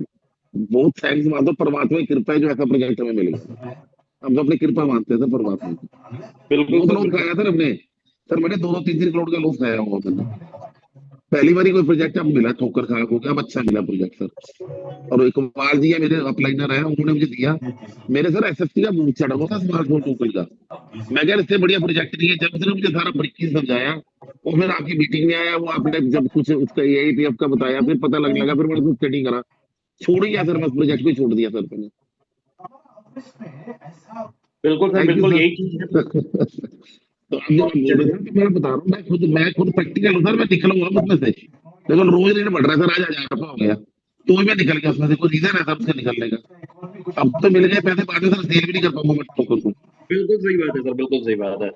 Speaker 11: बहुत थैंक्स मानता हूँ, परमात्मा की कृपा है जो ऐसा प्रोजेक्ट हमें मिल गया। हम तो अपनी कृपा मानते हैं सर परमात्मा की। बहुत लोग खाया सर हमने, सर मैंने 2-3 करोड़ का लॉस खाया हुआ मैंने। पहली बार कोई प्रोजेक्ट अब मिला ठोकर खा हो गया, अब अच्छा मिला प्रोजेक्ट सर। और एक कुमार जी है मेरे अपलाइनर है, उन्होंने मुझे दिया, मेरे सर एसएसटी का बूथ चढ़ा हुआ था स्मार्टफोन टोकन का। मैं कह इससे बढ़िया प्रोजेक्ट नहीं है। जब उसने मुझे सारा बारीकी से समझाया, और फिर आपकी मीटिंग में आया, वो आपने जब कुछ उसका एआईपीएफ का बताया, फिर पता लगने लगा, फिर मैंने स्टडी करा, छोड़ दिया सर, बस प्रोजेक्ट को छोड़ दिया सर मैंने।
Speaker 2: बिल्कुल सर, बिल्कुल यही चीज है।
Speaker 11: तो अब जो बोल रहे थे, मैं बता रहा हूँ, मैं खुद प्रैक्टिकल हूँ सर, मैं निकल हुआ उसमें से, लेकिन रोज रेट बढ़ रहा है सर, आज 1000 रुपया हो गया, तो मैं निकल गया उसमें से। कोई रीजन है सर उससे निकलने का? अब तो मिल गए पैसे, बाद में सर सेल भी नहीं कर पाऊंगा मैं टोकन को।
Speaker 2: बिल्कुल सही बात है सर, बिल्कुल सही बात है।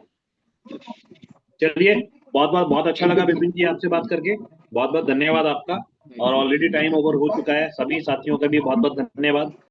Speaker 2: चलिए, बहुत अच्छा लगा विपिन जी आपसे बात करके, बहुत धन्यवाद आपका। और ऑलरेडी टाइम ओवर हो चुका है, सभी साथियों का भी बहुत धन्यवाद।